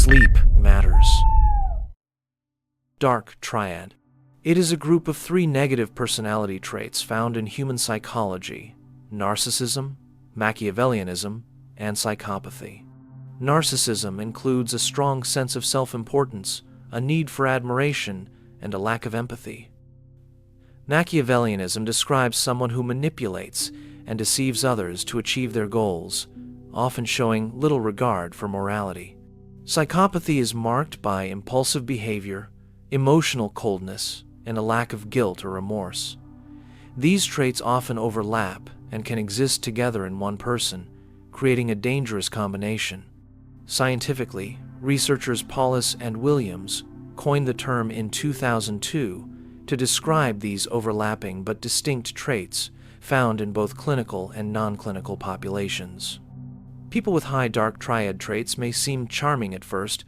SleepMatters. Dark Triad. It is a group of 3 negative personality traits found in human psychology: narcissism, Machiavellianism, and psychopathy. Narcissism includes a strong sense of self-importance, a need for admiration, and a lack of empathy. Machiavellianism describes someone who manipulates and deceives others to achieve their goals, often showing little regard for morality. Psychopathy is marked by impulsive behavior, emotional coldness, and a lack of guilt or remorse. These traits often overlap and can exist together in one person, creating a dangerous combination. Scientifically, researchers Paulus and Williams coined the term in 2002 to describe these overlapping but distinct traits found in both clinical and non-clinical populations. People with high dark triad traits may seem charming at first,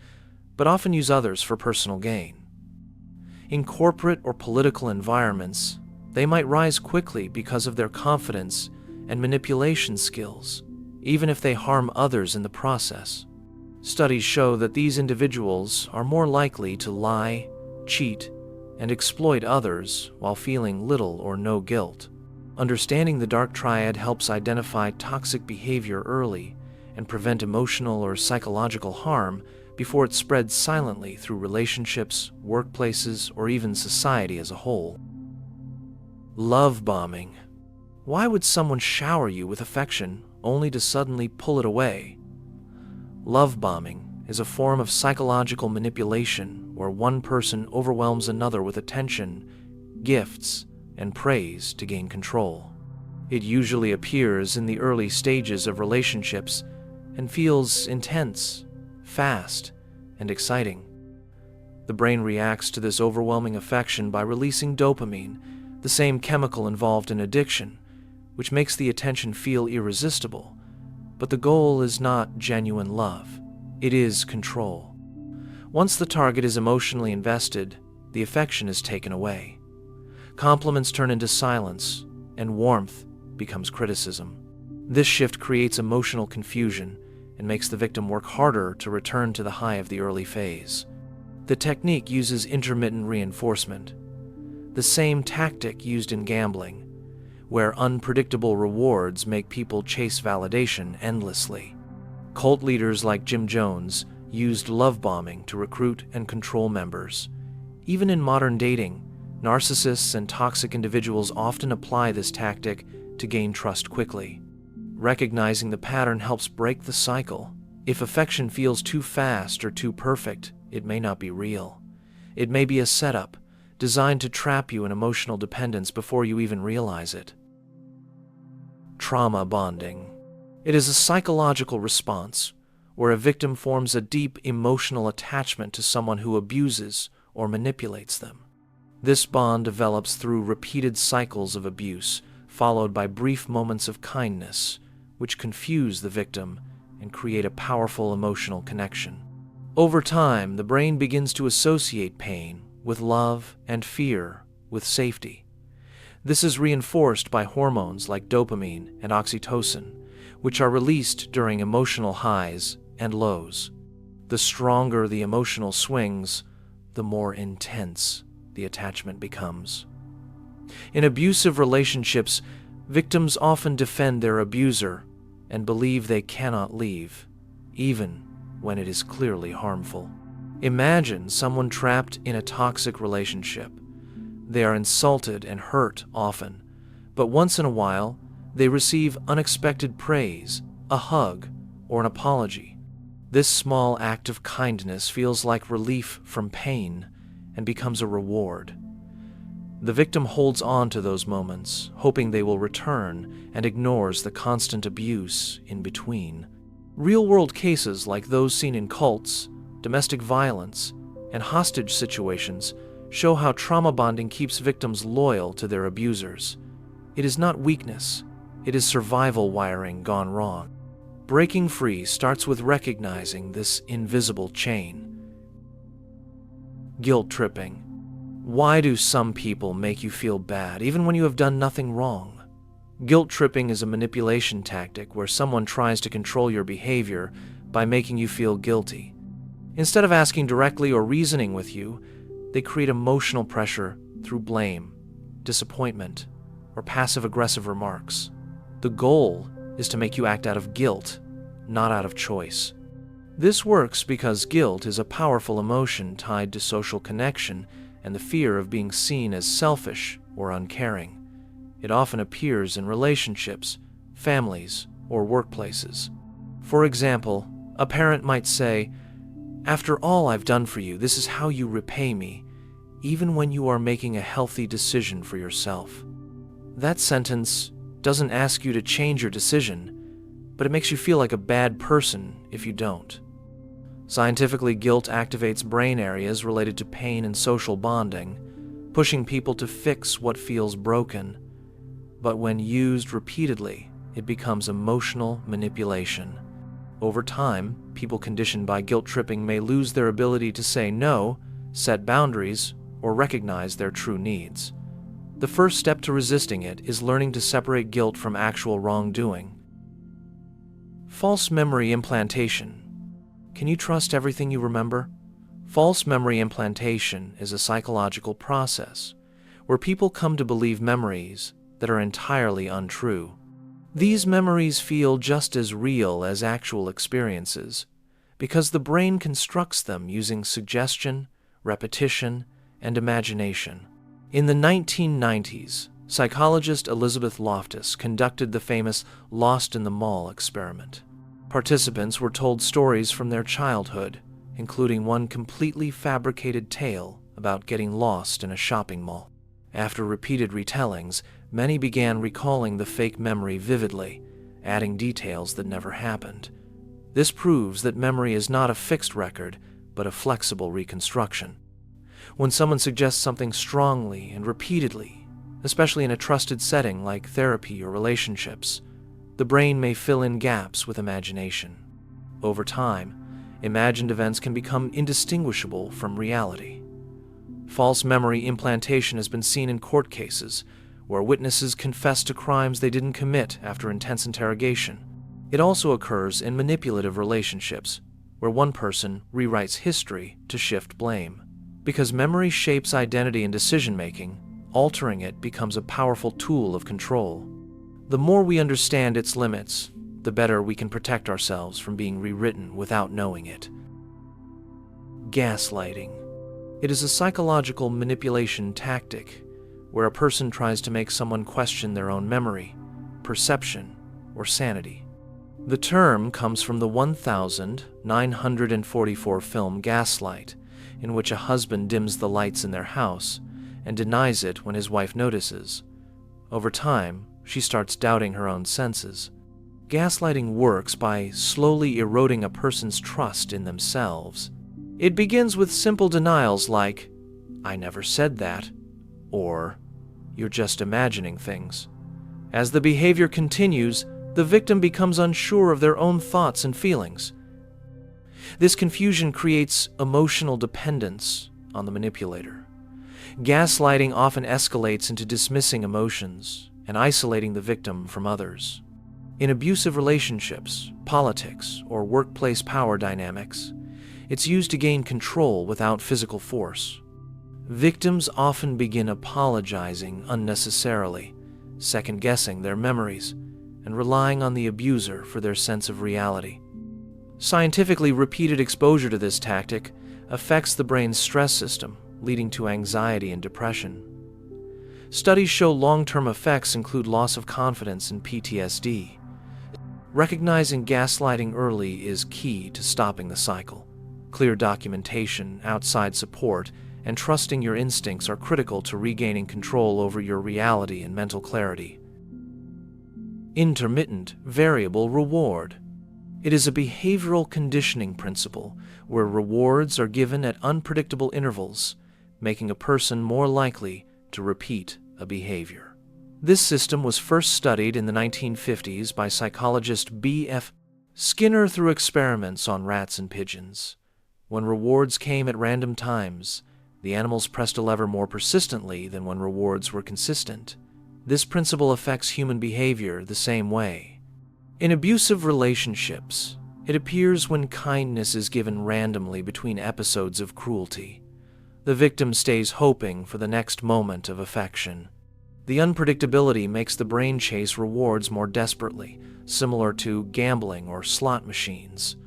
but often use others for personal gain. In corporate or political environments, they might rise quickly because of their confidence and manipulation skills, even if they harm others in the process. Studies show that these individuals are more likely to lie, cheat, and exploit others while feeling little or no guilt. Understanding the dark triad helps identify toxic behavior early and prevent emotional or psychological harm before it spreads silently through relationships, workplaces, or even society as a whole. Love bombing. Why would someone shower you with affection only to suddenly pull it away? Love bombing is a form of psychological manipulation where one person overwhelms another with attention, gifts, and praise to gain control. It usually appears in the early stages of relationships and feels intense, fast, and exciting. The brain reacts to this overwhelming affection by releasing dopamine, the same chemical involved in addiction, which makes the attention feel irresistible. But the goal is not genuine love. It is control. Once the target is emotionally invested, the affection is taken away. Compliments turn into silence, and warmth becomes criticism. This shift creates emotional confusion and makes the victim work harder to return to the high of the early phase. The technique uses intermittent reinforcement, the same tactic used in gambling, where unpredictable rewards make people chase validation endlessly. Cult leaders like Jim Jones used love bombing to recruit and control members. Even in modern dating, narcissists and toxic individuals often apply this tactic to gain trust quickly. Recognizing the pattern helps break the cycle. If affection feels too fast or too perfect, it may not be real. It may be a setup designed to trap you in emotional dependence before you even realize it. Trauma bonding. It is a psychological response where a victim forms a deep emotional attachment to someone who abuses or manipulates them. This bond develops through repeated cycles of abuse, followed by brief moments of kindness, which confuse the victim and create a powerful emotional connection. Over time, the brain begins to associate pain with love and fear with safety. This is reinforced by hormones like dopamine and oxytocin, which are released during emotional highs and lows. The stronger the emotional swings, the more intense the attachment becomes. In abusive relationships, victims often defend their abuser and believe they cannot leave, even when it is clearly harmful. Imagine someone trapped in a toxic relationship. They are insulted and hurt often, but once in a while, they receive unexpected praise, a hug, or an apology. This small act of kindness feels like relief from pain and becomes a reward. The victim holds on to those moments, hoping they will return, and ignores the constant abuse in between. Real-world cases like those seen in cults, domestic violence, and hostage situations show how trauma bonding keeps victims loyal to their abusers. It is not weakness, it is survival wiring gone wrong. Breaking free starts with recognizing this invisible chain. Guilt tripping. Why do some people make you feel bad, even when you have done nothing wrong? Guilt tripping is a manipulation tactic where someone tries to control your behavior by making you feel guilty. Instead of asking directly or reasoning with you, they create emotional pressure through blame, disappointment, or passive-aggressive remarks. The goal is to make you act out of guilt, not out of choice. This works because guilt is a powerful emotion tied to social connection and the fear of being seen as selfish or uncaring. It often appears in relationships, families, or workplaces. For example, a parent might say, "After all I've done for you, this is how you repay me, even when you are making a healthy decision for yourself." That sentence doesn't ask you to change your decision, but it makes you feel like a bad person if you don't. Scientifically, guilt activates brain areas related to pain and social bonding, pushing people to fix what feels broken. But when used repeatedly, it becomes emotional manipulation. Over time, people conditioned by guilt tripping may lose their ability to say no, set boundaries, or recognize their true needs. The first step to resisting it is learning to separate guilt from actual wrongdoing. False memory implantation. Can you trust everything you remember? False memory implantation is a psychological process where people come to believe memories that are entirely untrue. These memories feel just as real as actual experiences because the brain constructs them using suggestion, repetition, and imagination. In the 1990s, psychologist Elizabeth Loftus conducted the famous Lost in the Mall experiment. Participants were told stories from their childhood, including one completely fabricated tale about getting lost in a shopping mall. After repeated retellings, many began recalling the fake memory vividly, adding details that never happened. This proves that memory is not a fixed record, but a flexible reconstruction. When someone suggests something strongly and repeatedly, especially in a trusted setting like therapy or relationships, the brain may fill in gaps with imagination. Over time, imagined events can become indistinguishable from reality. False memory implantation has been seen in court cases where witnesses confess to crimes they didn't commit after intense interrogation. It also occurs in manipulative relationships, where one person rewrites history to shift blame. Because memory shapes identity and decision-making, altering it becomes a powerful tool of control. The more we understand its limits, the better we can protect ourselves from being rewritten without knowing it. Gaslighting. It is a psychological manipulation tactic where a person tries to make someone question their own memory, perception, or sanity. The term comes from the 1944 film Gaslight, in which a husband dims the lights in their house and denies it when his wife notices. Over time, she starts doubting her own senses. Gaslighting works by slowly eroding a person's trust in themselves. It begins with simple denials like, "I never said that," or "You're just imagining things." As the behavior continues, the victim becomes unsure of their own thoughts and feelings. This confusion creates emotional dependence on the manipulator. Gaslighting often escalates into dismissing emotions and isolating the victim from others. In abusive relationships, politics, or workplace power dynamics, it's used to gain control without physical force. Victims often begin apologizing unnecessarily, second-guessing their memories, and relying on the abuser for their sense of reality. Scientifically, repeated exposure to this tactic affects the brain's stress system, leading to anxiety and depression. Studies show long-term effects include loss of confidence and PTSD. Recognizing gaslighting early is key to stopping the cycle. Clear documentation, outside support, and trusting your instincts are critical to regaining control over your reality and mental clarity. Intermittent variable reward. It is a behavioral conditioning principle where rewards are given at unpredictable intervals, making a person more likely to repeat a behavior. This system was first studied in the 1950s by psychologist B.F. Skinner through experiments on rats and pigeons. When rewards came at random times, the animals pressed a lever more persistently than when rewards were consistent. This principle affects human behavior the same way. In abusive relationships, It appears when kindness is given randomly between episodes of cruelty. The victim stays hoping for the next moment of affection. The unpredictability makes the brain chase rewards more desperately, similar to gambling or slot machines.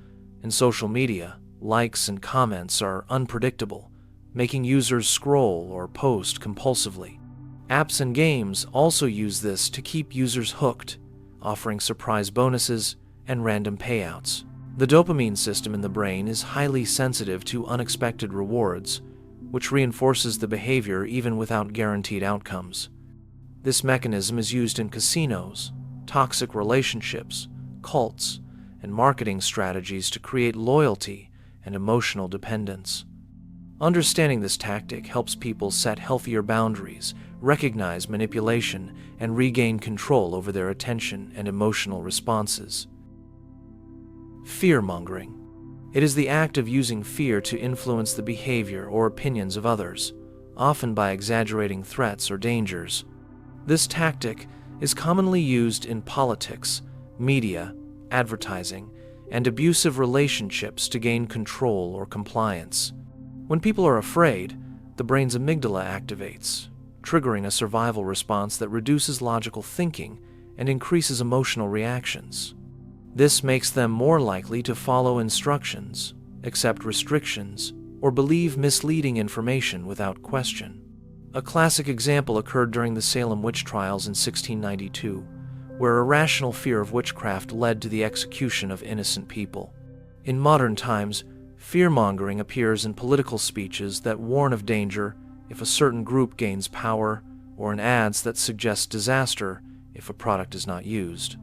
In social media, likes and comments are unpredictable, making users scroll or post compulsively. Apps and games also use this to keep users hooked, offering surprise bonuses and random payouts. The dopamine system in the brain is highly sensitive to unexpected rewards, which reinforces the behavior even without guaranteed outcomes. This mechanism is used in casinos, toxic relationships, cults, and marketing strategies to create loyalty and emotional dependence. Understanding this tactic helps people set healthier boundaries, recognize manipulation, and regain control over their attention and emotional responses. Fear-mongering. It is the act of using fear to influence the behavior or opinions of others, often by exaggerating threats or dangers. This tactic is commonly used in politics, media, advertising, and abusive relationships to gain control or compliance. When people are afraid, the brain's amygdala activates, triggering a survival response that reduces logical thinking and increases emotional reactions. This makes them more likely to follow instructions, accept restrictions, or believe misleading information without question. A classic example occurred during the Salem witch trials in 1692, where irrational fear of witchcraft led to the execution of innocent people. In modern times, fear-mongering appears in political speeches that warn of danger if a certain group gains power, or in ads that suggest disaster if a product is not used.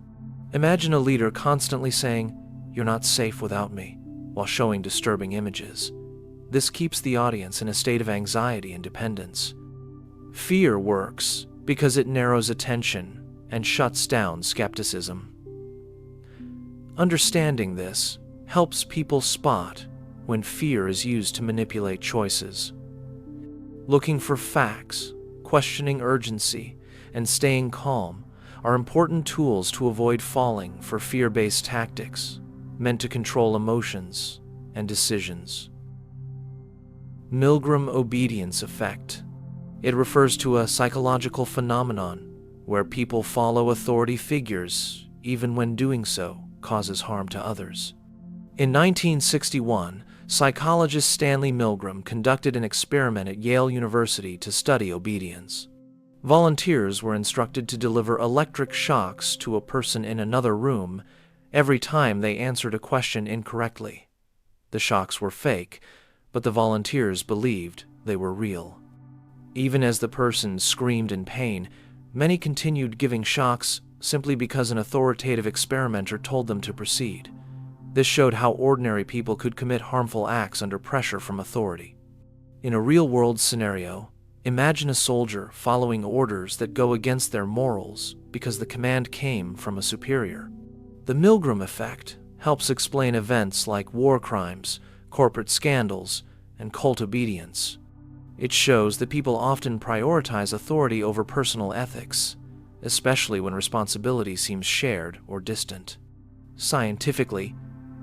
Imagine a leader constantly saying, "You're not safe without me," while showing disturbing images. This keeps the audience in a state of anxiety and dependence. Fear works because it narrows attention and shuts down skepticism. Understanding this helps people spot when fear is used to manipulate choices. Looking for facts, questioning urgency, and staying calm are important tools to avoid falling for fear-based tactics meant to control emotions and decisions. Milgram Obedience Effect. It refers to a psychological phenomenon where people follow authority figures even when doing so causes harm to others. In 1961, psychologist Stanley Milgram conducted an experiment at Yale University to study obedience. Volunteers were instructed to deliver electric shocks to a person in another room every time they answered a question incorrectly. The shocks were fake, but the volunteers believed they were real. Even as the person screamed in pain, many continued giving shocks simply because an authoritative experimenter told them to proceed. This showed how ordinary people could commit harmful acts under pressure from authority. In a real-world scenario, imagine a soldier following orders that go against their morals because the command came from a superior. The Milgram Effect helps explain events like war crimes, corporate scandals, and cult obedience. It shows that people often prioritize authority over personal ethics, especially when responsibility seems shared or distant. Scientifically,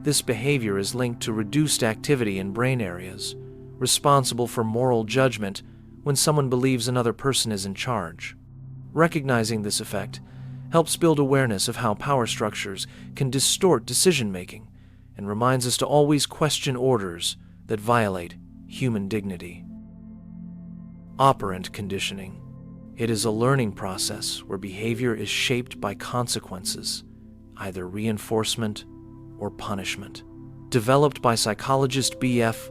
this behavior is linked to reduced activity in brain areas responsible for moral judgment when someone believes another person is in charge. Recognizing this effect helps build awareness of how power structures can distort decision-making and reminds us to always question orders that violate human dignity. Operant conditioning. It is a learning process where behavior is shaped by consequences, either reinforcement or punishment. Developed by psychologist B.F.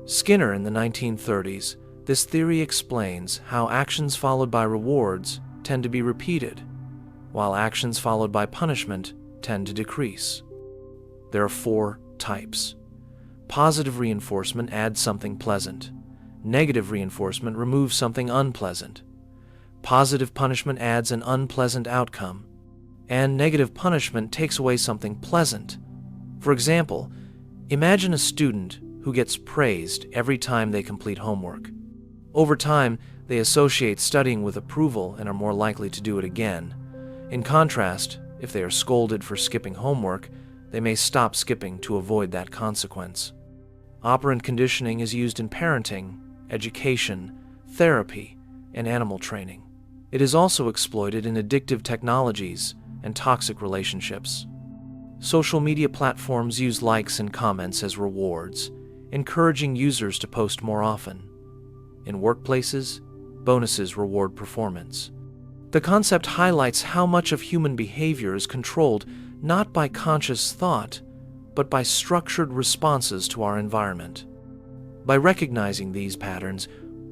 Skinner in the 1930s, this theory explains how actions followed by rewards tend to be repeated, while actions followed by punishment tend to decrease. There are 4 types. Positive reinforcement adds something pleasant. Negative reinforcement removes something unpleasant. Positive punishment adds an unpleasant outcome, and negative punishment takes away something pleasant. For example, imagine a student who gets praised every time they complete homework. Over time, they associate studying with approval and are more likely to do it again. In contrast, if they are scolded for skipping homework, they may stop skipping to avoid that consequence. Operant conditioning is used in parenting, education, therapy, and animal training. It is also exploited in addictive technologies and toxic relationships. Social media platforms use likes and comments as rewards, encouraging users to post more often. In workplaces, bonuses reward performance. The concept highlights how much of human behavior is controlled not by conscious thought, but by structured responses to our environment. By recognizing these patterns,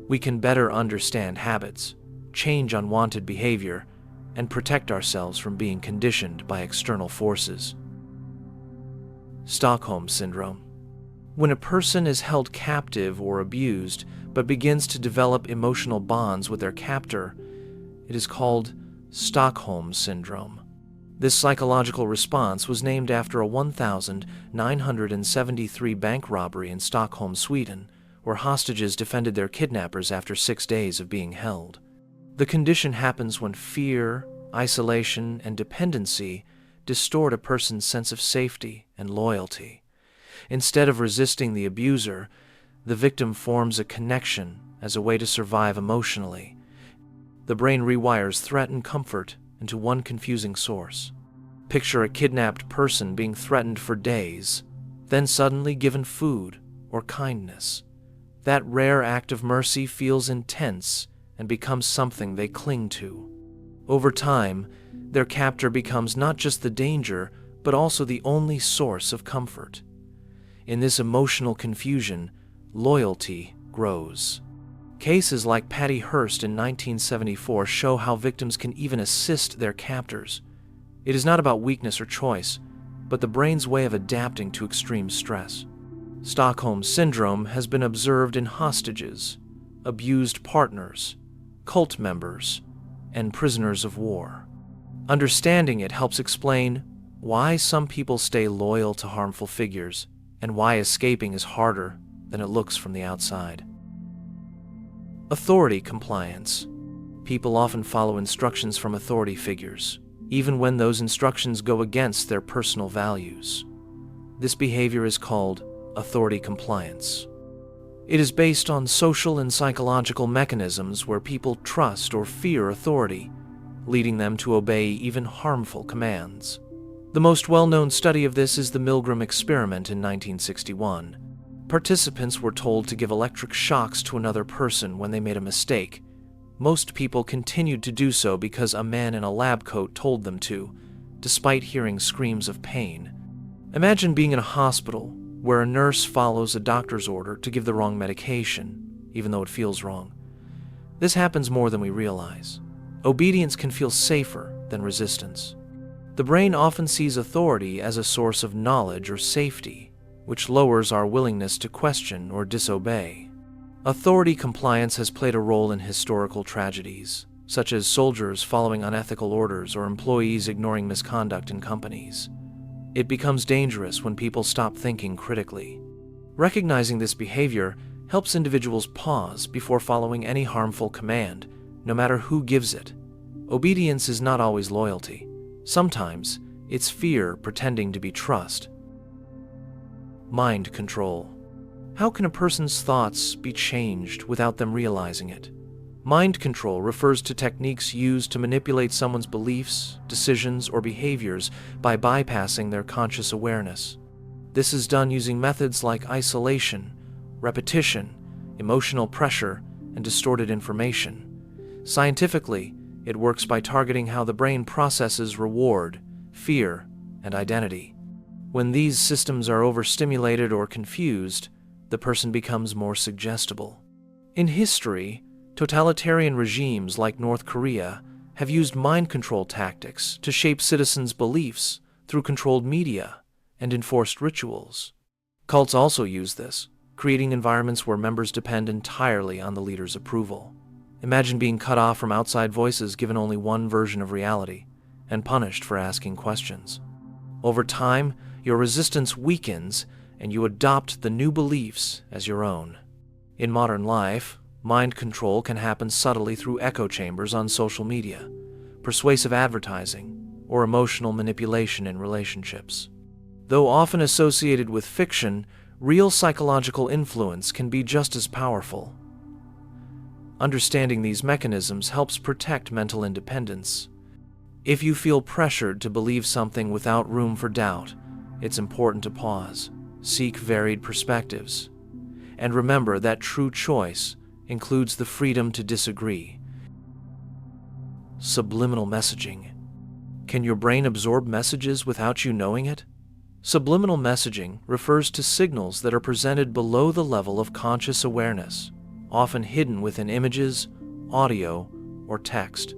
we can better understand habits, change unwanted behavior, and protect ourselves from being conditioned by external forces. Stockholm Syndrome. When a person is held captive or abused, but begins to develop emotional bonds with their captor, it is called Stockholm Syndrome. This psychological response was named after a 1973 bank robbery in Stockholm, Sweden, where hostages defended their kidnappers after 6 days of being held. The condition happens when fear, isolation, and dependency distort a person's sense of safety and loyalty. Instead of resisting the abuser, the victim forms a connection as a way to survive emotionally. The brain rewires threat and comfort into one confusing source. Picture a kidnapped person being threatened for days, then suddenly given food or kindness. That rare act of mercy feels intense and becomes something they cling to. Over time, their captor becomes not just the danger, but also the only source of comfort. In this emotional confusion, loyalty grows. Cases like Patty Hearst in 1974 show how victims can even assist their captors. It is not about weakness or choice, but the brain's way of adapting to extreme stress. Stockholm Syndrome has been observed in hostages, abused partners, cult members, and prisoners of war. Understanding it helps explain why some people stay loyal to harmful figures and why escaping is harder than it looks from the outside. Authority compliance. People often follow instructions from authority figures, even when those instructions go against their personal values. This behavior is called authority compliance. It is based on social and psychological mechanisms where people trust or fear authority, leading them to obey even harmful commands. The most well-known study of this is the Milgram experiment in 1961. Participants were told to give electric shocks to another person when they made a mistake. Most people continued to do so because a man in a lab coat told them to, despite hearing screams of pain. Imagine being in a hospital where a nurse follows a doctor's order to give the wrong medication, even though it feels wrong. This happens more than we realize. Obedience can feel safer than resistance. The brain often sees authority as a source of knowledge or safety, which lowers our willingness to question or disobey. Authority compliance has played a role in historical tragedies, such as soldiers following unethical orders or employees ignoring misconduct in companies. It becomes dangerous when people stop thinking critically. Recognizing this behavior helps individuals pause before following any harmful command, no matter who gives it. Obedience is not always loyalty. Sometimes, it's fear pretending to be trust. Mind control. How can a person's thoughts be changed without them realizing it? Mind control refers to techniques used to manipulate someone's beliefs, decisions, or behaviors by bypassing their conscious awareness. This is done using methods like isolation, repetition, emotional pressure, and distorted information. Scientifically, it works by targeting how the brain processes reward, fear, and identity. When these systems are overstimulated or confused, the person becomes more suggestible. In history, totalitarian regimes like North Korea have used mind control tactics to shape citizens' beliefs through controlled media and enforced rituals. Cults also use this, creating environments where members depend entirely on the leader's approval. Imagine being cut off from outside voices given only one version of reality, and punished for asking questions. Over time, your resistance weakens, and you adopt the new beliefs as your own. In modern life, mind control can happen subtly through echo chambers on social media, persuasive advertising, or emotional manipulation in relationships. Though often associated with fiction, real psychological influence can be just as powerful. Understanding these mechanisms helps protect mental independence. If you feel pressured to believe something without room for doubt, it's important to pause, seek varied perspectives, and remember that true choice includes the freedom to disagree. Subliminal messaging. Can your brain absorb messages without you knowing it? Subliminal messaging refers to signals that are presented below the level of conscious awareness, often hidden within images, audio, or text.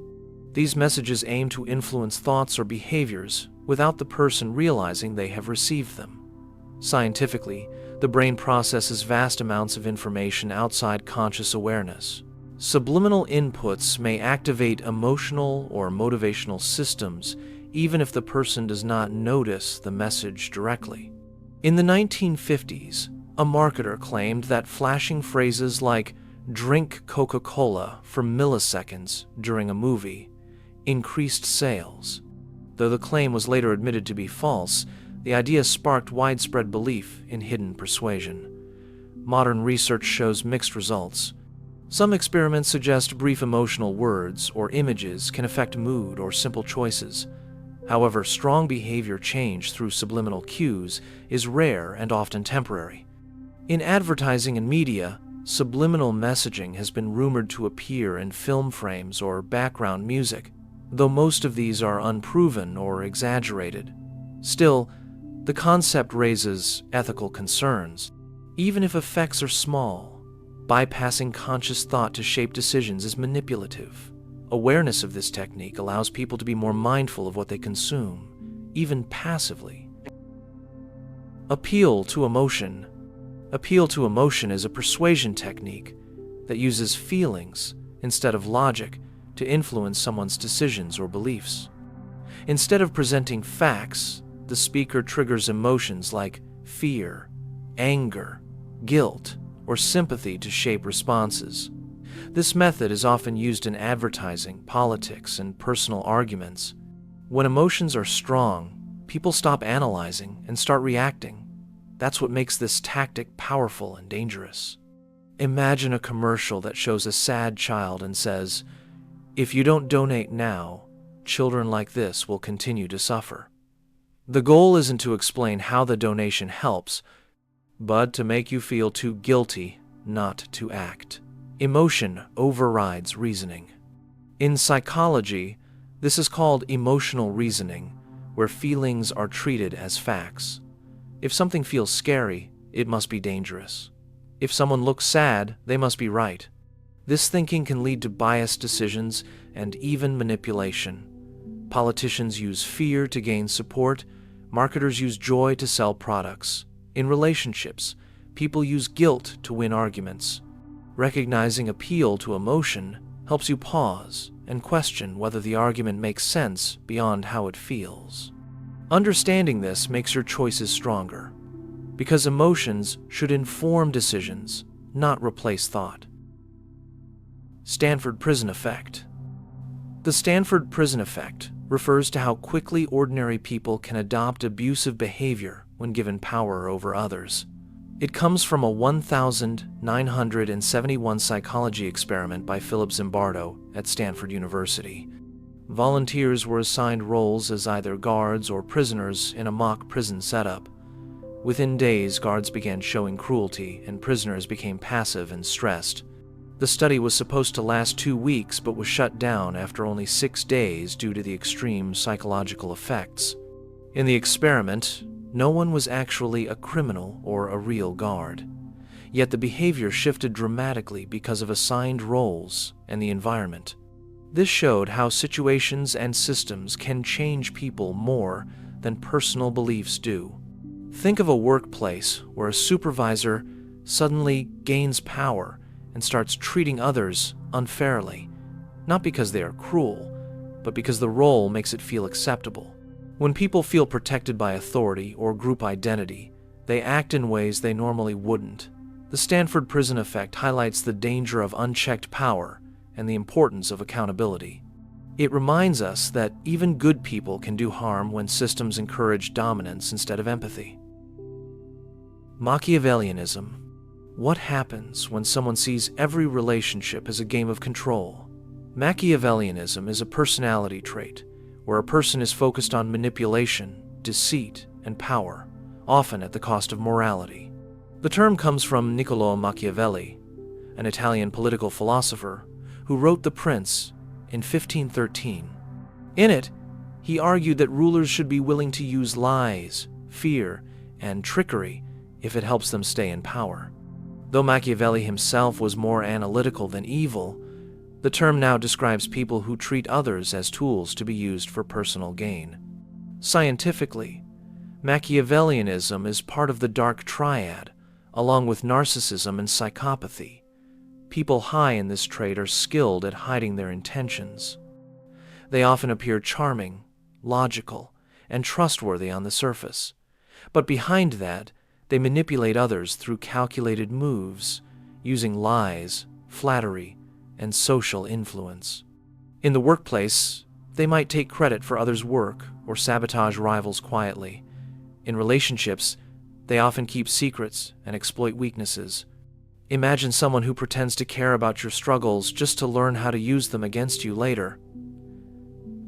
These messages aim to influence thoughts or behaviors without the person realizing they have received them. Scientifically, the brain processes vast amounts of information outside conscious awareness. Subliminal inputs may activate emotional or motivational systems even if the person does not notice the message directly. In the 1950s, a marketer claimed that flashing phrases like "drink Coca-Cola" for milliseconds during a movie increased sales. Though the claim was later admitted to be false, the idea sparked widespread belief in hidden persuasion. Modern research shows mixed results. Some experiments suggest brief emotional words or images can affect mood or simple choices. However, strong behavior change through subliminal cues is rare and often temporary. In advertising and media, subliminal messaging has been rumored to appear in film frames or background music, though most of these are unproven or exaggerated. Still, the concept raises ethical concerns. Even if effects are small, bypassing conscious thought to shape decisions is manipulative. Awareness of this technique allows people to be more mindful of what they consume, even passively. Appeal to emotion. Appeal to emotion is a persuasion technique that uses feelings instead of logic to influence someone's decisions or beliefs. Instead of presenting facts, the speaker triggers emotions like fear, anger, guilt, or sympathy to shape responses. This method is often used in advertising, politics, and personal arguments. When emotions are strong, people stop analyzing and start reacting. That's what makes this tactic powerful and dangerous. Imagine a commercial that shows a sad child and says, "If you don't donate now, children like this will continue to suffer." The goal isn't to explain how the donation helps, but to make you feel too guilty not to act. Emotion overrides reasoning. In psychology, this is called emotional reasoning, where feelings are treated as facts. If something feels scary, it must be dangerous. If someone looks sad, they must be right. This thinking can lead to biased decisions and even manipulation. Politicians use fear to gain support. Marketers use joy to sell products. In relationships, people use guilt to win arguments. Recognizing appeal to emotion helps you pause and question whether the argument makes sense beyond how it feels. Understanding this makes your choices stronger, because emotions should inform decisions, not replace thought. Stanford Prison Effect. The Stanford Prison Effect refers to how quickly ordinary people can adopt abusive behavior when given power over others. It comes from a 1971 psychology experiment by Philip Zimbardo at Stanford University. Volunteers were assigned roles as either guards or prisoners in a mock prison setup. Within days, guards began showing cruelty, and prisoners became passive and stressed. The study was supposed to last 2 weeks, but was shut down after only 6 days due to the extreme psychological effects. In the experiment, no one was actually a criminal or a real guard. Yet the behavior shifted dramatically because of assigned roles and the environment. This showed how situations and systems can change people more than personal beliefs do. Think of a workplace where a supervisor suddenly gains power and starts treating others unfairly, not because they are cruel, but because the role makes it feel acceptable. When people feel protected by authority or group identity, they act in ways they normally wouldn't. The Stanford Prison Effect highlights the danger of unchecked power and the importance of accountability. It reminds us that even good people can do harm when systems encourage dominance instead of empathy. Machiavellianism. What happens when someone sees every relationship as a game of control? Machiavellianism is a personality trait where a person is focused on manipulation, deceit, and power, often at the cost of morality. The term comes from Niccolò Machiavelli, an Italian political philosopher who wrote The Prince in 1513. In it, he argued that rulers should be willing to use lies, fear, and trickery if it helps them stay in power. Though Machiavelli himself was more analytical than evil, the term now describes people who treat others as tools to be used for personal gain. Scientifically, Machiavellianism is part of the dark triad, along with narcissism and psychopathy. People high in this trait are skilled at hiding their intentions. They often appear charming, logical, and trustworthy on the surface, but behind that, they manipulate others through calculated moves, using lies, flattery, and social influence. In the workplace, they might take credit for others' work or sabotage rivals quietly. In relationships, they often keep secrets and exploit weaknesses. Imagine someone who pretends to care about your struggles just to learn how to use them against you later.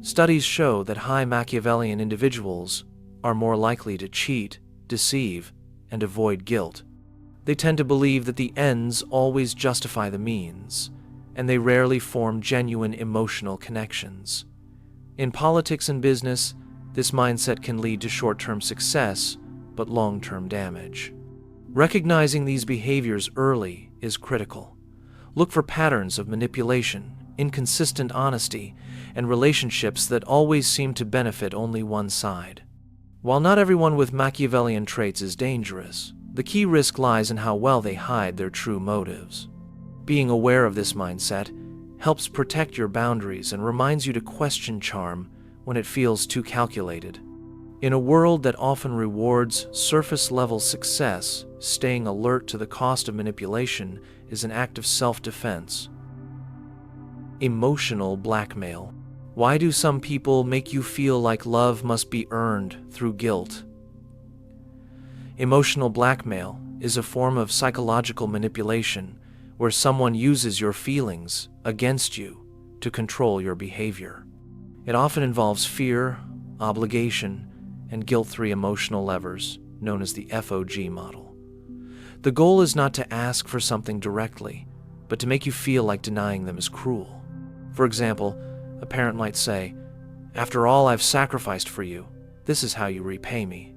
Studies show that high Machiavellian individuals are more likely to cheat, deceive, and avoid guilt. They tend to believe that the ends always justify the means, and they rarely form genuine emotional connections. In politics and business, this mindset can lead to short-term success, but long-term damage. Recognizing these behaviors early is critical. Look for patterns of manipulation, inconsistent honesty, and relationships that always seem to benefit only one side. While not everyone with Machiavellian traits is dangerous, the key risk lies in how well they hide their true motives. Being aware of this mindset helps protect your boundaries and reminds you to question charm when it feels too calculated. In a world that often rewards surface-level success, staying alert to the cost of manipulation is an act of self-defense. Emotional blackmail. Why do some people make you feel like love must be earned through guilt? Emotional blackmail is a form of psychological manipulation where someone uses your feelings against you to control your behavior. It often involves fear, obligation, and guilt-free emotional levers, known as the FOG model. The goal is not to ask for something directly, but to make you feel like denying them is cruel. For example, a parent might say, "After all I've sacrificed for you, this is how you repay me."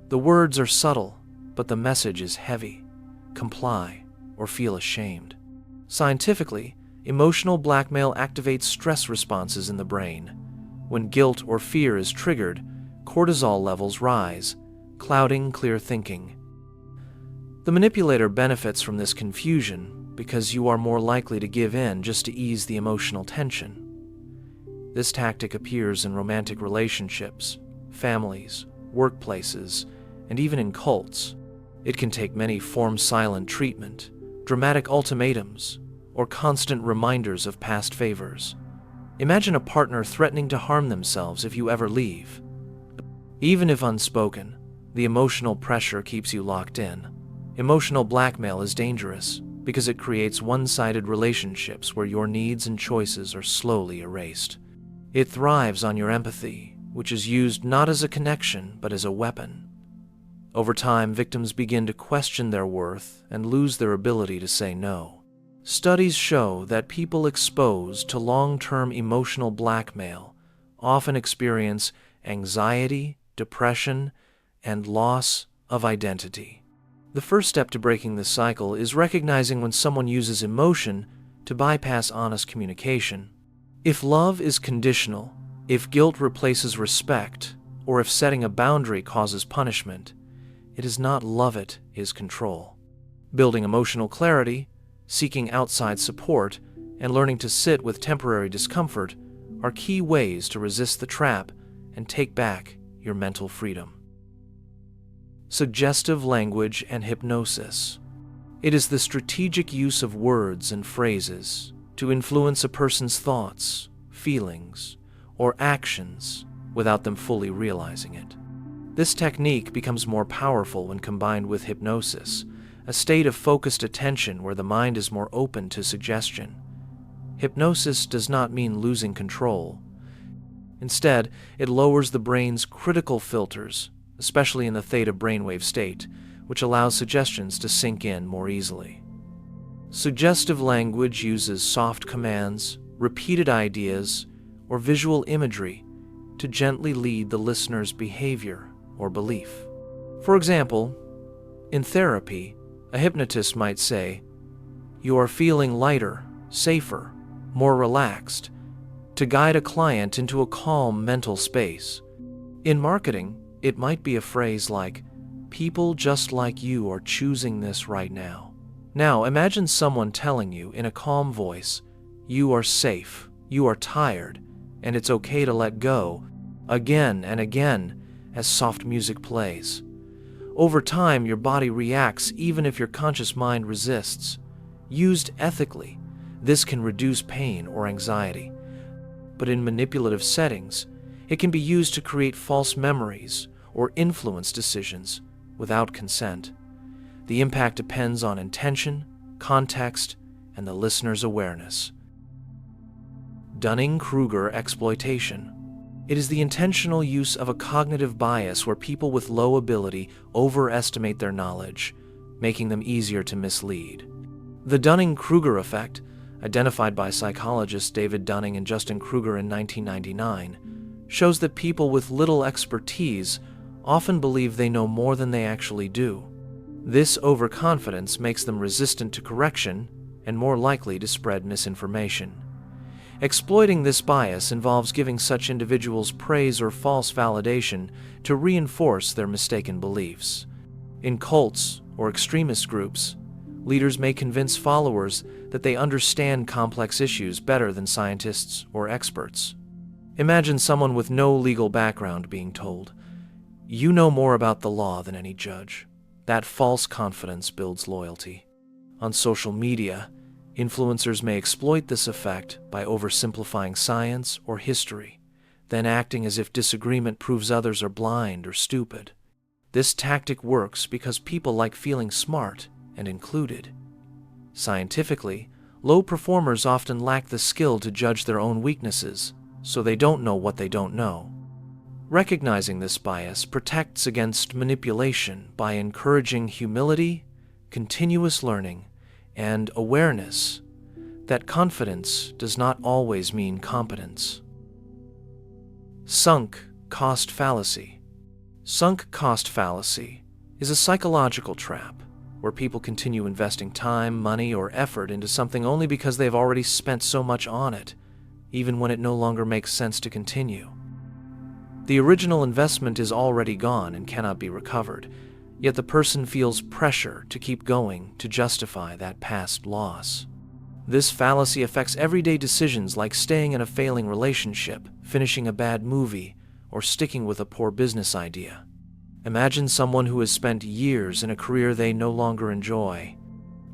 The words are subtle, but the message is heavy. Comply or feel ashamed. Scientifically, emotional blackmail activates stress responses in the brain. When guilt or fear is triggered, cortisol levels rise, clouding clear thinking. The manipulator benefits from this confusion because you are more likely to give in just to ease the emotional tension. This tactic appears in romantic relationships, families, workplaces, and even in cults. It can take many forms: silent treatment, dramatic ultimatums, or constant reminders of past favors. Imagine a partner threatening to harm themselves if you ever leave. Even if unspoken, the emotional pressure keeps you locked in. Emotional blackmail is dangerous because it creates one-sided relationships where your needs and choices are slowly erased. It thrives on your empathy, which is used not as a connection but as a weapon. Over time, victims begin to question their worth and lose their ability to say no. Studies show that people exposed to long-term emotional blackmail often experience anxiety, depression, and loss of identity. The first step to breaking this cycle is recognizing when someone uses emotion to bypass honest communication. If love is conditional, if guilt replaces respect, or if setting a boundary causes punishment, it is not love, it is control. Building emotional clarity, seeking outside support, and learning to sit with temporary discomfort are key ways to resist the trap and take back your mental freedom. Suggestive language and hypnosis. It is the strategic use of words and phrases to influence a person's thoughts, feelings, or actions without them fully realizing it. This technique becomes more powerful when combined with hypnosis, a state of focused attention where the mind is more open to suggestion. Hypnosis does not mean losing control. Instead, it lowers the brain's critical filters, especially in the theta brainwave state, which allows suggestions to sink in more easily. Suggestive language uses soft commands, repeated ideas, or visual imagery to gently lead the listener's behavior or belief. For example, in therapy, a hypnotist might say, "You are feeling lighter, safer, more relaxed," to guide a client into a calm mental space. In marketing, it might be a phrase like, "People just like you are choosing this right now." Now, imagine someone telling you in a calm voice, "You are safe, you are tired, and it's okay to let go," again and again as soft music plays. Over time, your body reacts even if your conscious mind resists. Used ethically, this can reduce pain or anxiety. But in manipulative settings, it can be used to create false memories or influence decisions without consent. The impact depends on intention, context, and the listener's awareness. Dunning-Kruger Exploitation. It is the intentional use of a cognitive bias where people with low ability overestimate their knowledge, making them easier to mislead. The Dunning-Kruger Effect, identified by psychologists David Dunning and Justin Kruger in 1999, shows that people with little expertise often believe they know more than they actually do. This overconfidence makes them resistant to correction and more likely to spread misinformation. Exploiting this bias involves giving such individuals praise or false validation to reinforce their mistaken beliefs. In cults or extremist groups, leaders may convince followers that they understand complex issues better than scientists or experts. Imagine someone with no legal background being told, "You know more about the law than any judge." That false confidence builds loyalty. On social media, influencers may exploit this effect by oversimplifying science or history, then acting as if disagreement proves others are blind or stupid. This tactic works because people like feeling smart and included. Scientifically, low performers often lack the skill to judge their own weaknesses, so they don't know what they don't know. Recognizing this bias protects against manipulation by encouraging humility, continuous learning, and awareness that confidence does not always mean competence. Sunk cost fallacy. Sunk cost fallacy is a psychological trap where people continue investing time, money, or effort into something only because they've already spent so much on it, even when it no longer makes sense to continue. The original investment is already gone and cannot be recovered, yet the person feels pressure to keep going to justify that past loss. This fallacy affects everyday decisions like staying in a failing relationship, finishing a bad movie, or sticking with a poor business idea. Imagine someone who has spent years in a career they no longer enjoy.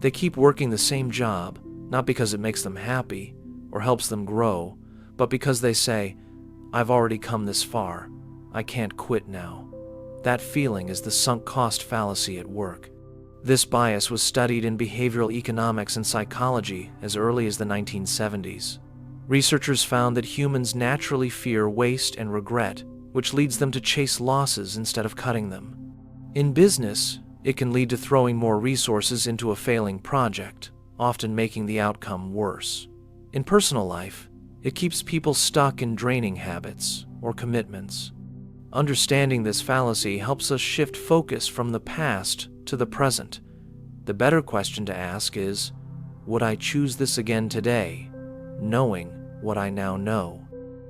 They keep working the same job, not because it makes them happy or helps them grow, but because they say, "I've already come this far. I can't quit now." That feeling is the sunk cost fallacy at work. This bias was studied in behavioral economics and psychology as early as the 1970s. Researchers found that humans naturally fear waste and regret, which leads them to chase losses instead of cutting them. In business, it can lead to throwing more resources into a failing project, often making the outcome worse. In personal life, it keeps people stuck in draining habits or commitments. Understanding this fallacy helps us shift focus from the past to the present. The better question to ask is, would I choose this again today, knowing what I now know?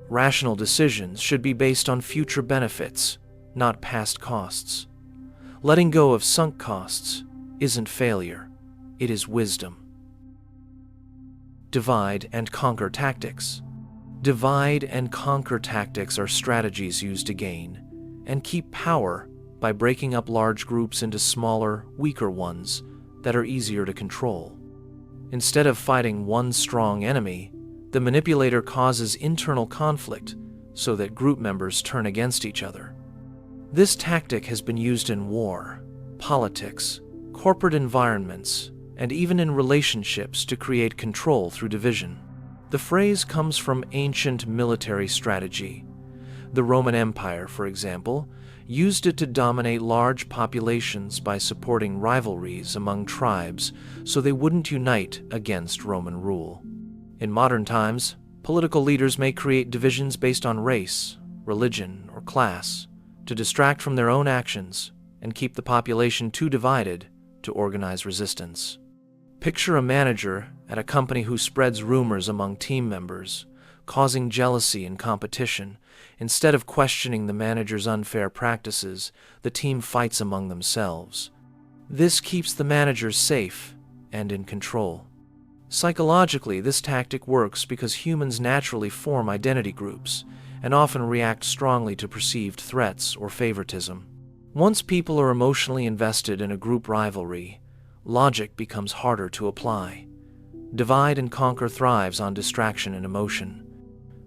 Rational decisions should be based on future benefits, not past costs. Letting go of sunk costs isn't failure, it is wisdom. Divide and conquer tactics. Divide and conquer tactics are strategies used to gain and keep power by breaking up large groups into smaller, weaker ones that are easier to control. Instead of fighting one strong enemy, The manipulator causes internal conflict so that group members turn against each other. This tactic has been used in war, politics, corporate environments, and even in relationships to create control through division. The phrase comes from ancient military strategy. The Roman Empire, for example, used it to dominate large populations by supporting rivalries among tribes so they wouldn't unite against Roman rule. In modern times, political leaders may create divisions based on race, religion, or class to distract from their own actions and keep the population too divided to organize resistance. Picture a manager at a company who spreads rumors among team members, causing jealousy and competition. Instead of questioning the manager's unfair practices, the team fights among themselves. This keeps the manager safe and in control. Psychologically, this tactic works because humans naturally form identity groups and often react strongly to perceived threats or favoritism. Once people are emotionally invested in a group rivalry, logic becomes harder to apply. Divide and conquer thrives on distraction and emotion.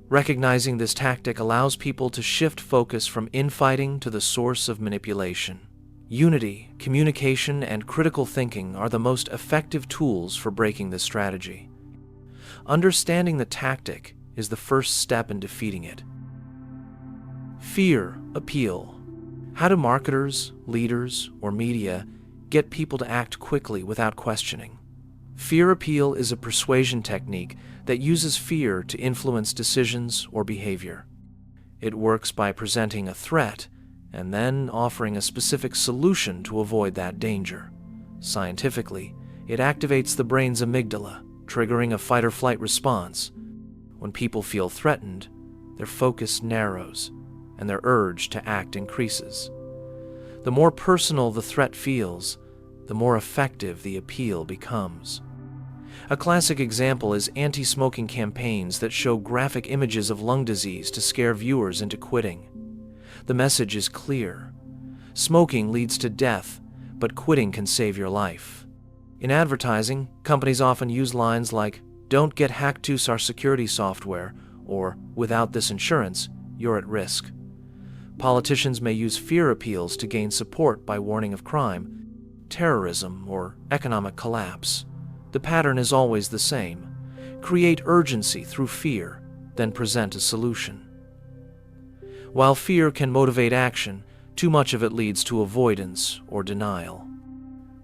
Recognizing this tactic allows people to shift focus from infighting to the source of manipulation. Unity, communication, and critical thinking are the most effective tools for breaking this strategy. Understanding the tactic is the first step in defeating it. Fear appeal. How do marketers, leaders, or media get people to act quickly without questioning? Fear appeal is a persuasion technique that uses fear to influence decisions or behavior. It works by presenting a threat and then offering a specific solution to avoid that danger. Scientifically, it activates the brain's amygdala, triggering a fight-or-flight response. When people feel threatened, their focus narrows and their urge to act increases. The more personal the threat feels, the more effective the appeal becomes. A classic example is anti-smoking campaigns that show graphic images of lung disease to scare viewers into quitting. The message is clear. Smoking leads to death, but quitting can save your life. In advertising, companies often use lines like, "Don't get hacked to our security software," or "Without this insurance, you're at risk." Politicians may use fear appeals to gain support by warning of crime, terrorism, or economic collapse. The pattern is always the same. Create urgency through fear, then present a solution. While fear can motivate action, too much of it leads to avoidance or denial.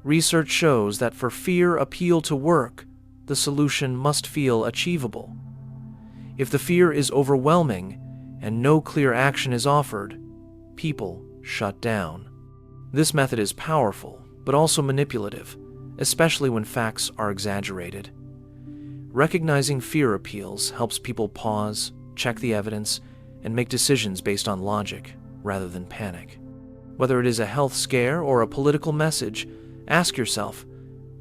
Research shows that for fear appeal to work, the solution must feel achievable. If the fear is overwhelming and no clear action is offered, people shut down. This method is powerful, but also manipulative, especially when facts are exaggerated. Recognizing fear appeals helps people pause, check the evidence, and make decisions based on logic rather than panic. Whether it is a health scare or a political message, ask yourself,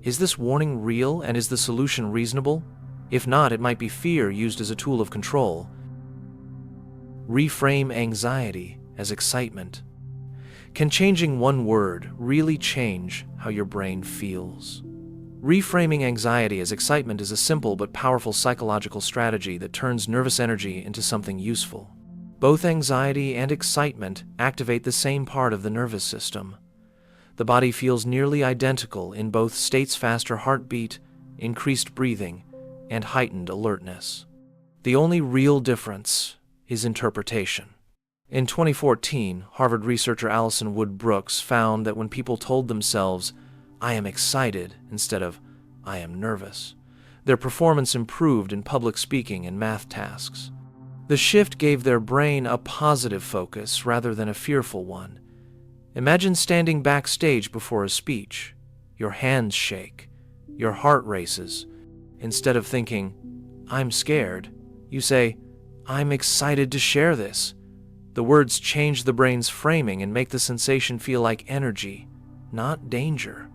is this warning real and is the solution reasonable? If not, it might be fear used as a tool of control. Reframe anxiety as excitement. Can changing one word really change how your brain feels? Reframing anxiety as excitement is a simple but powerful psychological strategy that turns nervous energy into something useful. Both anxiety and excitement activate the same part of the nervous system. The body feels nearly identical in both states: faster heartbeat, increased breathing, and heightened alertness. The only real difference is interpretation. In 2014, Harvard researcher Alison Wood Brooks found that when people told themselves, "I am excited," instead of "I am nervous," their performance improved in public speaking and math tasks. The shift gave their brain a positive focus rather than a fearful one. Imagine standing backstage before a speech. Your hands shake, your heart races. Instead of thinking, "I'm scared," you say, "I'm excited to share this." The words change the brain's framing and make the sensation feel like energy, not danger.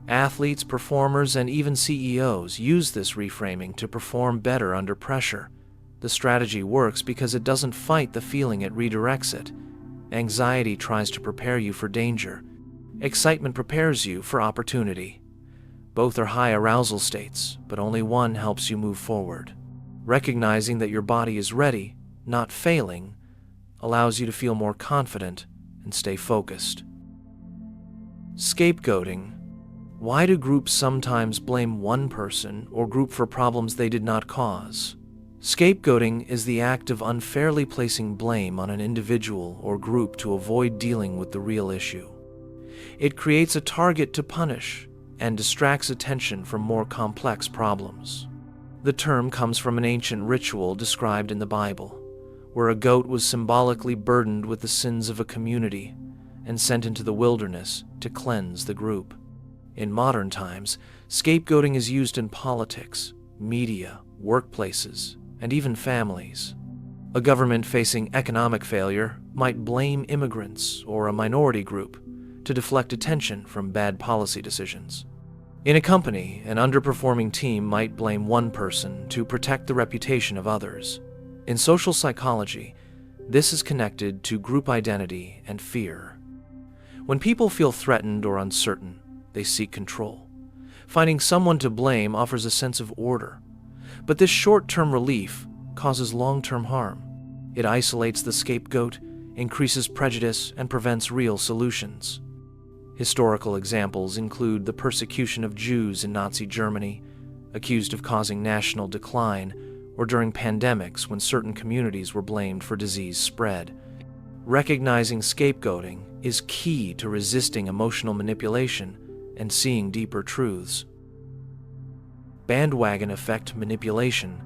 Athletes, performers, and even CEOs use this reframing to perform better under pressure. The strategy works because it doesn't fight the feeling, it redirects it. Anxiety tries to prepare you for danger. Excitement prepares you for opportunity. Both are high arousal states, but only one helps you move forward. Recognizing that your body is ready, not failing, allows you to feel more confident and stay focused. Scapegoating. Why do groups sometimes blame one person or group for problems they did not cause? Scapegoating is the act of unfairly placing blame on an individual or group to avoid dealing with the real issue. It creates a target to punish and distracts attention from more complex problems. The term comes from an ancient ritual described in the Bible, where a goat was symbolically burdened with the sins of a community and sent into the wilderness to cleanse the group. In modern times, scapegoating is used in politics, media, workplaces, and even families. A government facing economic failure might blame immigrants or a minority group to deflect attention from bad policy decisions. In a company, an underperforming team might blame one person to protect the reputation of others. In social psychology, this is connected to group identity and fear. When people feel threatened or uncertain, they seek control. Finding someone to blame offers a sense of order, but this short-term relief causes long-term harm. It isolates the scapegoat, increases prejudice, and prevents real solutions. Historical examples include the persecution of Jews in Nazi Germany, accused of causing national decline, or during pandemics when certain communities were blamed for disease spread. Recognizing scapegoating is key to resisting emotional manipulation and seeing deeper truths. Bandwagon effect manipulation.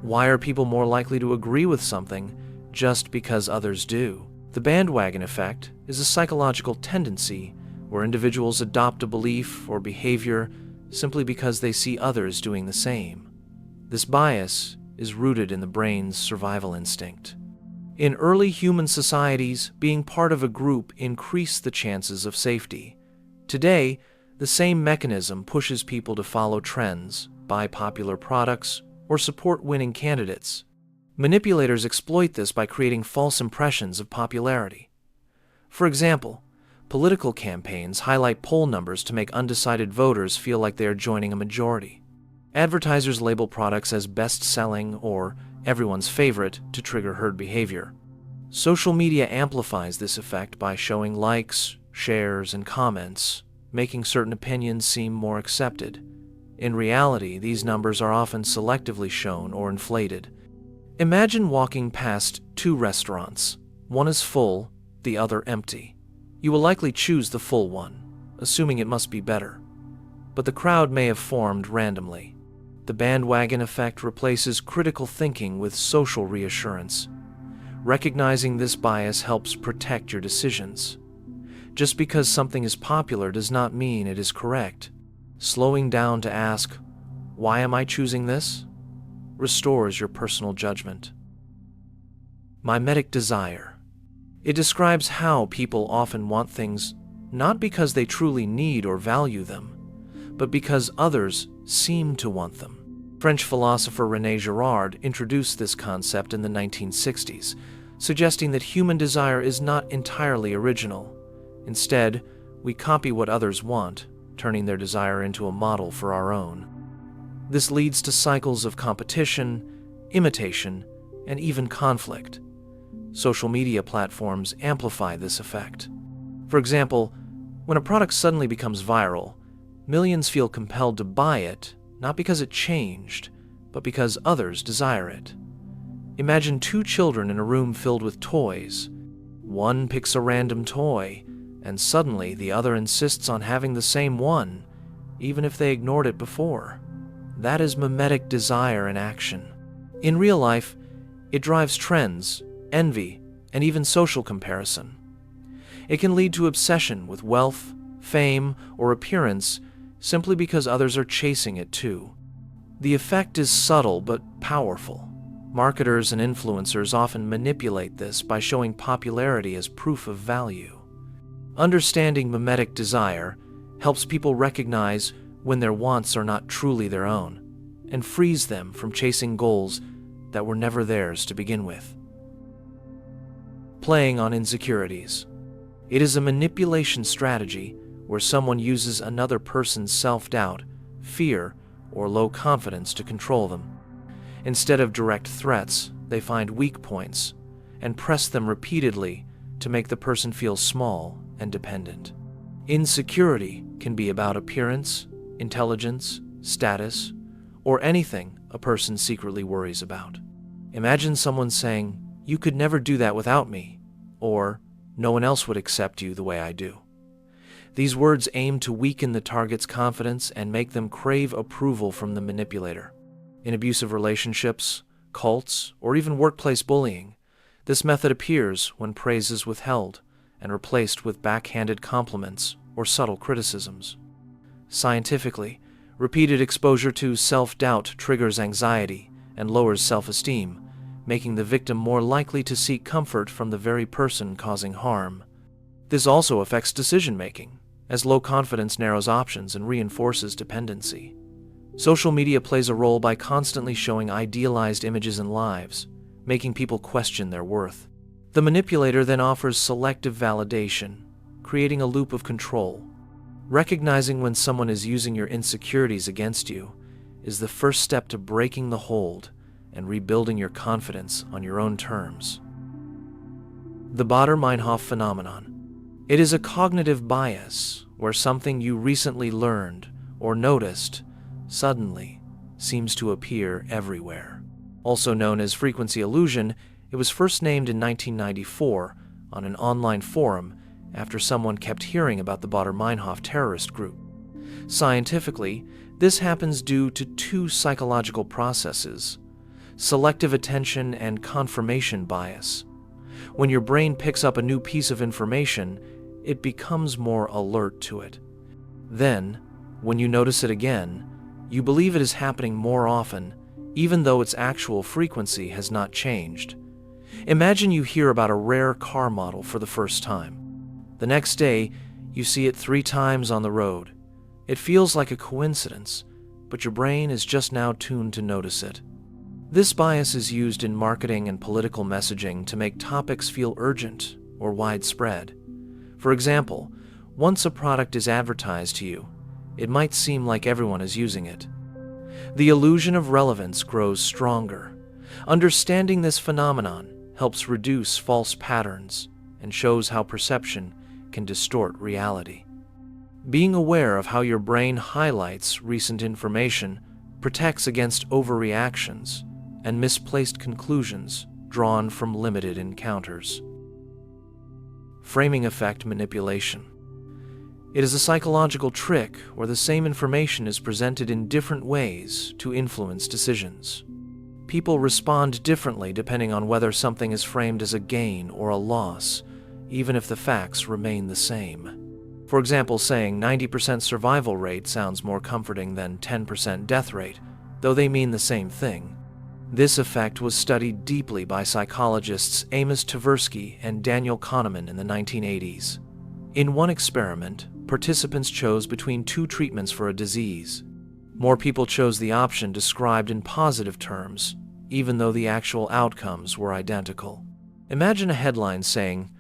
Why are people more likely to agree with something just because others do? The bandwagon effect is a psychological tendency where individuals adopt a belief or behavior simply because they see others doing the same. This bias is rooted in the brain's survival instinct. In early human societies, being part of a group increased the chances of safety. Today, the same mechanism pushes people to follow trends, buy popular products, or support winning candidates. Manipulators exploit this by creating false impressions of popularity. For example, political campaigns highlight poll numbers to make undecided voters feel like they are joining a majority. Advertisers label products as best-selling or everyone's favorite to trigger herd behavior. Social media amplifies this effect by showing likes, shares, and comments, making certain opinions seem more accepted. In reality, these numbers are often selectively shown or inflated. Imagine walking past two restaurants. One is full, the other empty. You will likely choose the full one, assuming it must be better. But the crowd may have formed randomly. The bandwagon effect replaces critical thinking with social reassurance. Recognizing this bias helps protect your decisions. Just because something is popular does not mean it is correct. Slowing down to ask, "Why am I choosing this?" restores your personal judgment. Mimetic desire. It describes how people often want things not because they truly need or value them, but because others seem to want them. French philosopher René Girard introduced this concept in the 1960s, suggesting that human desire is not entirely original. Instead, we copy what others want, turning their desire into a model for our own. This leads to cycles of competition, imitation, and even conflict. Social media platforms amplify this effect. For example, when a product suddenly becomes viral, millions feel compelled to buy it, not because it changed, but because others desire it. Imagine two children in a room filled with toys. One picks a random toy, and suddenly the other insists on having the same one, even if they ignored it before. That is mimetic desire in action. In real life, it drives trends, envy, and even social comparison. It can lead to obsession with wealth, fame, or appearance simply because others are chasing it too. The effect is subtle but powerful. Marketers and influencers often manipulate this by showing popularity as proof of value. Understanding mimetic desire helps people recognize when their wants are not truly their own, and frees them from chasing goals that were never theirs to begin with. Playing on insecurities. It is a manipulation strategy where someone uses another person's self-doubt, fear, or low confidence to control them. Instead of direct threats, they find weak points and press them repeatedly to make the person feel small and dependent. Insecurity can be about appearance, intelligence, status, or anything a person secretly worries about. Imagine someone saying, "You could never do that without me," or "No one else would accept you the way I do." These words aim to weaken the target's confidence and make them crave approval from the manipulator. In abusive relationships, cults, or even workplace bullying, this method appears when praise is withheld and replaced with backhanded compliments or subtle criticisms. Scientifically, repeated exposure to self-doubt triggers anxiety and lowers self-esteem, making the victim more likely to seek comfort from the very person causing harm. This also affects decision-making, as low confidence narrows options and reinforces dependency. Social media plays a role by constantly showing idealized images and lives, making people question their worth. The manipulator then offers selective validation, creating a loop of control. Recognizing when someone is using your insecurities against you is the first step to breaking the hold and rebuilding your confidence on your own terms. The Baader-Meinhof phenomenon. It is a cognitive bias where something you recently learned or noticed suddenly seems to appear everywhere. Also known as frequency illusion, it was first named in 1994 on an online forum after someone kept hearing about the Baader-Meinhof terrorist group. Scientifically, this happens due to two psychological processes: selective attention and confirmation bias. When your brain picks up a new piece of information, it becomes more alert to it. Then, when you notice it again, you believe it is happening more often, even though its actual frequency has not changed. Imagine you hear about a rare car model for the first time. The next day, you see it 3 times on the road. It feels like a coincidence, but your brain is just now tuned to notice it. This bias is used in marketing and political messaging to make topics feel urgent or widespread. For example, once a product is advertised to you, it might seem like everyone is using it. The illusion of relevance grows stronger. Understanding this phenomenon helps reduce false patterns and shows how perception can distort reality. Being aware of how your brain highlights recent information protects against overreactions and misplaced conclusions drawn from limited encounters. Framing effect manipulation. It is a psychological trick where the same information is presented in different ways to influence decisions. People respond differently depending on whether something is framed as a gain or a loss, even if the facts remain the same. For example, saying 90% survival rate sounds more comforting than 10% death rate, though they mean the same thing. This effect was studied deeply by psychologists Amos Tversky and Daniel Kahneman in the 1980s. In one experiment, participants chose between 2 treatments for a disease. More people chose the option described in positive terms, even though the actual outcomes were identical. Imagine a headline saying,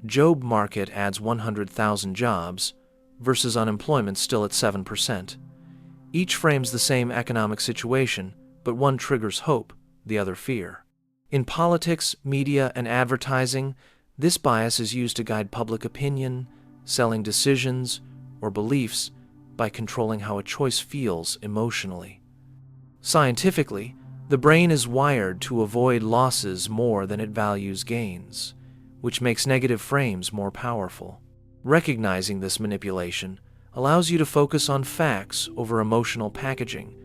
"Job market adds 100,000 jobs," versus unemployment still at 7%. Each frames the same economic situation, but one triggers hope, the other fear. In politics, media, and advertising, this bias is used to guide public opinion, selling decisions, or beliefs by controlling how a choice feels emotionally. Scientifically, the brain is wired to avoid losses more than it values gains, which makes negative frames more powerful. Recognizing this manipulation allows you to focus on facts over emotional packaging,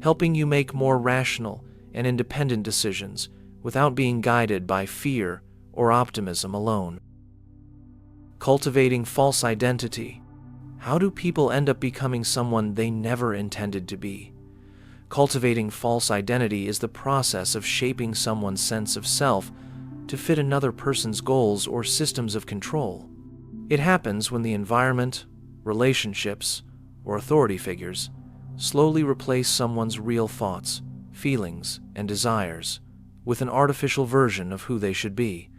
helping you make more rational and independent decisions without being guided by fear or optimism alone. Cultivating false identity. How do people end up becoming someone they never intended to be? Cultivating false identity is the process of shaping someone's sense of self to fit another person's goals or systems of control. It happens when the environment, relationships, or authority figures slowly replace someone's real thoughts, feelings, and desires with an artificial version of who they should be.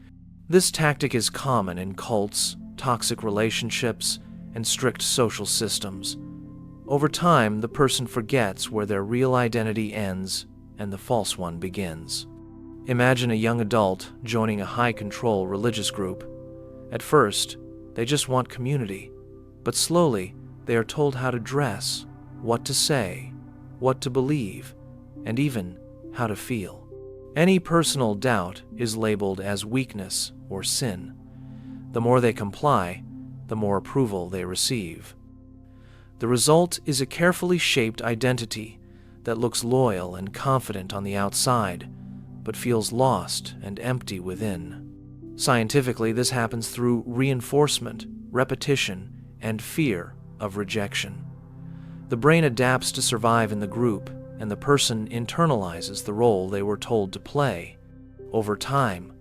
This tactic is common in cults, toxic relationships, and strict social systems. Over time, the person forgets where their real identity ends and the false one begins. Imagine a young adult joining a high-control religious group. At first, they just want community, but slowly they are told how to dress, what to say, what to believe, and even how to feel. Any personal doubt is labeled as weakness or sin. The more they comply, the more approval they receive. The result is a carefully shaped identity that looks loyal and confident on the outside, but feels lost and empty within. Scientifically, this happens through reinforcement, repetition, and fear of rejection. The brain adapts to survive in the group, and the person internalizes the role they were told to play. Over time,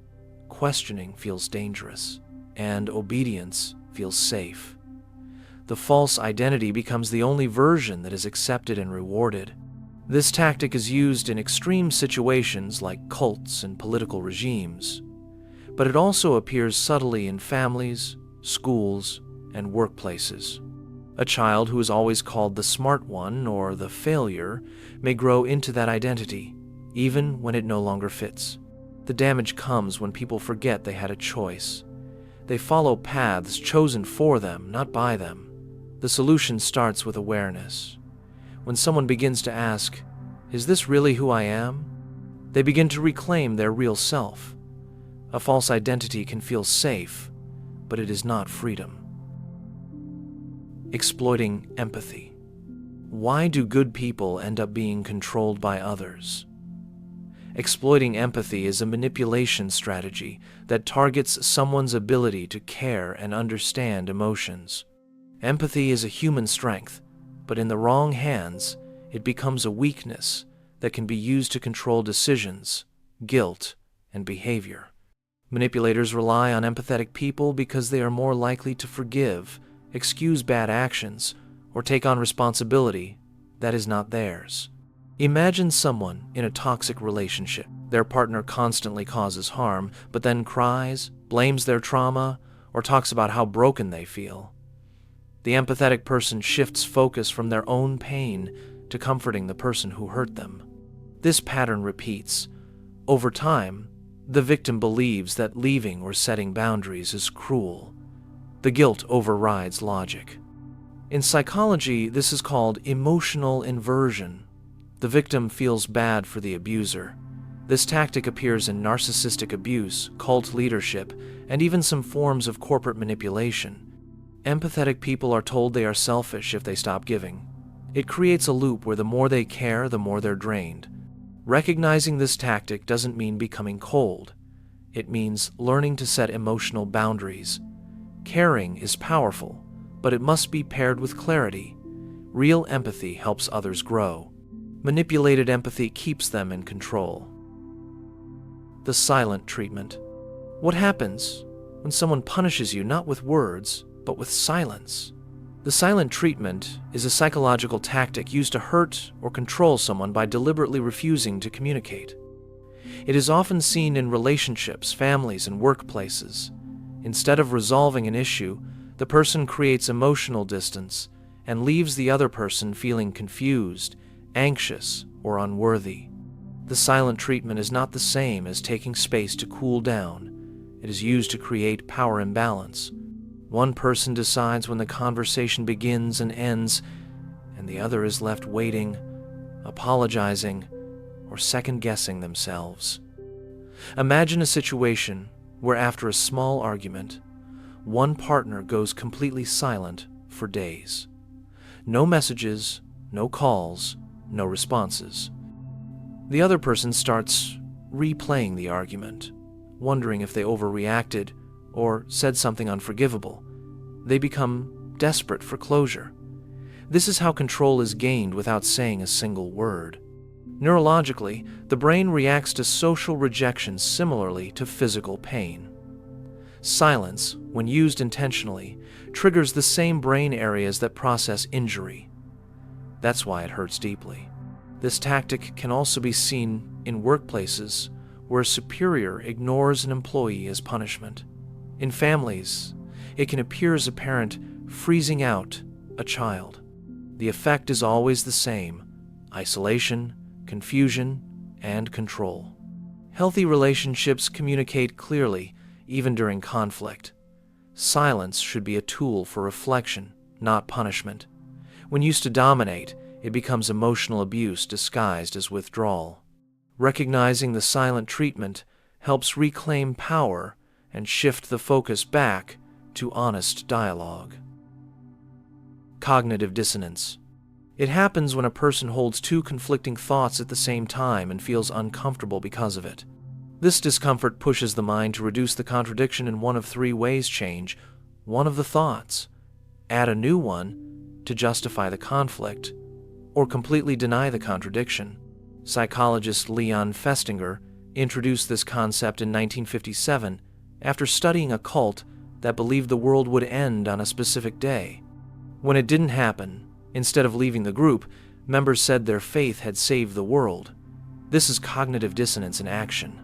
questioning feels dangerous, and obedience feels safe. The false identity becomes the only version that is accepted and rewarded. This tactic is used in extreme situations like cults and political regimes, but it also appears subtly in families, schools, and workplaces. A child who is always called the smart one or the failure may grow into that identity, even when it no longer fits. The damage comes when people forget they had a choice. They follow paths chosen for them, not by them. The solution starts with awareness. When someone begins to ask, "Is this really who I am?" they begin to reclaim their real self. A false identity can feel safe, but it is not freedom. Exploiting empathy. Why do good people end up being controlled by others? Exploiting empathy is a manipulation strategy that targets someone's ability to care and understand emotions. Empathy is a human strength, but in the wrong hands, it becomes a weakness that can be used to control decisions, guilt, and behavior. Manipulators rely on empathetic people because they are more likely to forgive, excuse bad actions, or take on responsibility that is not theirs. Imagine someone in a toxic relationship. Their partner constantly causes harm, but then cries, blames their trauma, or talks about how broken they feel. The empathetic person shifts focus from their own pain to comforting the person who hurt them. This pattern repeats. Over time, the victim believes that leaving or setting boundaries is cruel. The guilt overrides logic. In psychology, this is called emotional inversion. The victim feels bad for the abuser. This tactic appears in narcissistic abuse, cult leadership, and even some forms of corporate manipulation. Empathetic people are told they are selfish if they stop giving. It creates a loop where the more they care, the more they're drained. Recognizing this tactic doesn't mean becoming cold. It means learning to set emotional boundaries. Caring is powerful, but it must be paired with clarity. Real empathy helps others grow. Manipulated empathy keeps them in control. The silent treatment. What happens when someone punishes you not with words, but with silence? The silent treatment is a psychological tactic used to hurt or control someone by deliberately refusing to communicate. It is often seen in relationships, families, and workplaces. Instead of resolving an issue, the person creates emotional distance and leaves the other person feeling confused, anxious, or unworthy. The silent treatment is not the same as taking space to cool down. It is used to create power imbalance. One person decides when the conversation begins and ends, and the other is left waiting, apologizing, or second-guessing themselves. Imagine a situation where after a small argument, one partner goes completely silent for days. No messages, no calls, no responses. The other person starts replaying the argument, wondering if they overreacted or said something unforgivable. They become desperate for closure. This is how control is gained without saying a single word. Neurologically, the brain reacts to social rejection similarly to physical pain. Silence, when used intentionally, triggers the same brain areas that process injury. That's why it hurts deeply. This tactic can also be seen in workplaces where a superior ignores an employee as punishment. In families, it can appear as a parent freezing out a child. The effect is always the same: isolation, confusion, and control. Healthy relationships communicate clearly, even during conflict. Silence should be a tool for reflection, not punishment. When used to dominate, it becomes emotional abuse disguised as withdrawal. Recognizing the silent treatment helps reclaim power and shift the focus back to honest dialogue. Cognitive dissonance. It happens when a person holds two conflicting thoughts at the same time and feels uncomfortable because of it. This discomfort pushes the mind to reduce the contradiction in one of three ways: change one of the thoughts, add a new one to justify the conflict, or completely deny the contradiction. Psychologist Leon Festinger introduced this concept in 1957 after studying a cult that believed the world would end on a specific day. When it didn't happen, instead of leaving the group, members said their faith had saved the world. This is cognitive dissonance in action.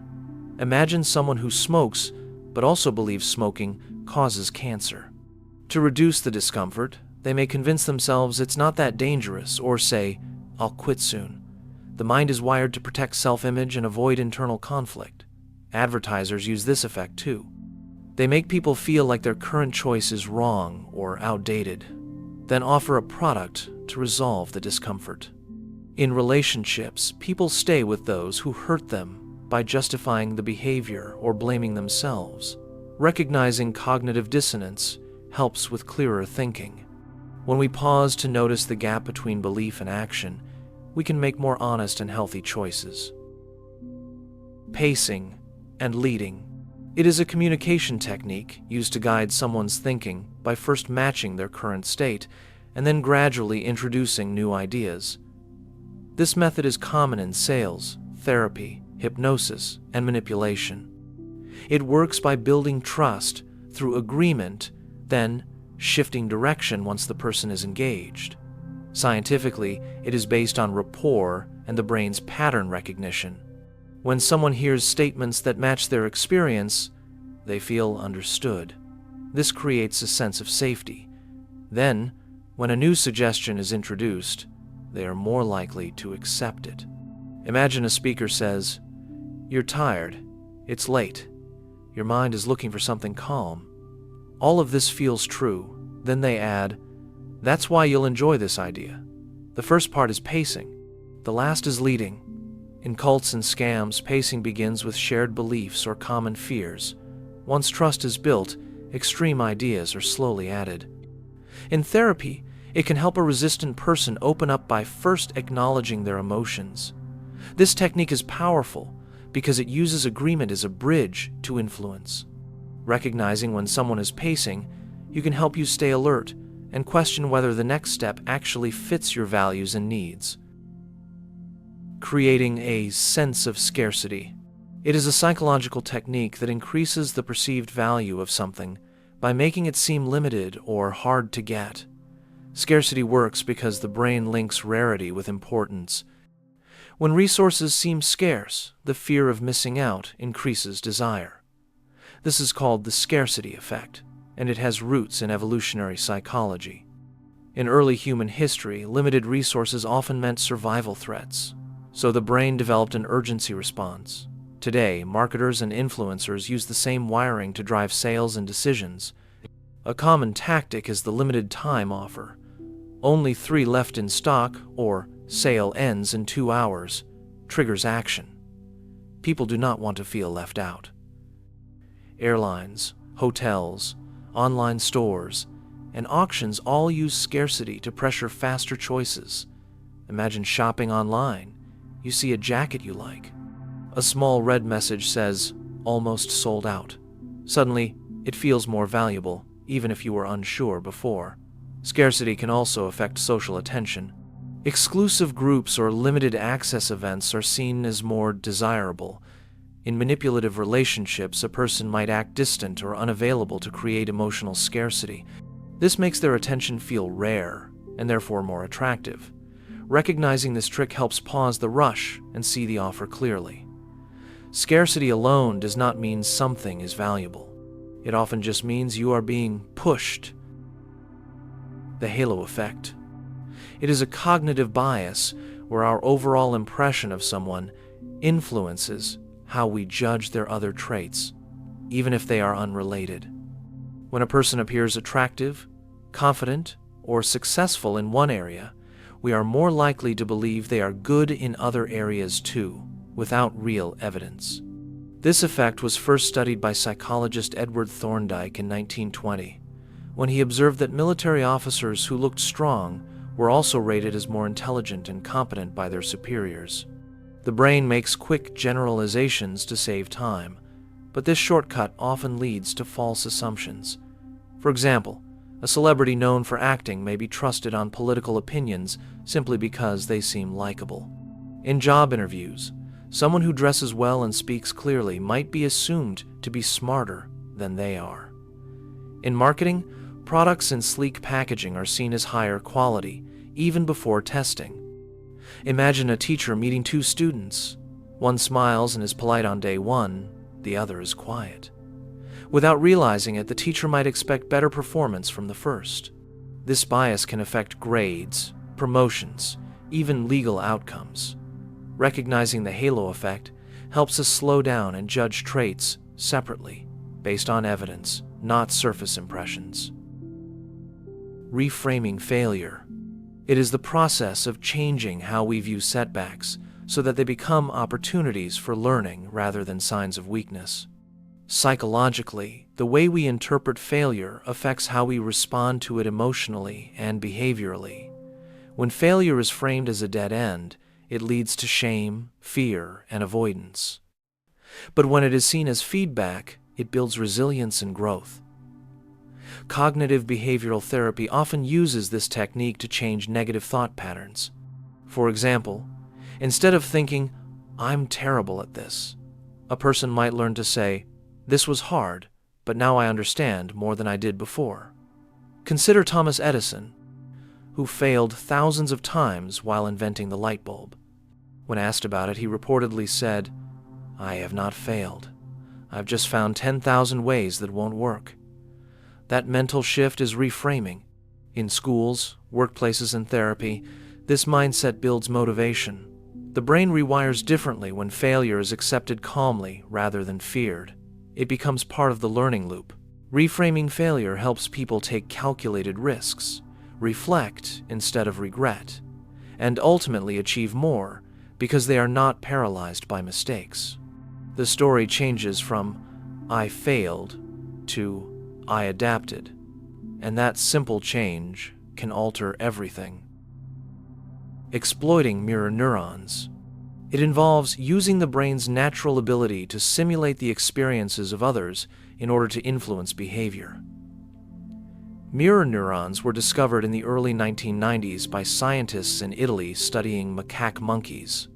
Imagine someone who smokes, but also believes smoking causes cancer. To reduce the discomfort, they may convince themselves it's not that dangerous, or say, "I'll quit soon." The mind is wired to protect self-image and avoid internal conflict. Advertisers use this effect too. They make people feel like their current choice is wrong or outdated, then offer a product to resolve the discomfort. In relationships, people stay with those who hurt them by justifying the behavior or blaming themselves. Recognizing cognitive dissonance helps with clearer thinking. When we pause to notice the gap between belief and action, we can make more honest and healthy choices. Pacing and leading. It is a communication technique used to guide someone's thinking by first matching their current state and then gradually introducing new ideas. This method is common in sales, therapy, hypnosis, and manipulation. It works by building trust through agreement, then shifting direction once the person is engaged. Scientifically, it is based on rapport and the brain's pattern recognition. When someone hears statements that match their experience, they feel understood. This creates a sense of safety. Then, when a new suggestion is introduced, they are more likely to accept it. Imagine a speaker says, "You're tired. It's late. Your mind is looking for something calm." All of this feels true. Then they add, "That's why you'll enjoy this idea. The first part is pacing. The last is leading." In cults and scams, pacing begins with shared beliefs or common fears. Once trust is built, extreme ideas are slowly added. In therapy, it can help a resistant person open up by first acknowledging their emotions. This technique is powerful because it uses agreement as a bridge to influence. Recognizing when someone is pacing, you can help you stay alert and question whether the next step actually fits your values and needs. Creating a sense of scarcity. It is a psychological technique that increases the perceived value of something by making it seem limited or hard to get. Scarcity works because the brain links rarity with importance. When resources seem scarce, the fear of missing out increases desire. This is called the scarcity effect, and it has roots in evolutionary psychology. In early human history, limited resources often meant survival threats, so the brain developed an urgency response. Today, marketers and influencers use the same wiring to drive sales and decisions. A common tactic is the limited time offer. Only 3 left in stock, or sale ends in 2 hours, triggers action. People do not want to feel left out. Airlines, hotels, online stores, and auctions all use scarcity to pressure faster choices. Imagine shopping online. You see a jacket you like. A small red message says, "Almost sold out." Suddenly, it feels more valuable, even if you were unsure before. Scarcity can also affect social attention. Exclusive groups or limited access events are seen as more desirable. In manipulative relationships, a person might act distant or unavailable to create emotional scarcity. This makes their attention feel rare, and therefore more attractive. Recognizing this trick helps pause the rush and see the offer clearly. Scarcity alone does not mean something is valuable. It often just means you are being pushed. The halo effect. It is a cognitive bias where our overall impression of someone influences how we judge their other traits, even if they are unrelated. When a person appears attractive, confident, or successful in one area, we are more likely to believe they are good in other areas too, without real evidence. This effect was first studied by psychologist Edward Thorndike in 1920, when he observed that military officers who looked strong were also rated as more intelligent and competent by their superiors. The brain makes quick generalizations to save time, but this shortcut often leads to false assumptions. For example, a celebrity known for acting may be trusted on political opinions simply because they seem likable. In job interviews, someone who dresses well and speaks clearly might be assumed to be smarter than they are. In marketing, products in sleek packaging are seen as higher quality, even before testing. Imagine a teacher meeting two students. One smiles and is polite on day one, the other is quiet. Without realizing it, the teacher might expect better performance from the first. This bias can affect grades, promotions, even legal outcomes. Recognizing the halo effect helps us slow down and judge traits separately, based on evidence, not surface impressions. Reframing failure. It is the process of changing how we view setbacks so that they become opportunities for learning rather than signs of weakness. Psychologically, the way we interpret failure affects how we respond to it emotionally and behaviorally. When failure is framed as a dead end, it leads to shame, fear, and avoidance. But when it is seen as feedback, it builds resilience and growth. Cognitive behavioral therapy often uses this technique to change negative thought patterns. For example, instead of thinking, "I'm terrible at this," a person might learn to say, "This was hard, but now I understand more than I did before." Consider Thomas Edison, who failed thousands of times while inventing the light bulb. When asked about it, he reportedly said, "I have not failed. I've just found 10,000 ways that won't work." That mental shift is reframing. In schools, workplaces, and therapy, this mindset builds motivation. The brain rewires differently when failure is accepted calmly rather than feared. It becomes part of the learning loop. Reframing failure helps people take calculated risks, reflect instead of regret, and ultimately achieve more because they are not paralyzed by mistakes. The story changes from "I failed" to "I adapted," and that simple change can alter everything. Exploiting mirror neurons. It involves using the brain's natural ability to simulate the experiences of others in order to influence behavior. Mirror neurons were discovered in the early 1990s by scientists in Italy studying macaque monkeys.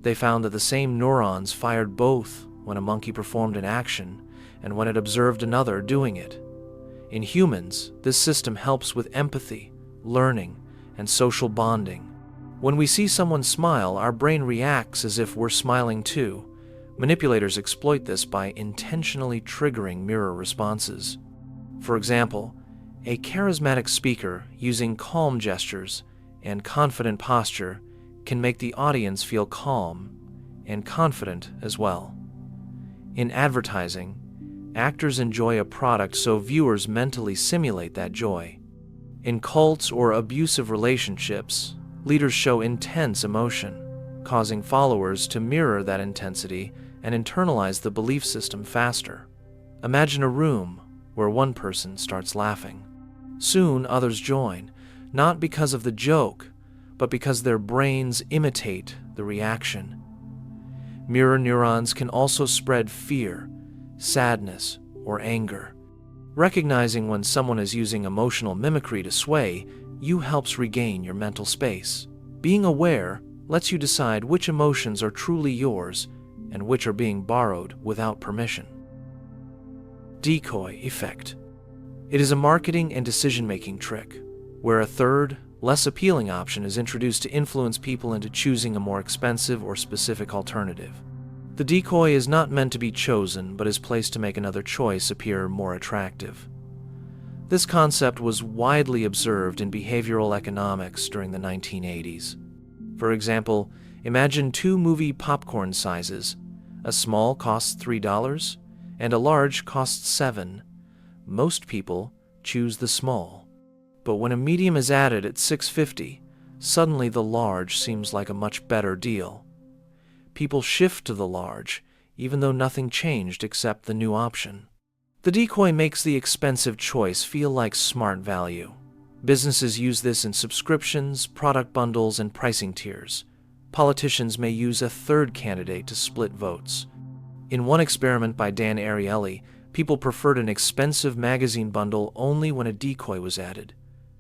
They found that the same neurons fired both when a monkey performed an action and when it observed another doing it. In humans, this system helps with empathy, learning, and social bonding. When we see someone smile, our brain reacts as if we're smiling too. Manipulators exploit this by intentionally triggering mirror responses. For example, a charismatic speaker using calm gestures and confident posture can make the audience feel calm and confident as well. In advertising, actors enjoy a product so viewers mentally simulate that joy. In cults or abusive relationships, leaders show intense emotion, causing followers to mirror that intensity and internalize the belief system faster. Imagine a room where one person starts laughing. Soon others join, not because of the joke, but because their brains imitate the reaction. Mirror neurons can also spread fear, sadness, or anger. Recognizing when someone is using emotional mimicry to sway you helps regain your mental space. Being aware lets you decide which emotions are truly yours and which are being borrowed without permission. Decoy Effect. It is a marketing and decision-making trick, where a third, less appealing option is introduced to influence people into choosing a more expensive or specific alternative. The decoy is not meant to be chosen, but is placed to make another choice appear more attractive. This concept was widely observed in behavioral economics during the 1980s. For example, Imagine two movie popcorn sizes. A small costs $3 and a large costs $7. Most people choose the small. But when a medium is added at $6.50, suddenly the large seems like a much better deal. People shift to the large, even though nothing changed except the new option. The decoy makes the expensive choice feel like smart value. Businesses use this in subscriptions, product bundles, and pricing tiers. Politicians may use a third candidate to split votes. In one experiment by Dan Ariely, people preferred an expensive magazine bundle only when a decoy was added.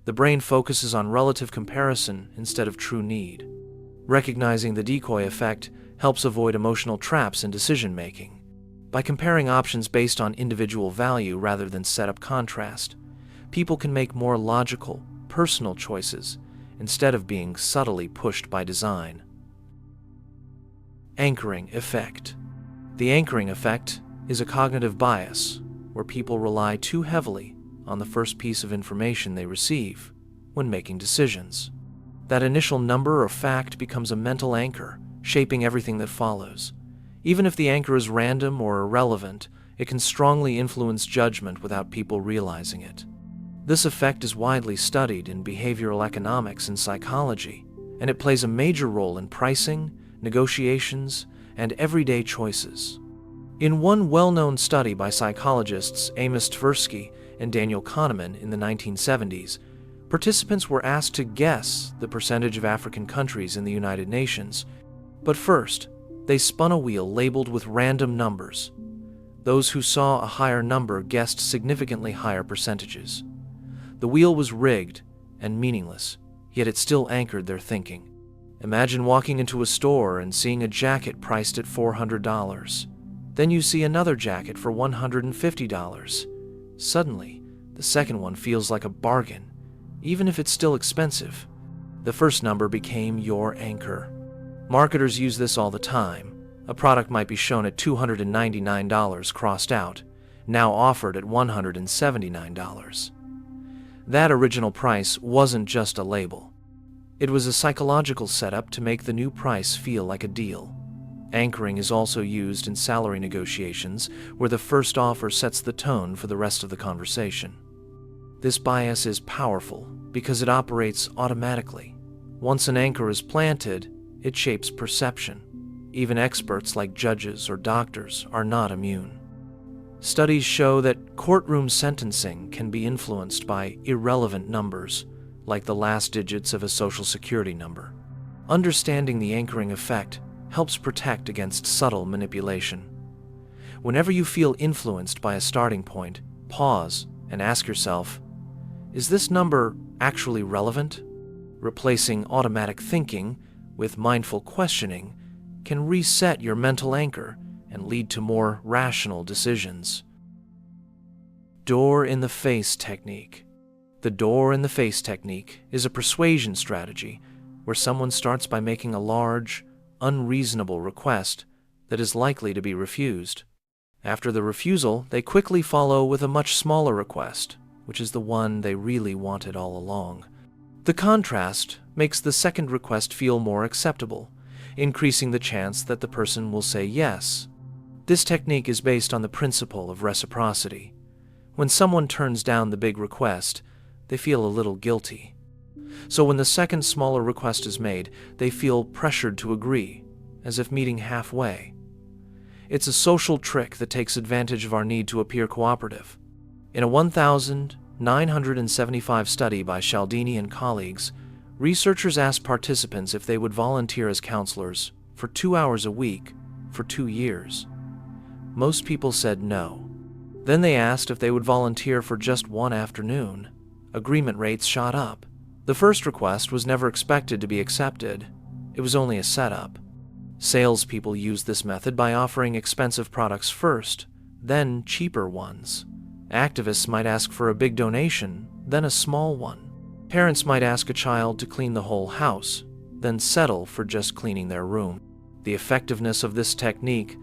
The brain focuses on relative comparison instead of true need. Recognizing the decoy effect helps avoid emotional traps in decision-making. By comparing options based on individual value rather than set-up contrast, people can make more logical, personal choices instead of being subtly pushed by design. Anchoring effect. The anchoring effect is a cognitive bias where people rely too heavily on the first piece of information they receive when making decisions. That initial number or fact becomes a mental anchor, shaping everything that follows. Even if the anchor is random or irrelevant, it can strongly influence judgment without people realizing it. This effect is widely studied in behavioral economics and psychology, and it plays a major role in pricing, negotiations, and everyday choices. In one well-known study by psychologists Amos Tversky and Daniel Kahneman in the 1970s, participants were asked to guess the percentage of African countries in the United Nations. But first, they spun a wheel labeled with random numbers. Those who saw a higher number guessed significantly higher percentages. The wheel was rigged and meaningless, yet it still anchored their thinking. Imagine walking into a store and seeing a jacket priced at $400. Then you see another jacket for $150. Suddenly, the second one feels like a bargain, even if it's still expensive. The first number became your anchor. Marketers use this all the time. A product might be shown at $299 crossed out, now offered at $179. That original price wasn't just a label. It was a psychological setup to make the new price feel like a deal. Anchoring is also used in salary negotiations, where the first offer sets the tone for the rest of the conversation. This bias is powerful because it operates automatically. Once an anchor is planted, it shapes perception. Even experts like judges or doctors are not immune. Studies show that courtroom sentencing can be influenced by irrelevant numbers, like the last digits of a social security number. Understanding the anchoring effect helps protect against subtle manipulation. Whenever you feel influenced by a starting point, pause and ask yourself, is this number actually relevant? Replacing automatic thinking with mindful questioning can reset your mental anchor and lead to more rational decisions. Door-in-the-face technique. The door-in-the-face technique is a persuasion strategy where someone starts by making a large, unreasonable request that is likely to be refused. After the refusal, they quickly follow with a much smaller request, which is the one they really wanted all along. The contrast makes the second request feel more acceptable, increasing the chance that the person will say yes. This technique is based on the principle of reciprocity. When someone turns down the big request, they feel a little guilty. So when the second smaller request is made, they feel pressured to agree, as if meeting halfway. It's a social trick that takes advantage of our need to appear cooperative. In a 1,975 study by Cialdini and colleagues, researchers asked participants if they would volunteer as counselors for 2 hours a week for 2 years. Most people said no. Then they asked if they would volunteer for just one afternoon. Agreement rates shot up. The first request was never expected to be accepted. It was only a setup. Salespeople used this method by offering expensive products first, then cheaper ones. Activists might ask for a big donation, then a small one. Parents might ask a child to clean the whole house, then settle for just cleaning their room. The effectiveness of this technique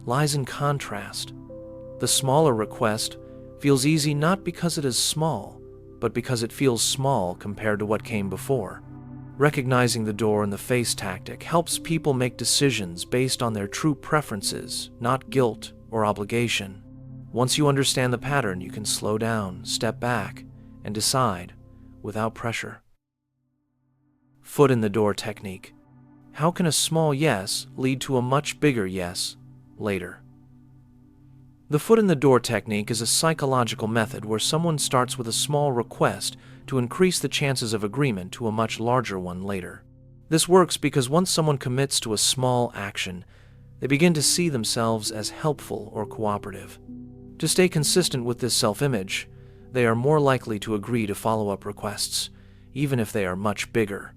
lies in contrast. The smaller request feels easy not because it is small, but because it feels small compared to what came before. Recognizing the door in the face tactic helps people make decisions based on their true preferences, not guilt or obligation. Once you understand the pattern, you can slow down, step back, and decide without pressure. Foot in the door technique. How can a small yes lead to a much bigger yes later? The foot in the door technique is a psychological method where someone starts with a small request to increase the chances of agreement to a much larger one later. This works because once someone commits to a small action, they begin to see themselves as helpful or cooperative. To stay consistent with this self-image, they are more likely to agree to follow-up requests, even if they are much bigger.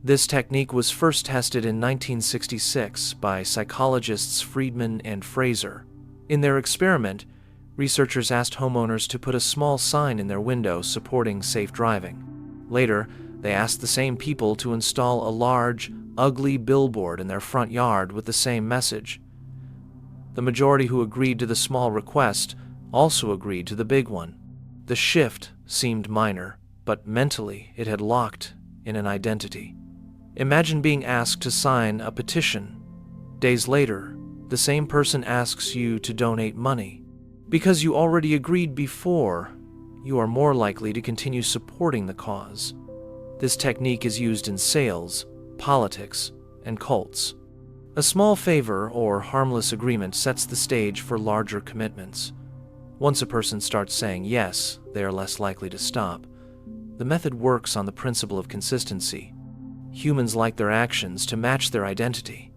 This technique was first tested in 1966 by psychologists Friedman and Fraser. In their experiment, researchers asked homeowners to put a small sign in their window supporting safe driving. Later, they asked the same people to install a large, ugly billboard in their front yard with the same message. The majority who agreed to the small request also agreed to the big one. The shift seemed minor, but mentally it had locked in an identity. Imagine being asked to sign a petition. Days later, the same person asks you to donate money. Because you already agreed before, you are more likely to continue supporting the cause. This technique is used in sales, politics, and cults. A small favor or harmless agreement sets the stage for larger commitments. Once a person starts saying yes, they are less likely to stop. The method works on the principle of consistency. Humans like their actions to match their identity.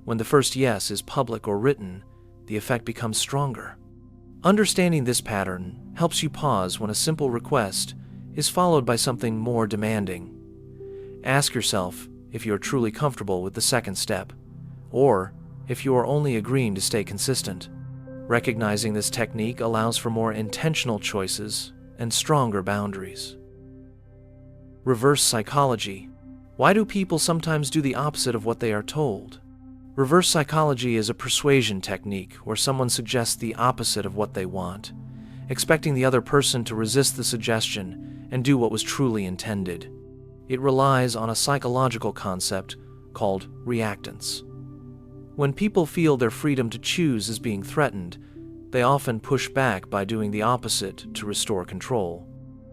When the first yes is public or written, the effect becomes stronger. Understanding this pattern helps you pause when a simple request is followed by something more demanding. Ask yourself if you are truly comfortable with the second step, or if you are only agreeing to stay consistent. Recognizing this technique allows for more intentional choices and stronger boundaries. Reverse psychology. Why do people sometimes do the opposite of what they are told? Reverse psychology is a persuasion technique where someone suggests the opposite of what they want, expecting the other person to resist the suggestion and do what was truly intended. It relies on a psychological concept called reactance. When people feel their freedom to choose is being threatened, they often push back by doing the opposite to restore control.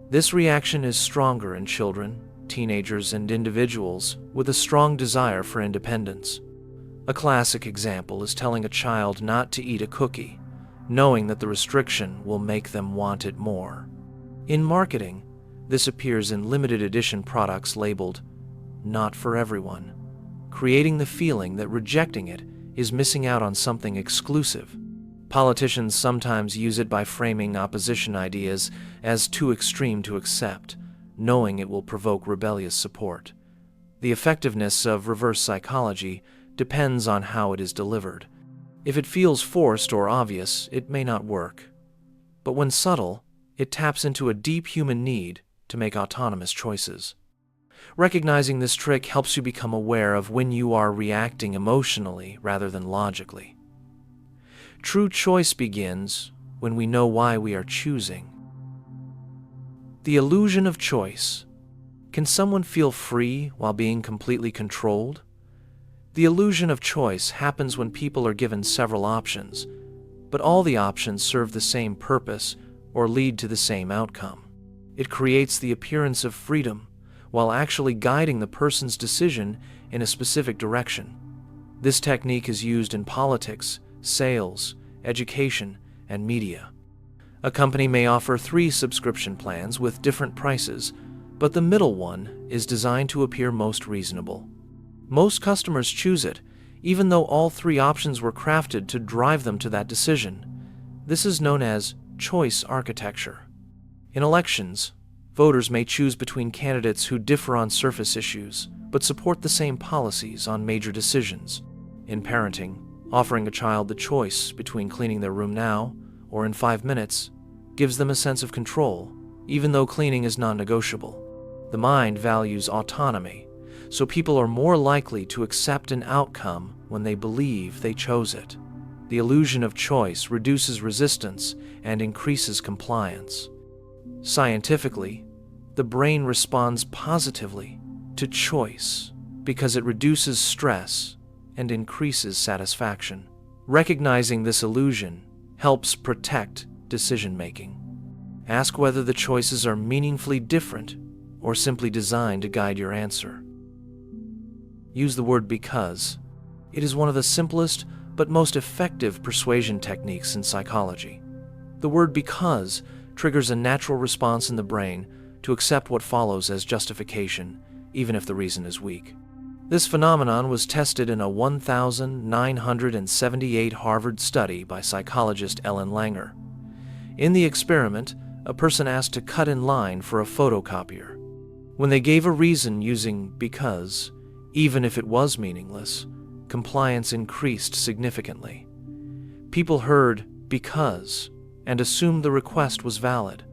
This reaction is stronger in children, teenagers, and individuals with a strong desire for independence. A classic example is telling a child not to eat a cookie, knowing that the restriction will make them want it more. In marketing, this appears in limited edition products labeled, "Not for everyone," creating the feeling that rejecting it is missing out on something exclusive. Politicians sometimes use it by framing opposition ideas as too extreme to accept, knowing it will provoke rebellious support. The effectiveness of reverse psychology depends on how it is delivered. If it feels forced or obvious, it may not work. But when subtle, it taps into a deep human need to make autonomous choices. Recognizing this trick helps you become aware of when you are reacting emotionally rather than logically. True choice begins when we know why we are choosing. The illusion of choice. Can someone feel free while being completely controlled? The illusion of choice happens when people are given several options, but all the options serve the same purpose or lead to the same outcome. It creates the appearance of freedom while actually guiding the person's decision in a specific direction. This technique is used in politics, sales, education, and media. A company may offer 3 subscription plans with different prices, but the middle one is designed to appear most reasonable. Most customers choose it, even though all 3 options were crafted to drive them to that decision. This is known as choice architecture. In elections, voters may choose between candidates who differ on surface issues, but support the same policies on major decisions. In parenting, offering a child the choice between cleaning their room now or in 5 minutes gives them a sense of control, even though cleaning is non-negotiable. The mind values autonomy, so people are more likely to accept an outcome when they believe they chose it. The illusion of choice reduces resistance and increases compliance. Scientifically, the brain responds positively to choice because it reduces stress and increases satisfaction. Recognizing this illusion helps protect decision-making. Ask whether the choices are meaningfully different or simply designed to guide your answer. Use the word because. It is one of the simplest but most effective persuasion techniques in psychology. The word because triggers a natural response in the brain to accept what follows as justification, even if the reason is weak. This phenomenon was tested in a 1,978 Harvard study by psychologist Ellen Langer. In the experiment, a person asked to cut in line for a photocopier. When they gave a reason using because, even if it was meaningless, compliance increased significantly. People heard because and assumed the request was valid.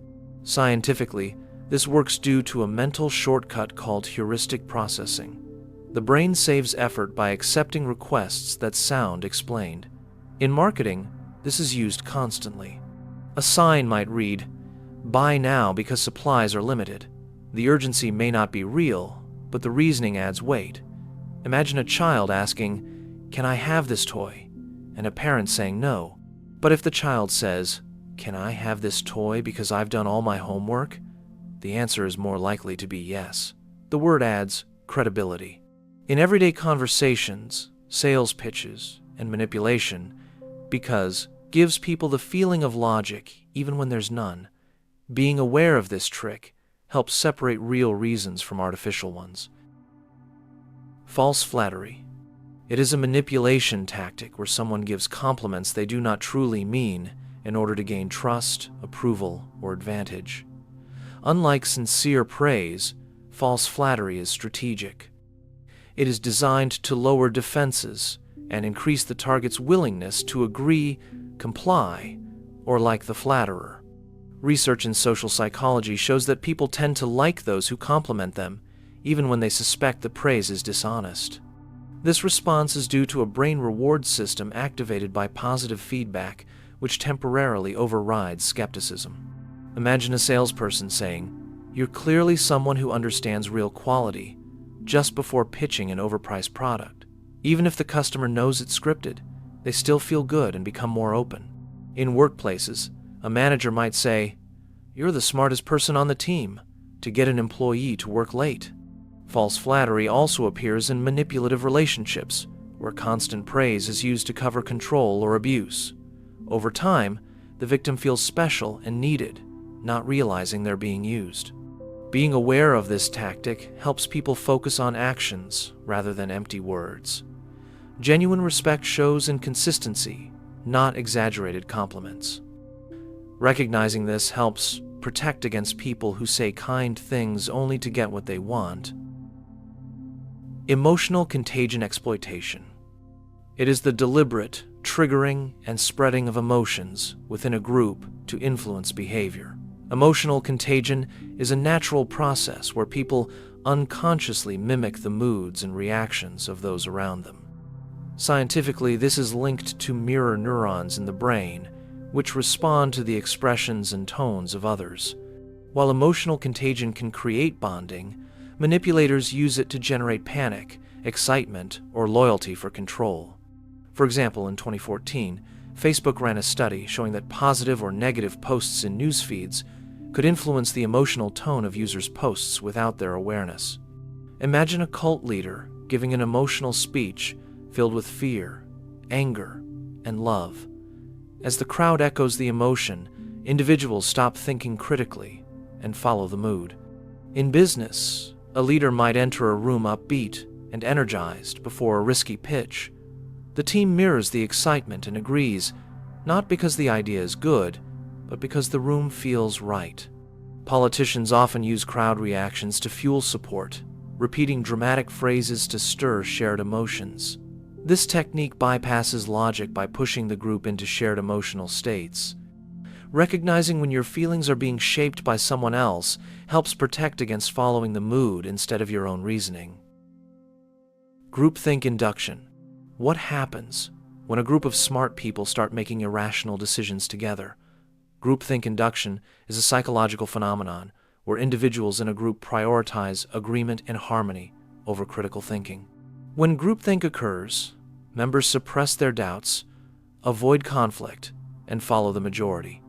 Scientifically, this works due to a mental shortcut called heuristic processing. The brain saves effort by accepting requests that sound explained. In marketing, this is used constantly. A sign might read, "Buy now because supplies are limited." The urgency may not be real, but the reasoning adds weight. Imagine a child asking, "Can I have this toy?" and a parent saying no. But if the child says, "Can I have this toy because I've done all my homework?" the answer is more likely to be yes. The word adds credibility. In everyday conversations, sales pitches, and manipulation, because gives people the feeling of logic even when there's none. Being aware of this trick helps separate real reasons from artificial ones. False flattery. It is a manipulation tactic where someone gives compliments they do not truly mean in order to gain trust, approval, or advantage. Unlike sincere praise, false flattery is strategic. It is designed to lower defenses and increase the target's willingness to agree, comply, or like the flatterer. Research in social psychology shows that people tend to like those who compliment them, even when they suspect the praise is dishonest. This response is due to a brain reward system activated by positive feedback, which temporarily overrides skepticism. Imagine a salesperson saying, "You're clearly someone who understands real quality," just before pitching an overpriced product. Even if the customer knows it's scripted, they still feel good and become more open. In workplaces, a manager might say, "You're the smartest person on the team," to get an employee to work late. False flattery also appears in manipulative relationships, where constant praise is used to cover control or abuse. Over time, the victim feels special and needed, not realizing they're being used. Being aware of this tactic helps people focus on actions rather than empty words. Genuine respect shows in consistency, not exaggerated compliments. Recognizing this helps protect against people who say kind things only to get what they want. Emotional contagion exploitation. It is the deliberate triggering and spreading of emotions within a group to influence behavior. Emotional contagion is a natural process where people unconsciously mimic the moods and reactions of those around them. Scientifically, this is linked to mirror neurons in the brain, which respond to the expressions and tones of others. While emotional contagion can create bonding, manipulators use it to generate panic, excitement, or loyalty for control. For example, in 2014, Facebook ran a study showing that positive or negative posts in news feeds could influence the emotional tone of users' posts without their awareness. Imagine a cult leader giving an emotional speech filled with fear, anger, and love. As the crowd echoes the emotion, individuals stop thinking critically and follow the mood. In business, a leader might enter a room upbeat and energized before a risky pitch. The team mirrors the excitement and agrees, not because the idea is good, but because the room feels right. Politicians often use crowd reactions to fuel support, repeating dramatic phrases to stir shared emotions. This technique bypasses logic by pushing the group into shared emotional states. Recognizing when your feelings are being shaped by someone else helps protect against following the mood instead of your own reasoning. Groupthink induction. What happens when a group of smart people start making irrational decisions together? Groupthink induction is a psychological phenomenon where individuals in a group prioritize agreement and harmony over critical thinking. When groupthink occurs, members suppress their doubts, avoid conflict, and follow the majority,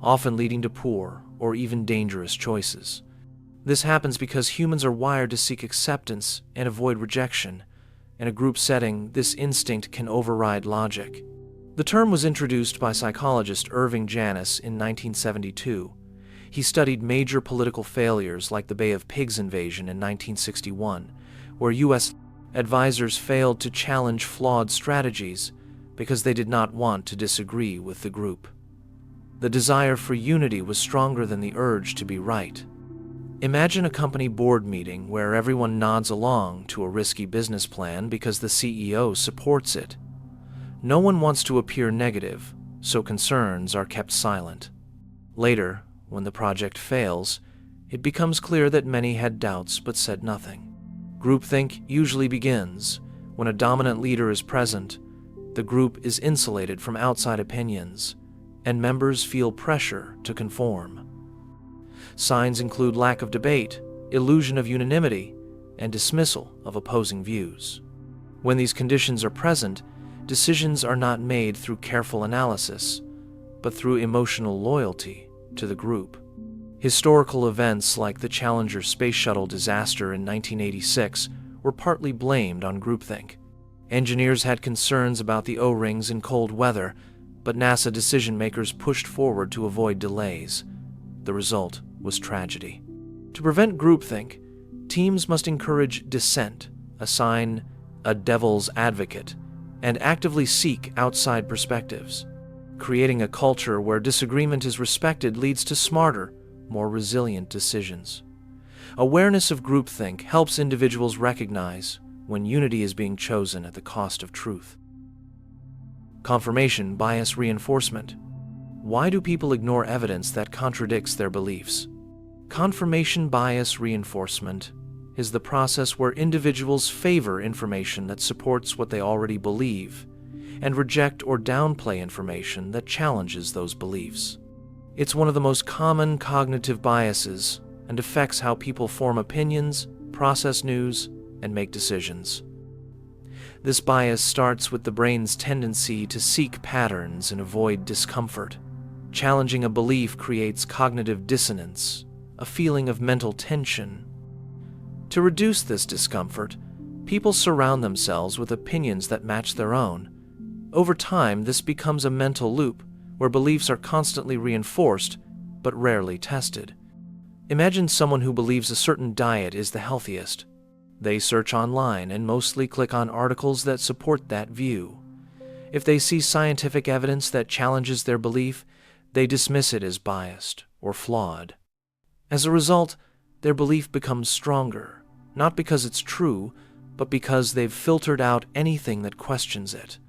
often leading to poor or even dangerous choices. This happens because humans are wired to seek acceptance and avoid rejection. In a group setting, this instinct can override logic. The term was introduced by psychologist Irving Janis in 1972. He studied major political failures like the Bay of Pigs invasion in 1961, where U.S. advisors failed to challenge flawed strategies because they did not want to disagree with the group. The desire for unity was stronger than the urge to be right. Imagine a company board meeting where everyone nods along to a risky business plan because the CEO supports it. No one wants to appear negative, so concerns are kept silent. Later, when the project fails, it becomes clear that many had doubts but said nothing. Groupthink usually begins when a dominant leader is present, the group is insulated from outside opinions, and members feel pressure to conform. Signs include lack of debate, illusion of unanimity, and dismissal of opposing views. When these conditions are present, decisions are not made through careful analysis, but through emotional loyalty to the group. Historical events like the Challenger space shuttle disaster in 1986 were partly blamed on groupthink. Engineers had concerns about the O-rings in cold weather, but NASA decision-makers pushed forward to avoid delays. The result was tragedy. To prevent groupthink, teams must encourage dissent, assign a devil's advocate, and actively seek outside perspectives. Creating a culture where disagreement is respected leads to smarter, more resilient decisions. Awareness of groupthink helps individuals recognize when unity is being chosen at the cost of truth. Confirmation bias reinforcement. Why do people ignore evidence that contradicts their beliefs? Confirmation bias reinforcement is the process where individuals favor information that supports what they already believe and reject or downplay information that challenges those beliefs. It's one of the most common cognitive biases and affects how people form opinions, process news, and make decisions. This bias starts with the brain's tendency to seek patterns and avoid discomfort. Challenging a belief creates cognitive dissonance, a feeling of mental tension. To reduce this discomfort, people surround themselves with opinions that match their own. Over time, this becomes a mental loop where beliefs are constantly reinforced but rarely tested. Imagine someone who believes a certain diet is the healthiest. They search online and mostly click on articles that support that view. If they see scientific evidence that challenges their belief, they dismiss it as biased or flawed. As a result, their belief becomes stronger, not because it's true, but because they've filtered out anything that questions it.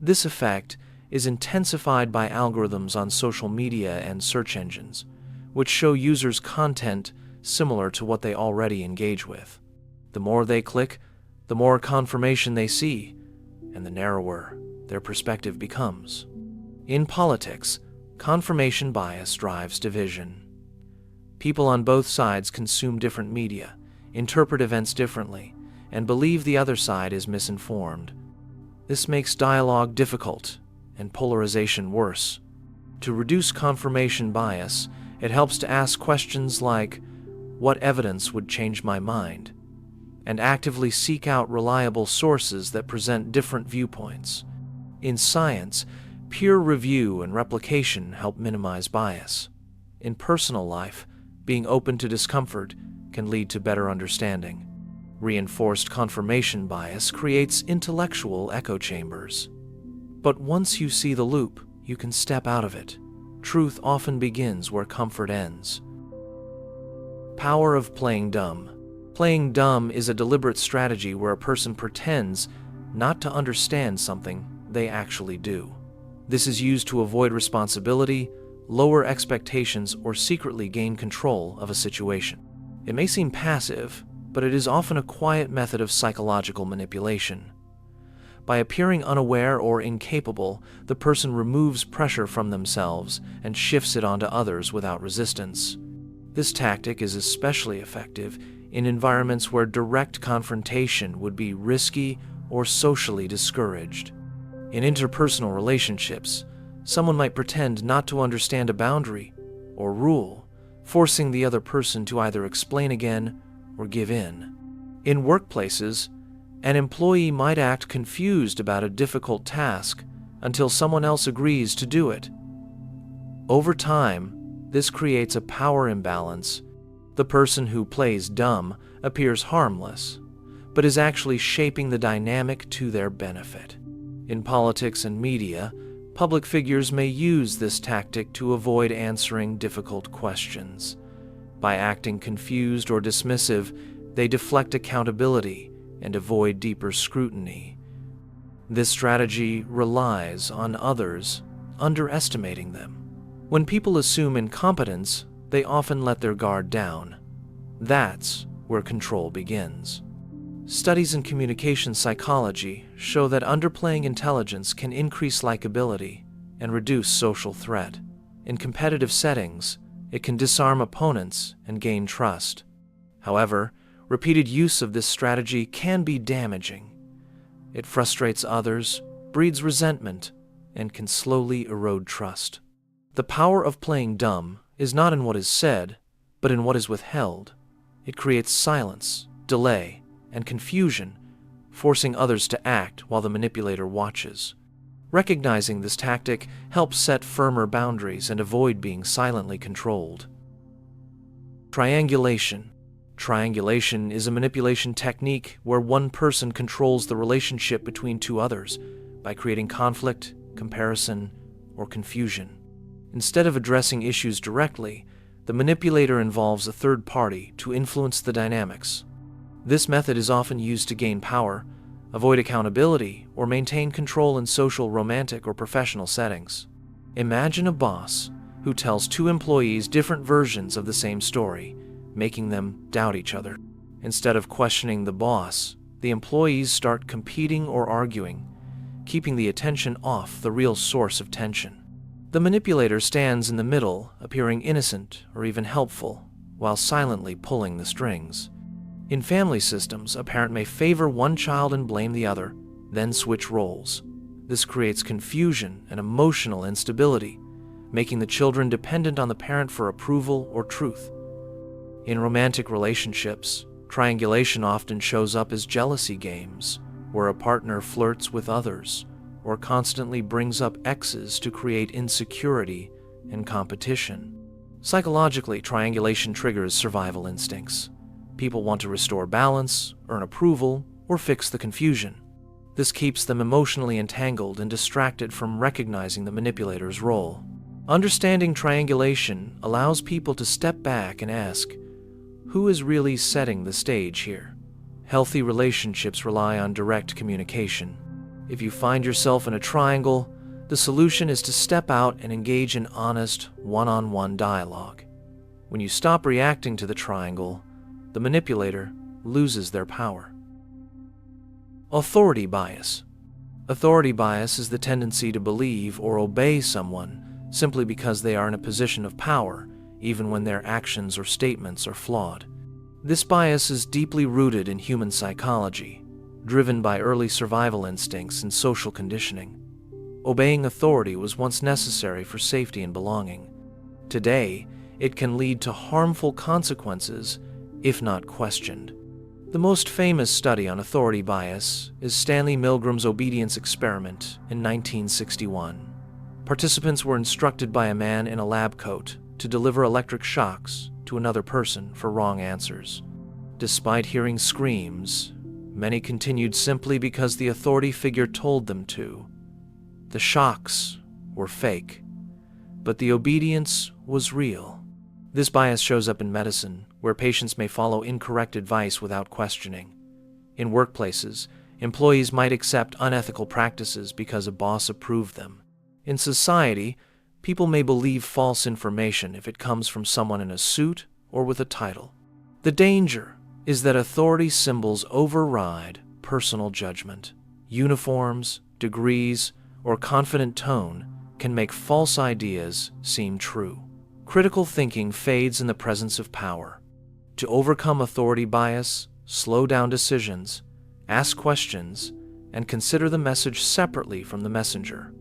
This effect is intensified by algorithms on social media and search engines, which show users content similar to what they already engage with. The more they click, the more confirmation they see, and the narrower their perspective becomes. In politics, confirmation bias drives division. People on both sides consume different media, interpret events differently, and believe the other side is misinformed. This makes dialogue difficult and polarization worse. To reduce confirmation bias, it helps to ask questions like, "What evidence would change my mind?" and actively seek out reliable sources that present different viewpoints. In science, peer review and replication help minimize bias. In personal life, being open to discomfort can lead to better understanding. Reinforced confirmation bias creates intellectual echo chambers. But once you see the loop, you can step out of it. Truth often begins where comfort ends. Power of playing dumb. Playing dumb is a deliberate strategy where a person pretends not to understand something they actually do. This is used to avoid responsibility, lower expectations, or secretly gain control of a situation. It may seem passive, but it is often a quiet method of psychological manipulation. By appearing unaware or incapable, the person removes pressure from themselves and shifts it onto others without resistance. This tactic is especially effective in environments where direct confrontation would be risky or socially discouraged. In interpersonal relationships, someone might pretend not to understand a boundary or rule, forcing the other person to either explain again or give in. In workplaces, an employee might act confused about a difficult task until someone else agrees to do it. Over time, this creates a power imbalance. The person who plays dumb appears harmless, but is actually shaping the dynamic to their benefit. In politics and media, public figures may use this tactic to avoid answering difficult questions. By acting confused or dismissive, they deflect accountability and avoid deeper scrutiny. This strategy relies on others underestimating them. When people assume incompetence, they often let their guard down. That's where control begins. Studies in communication psychology show that underplaying intelligence can increase likability and reduce social threat. In competitive settings, it can disarm opponents and gain trust. However, repeated use of this strategy can be damaging. It frustrates others, breeds resentment, and can slowly erode trust. The power of playing dumb is not in what is said, but in what is withheld. It creates silence, delay, and confusion, forcing others to act while the manipulator watches. Recognizing this tactic helps set firmer boundaries and avoid being silently controlled. Triangulation. Triangulation is a manipulation technique where one person controls the relationship between two others by creating conflict, comparison, or confusion. Instead of addressing issues directly, the manipulator involves a third party to influence the dynamics. This method is often used to gain power, avoid accountability, or maintain control in social, romantic, or professional settings. Imagine a boss who tells two employees different versions of the same story, making them doubt each other. Instead of questioning the boss, the employees start competing or arguing, keeping the attention off the real source of tension. The manipulator stands in the middle, appearing innocent or even helpful, while silently pulling the strings. In family systems, a parent may favor one child and blame the other, then switch roles. This creates confusion and emotional instability, making the children dependent on the parent for approval or truth. In romantic relationships, triangulation often shows up as jealousy games, where a partner flirts with others or constantly brings up exes to create insecurity and competition. Psychologically, triangulation triggers survival instincts. People want to restore balance, earn approval, or fix the confusion. This keeps them emotionally entangled and distracted from recognizing the manipulator's role. Understanding triangulation allows people to step back and ask, who is really setting the stage here? Healthy relationships rely on direct communication. If you find yourself in a triangle, the solution is to step out and engage in honest, one-on-one dialogue. When you stop reacting to the triangle, the manipulator loses their power. Authority bias. Authority bias is the tendency to believe or obey someone simply because they are in a position of power, even when their actions or statements are flawed. This bias is deeply rooted in human psychology, driven by early survival instincts and social conditioning. Obeying authority was once necessary for safety and belonging. Today, it can lead to harmful consequences if not questioned. The most famous study on authority bias is Stanley Milgram's obedience experiment in 1961. Participants were instructed by a man in a lab coat to deliver electric shocks to another person for wrong answers. Despite hearing screams, many continued simply because the authority figure told them to. The shocks were fake, but the obedience was real. This bias shows up in medicine, where patients may follow incorrect advice without questioning. In workplaces, employees might accept unethical practices because a boss approved them. In society, people may believe false information if it comes from someone in a suit or with a title. The danger is that authority symbols override personal judgment. Uniforms, degrees, or confident tone can make false ideas seem true. Critical thinking fades in the presence of power. To overcome authority bias, slow down decisions, ask questions, and consider the message separately from the messenger.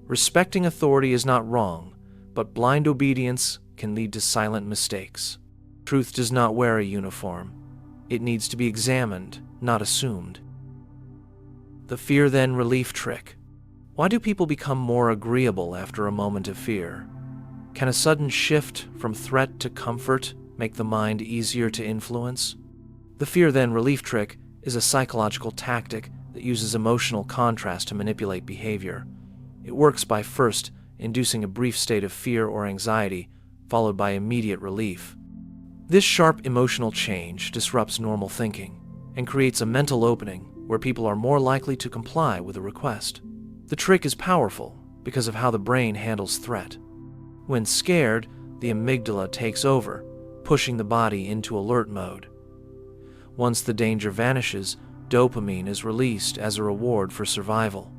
Respecting authority is not wrong, but blind obedience can lead to silent mistakes. Truth does not wear a uniform. It needs to be examined, not assumed. The fear then relief trick. Why do people become more agreeable after a moment of fear? Can a sudden shift from threat to comfort make the mind easier to influence? The fear then relief trick is a psychological tactic that uses emotional contrast to manipulate behavior. It works by first inducing a brief state of fear or anxiety, followed by immediate relief. This sharp emotional change disrupts normal thinking and creates a mental opening where people are more likely to comply with a request. The trick is powerful because of how the brain handles threat. When scared, the amygdala takes over, pushing the body into alert mode. Once the danger vanishes, dopamine is released as a reward for survival.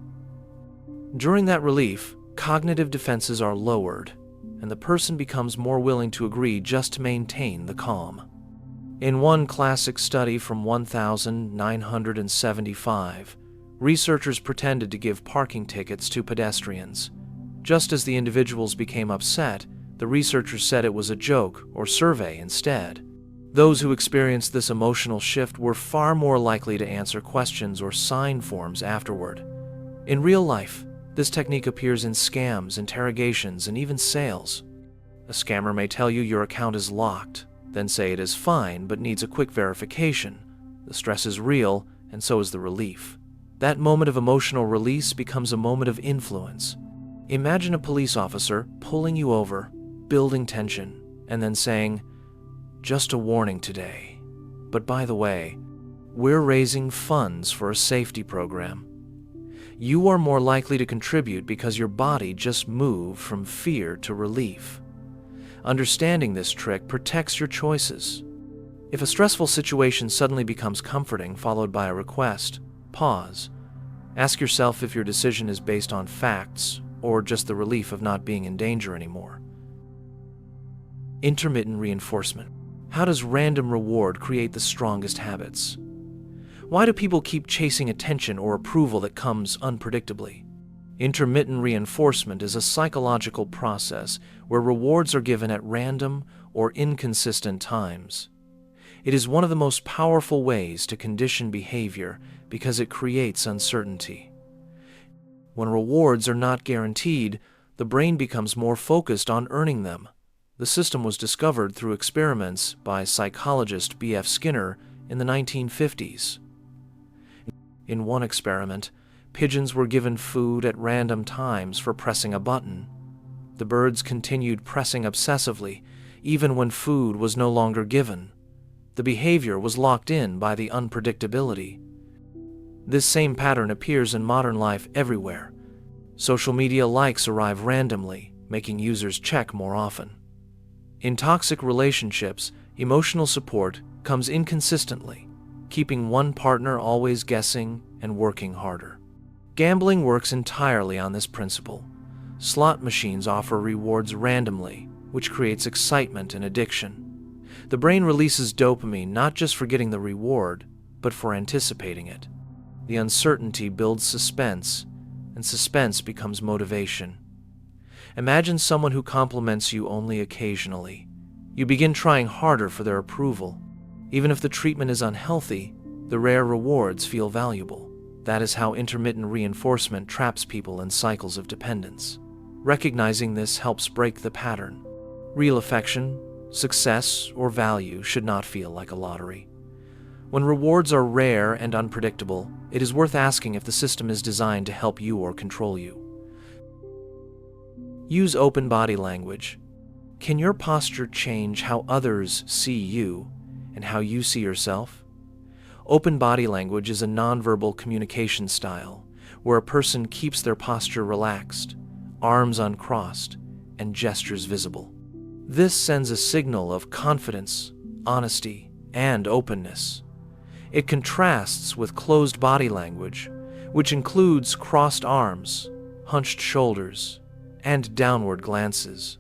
During that relief, cognitive defenses are lowered, and the person becomes more willing to agree just to maintain the calm. In one classic study from 1975, researchers pretended to give parking tickets to pedestrians. Just as the individuals became upset, the researchers said it was a joke or survey instead. Those who experienced this emotional shift were far more likely to answer questions or sign forms afterward. In real life, this technique appears in scams, interrogations, and even sales. A scammer may tell you your account is locked, then say it is fine but needs a quick verification. The stress is real, and so is the relief. That moment of emotional release becomes a moment of influence. Imagine a police officer pulling you over, building tension, and then saying, "Just a warning today. But by the way, we're raising funds for a safety program." You are more likely to contribute because your body just moved from fear to relief. Understanding this trick protects your choices. If a stressful situation suddenly becomes comforting, followed by a request, pause. Ask yourself if your decision is based on facts or just the relief of not being in danger anymore. Intermittent reinforcement. How does random reward create the strongest habits? Why do people keep chasing attention or approval that comes unpredictably? Intermittent reinforcement is a psychological process where rewards are given at random or inconsistent times. It is one of the most powerful ways to condition behavior because it creates uncertainty. When rewards are not guaranteed, the brain becomes more focused on earning them. The system was discovered through experiments by psychologist B.F. Skinner in the 1950s. In one experiment, pigeons were given food at random times for pressing a button. The birds continued pressing obsessively, even when food was no longer given. The behavior was locked in by the unpredictability. This same pattern appears in modern life everywhere. Social media likes arrive randomly, making users check more often. In toxic relationships, emotional support comes inconsistently, keeping one partner always guessing and working harder. Gambling works entirely on this principle. Slot machines offer rewards randomly, which creates excitement and addiction. The brain releases dopamine not just for getting the reward, but for anticipating it. The uncertainty builds suspense, and suspense becomes motivation. Imagine someone who compliments you only occasionally. You begin trying harder for their approval. Even if the treatment is unhealthy, the rare rewards feel valuable. That is how intermittent reinforcement traps people in cycles of dependence. Recognizing this helps break the pattern. Real affection, success, or value should not feel like a lottery. When rewards are rare and unpredictable, it is worth asking if the system is designed to help you or control you. Use open body language. Can your posture change how others see you and how you see yourself? Open body language is a nonverbal communication style where a person keeps their posture relaxed, arms uncrossed, and gestures visible. This sends a signal of confidence, honesty, and openness. It contrasts with closed body language, which includes crossed arms, hunched shoulders, and downward glances.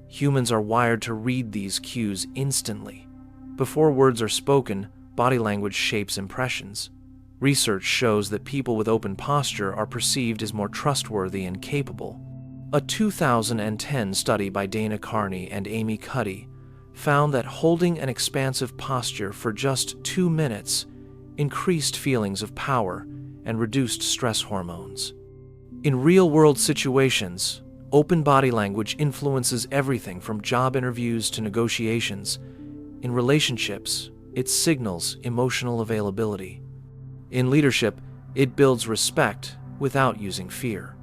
Humans are wired to read these cues instantly. Before words are spoken, body language shapes impressions. Research shows that people with open posture are perceived as more trustworthy and capable. A 2010 study by Dana Carney and Amy Cuddy found that holding an expansive posture for just 2 minutes increased feelings of power and reduced stress hormones. In real-world situations, open body language influences everything from job interviews to negotiations. In relationships, it signals emotional availability. In leadership, it builds respect without using fear.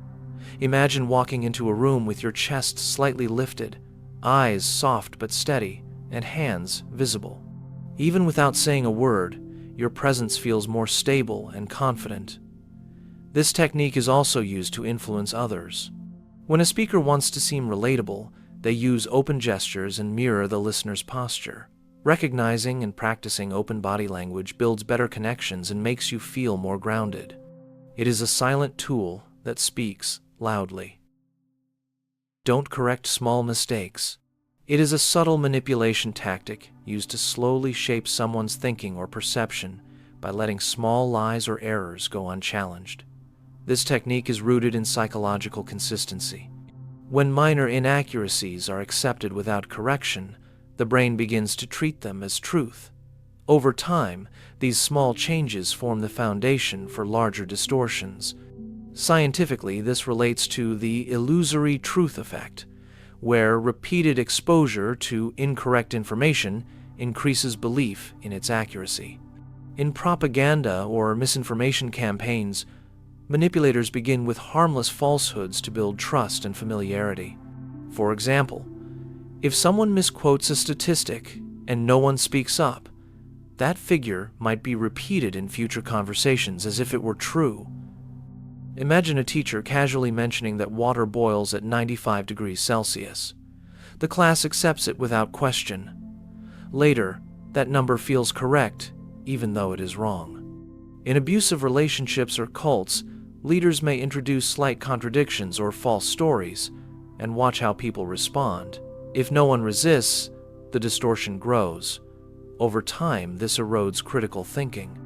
Imagine walking into a room with your chest slightly lifted, eyes soft but steady, and hands visible. Even without saying a word, your presence feels more stable and confident. This technique is also used to influence others. When a speaker wants to seem relatable, they use open gestures and mirror the listener's posture. Recognizing and practicing open body language builds better connections and makes you feel more grounded. It is a silent tool that speaks loudly. Don't correct small mistakes. It is a subtle manipulation tactic used to slowly shape someone's thinking or perception by letting small lies or errors go unchallenged. This technique is rooted in psychological consistency. When minor inaccuracies are accepted without correction, the brain begins to treat them as truth. Over time, these small changes form the foundation for larger distortions. Scientifically, this relates to the illusory truth effect, where repeated exposure to incorrect information increases belief in its accuracy. In propaganda or misinformation campaigns, manipulators begin with harmless falsehoods to build trust and familiarity. For example, if someone misquotes a statistic and no one speaks up, that figure might be repeated in future conversations as if it were true. Imagine a teacher casually mentioning that water boils at 95 degrees Celsius. The class accepts it without question. Later, that number feels correct, even though it is wrong. In abusive relationships or cults, leaders may introduce slight contradictions or false stories and watch how people respond. If no one resists, the distortion grows. Over time, this erodes critical thinking.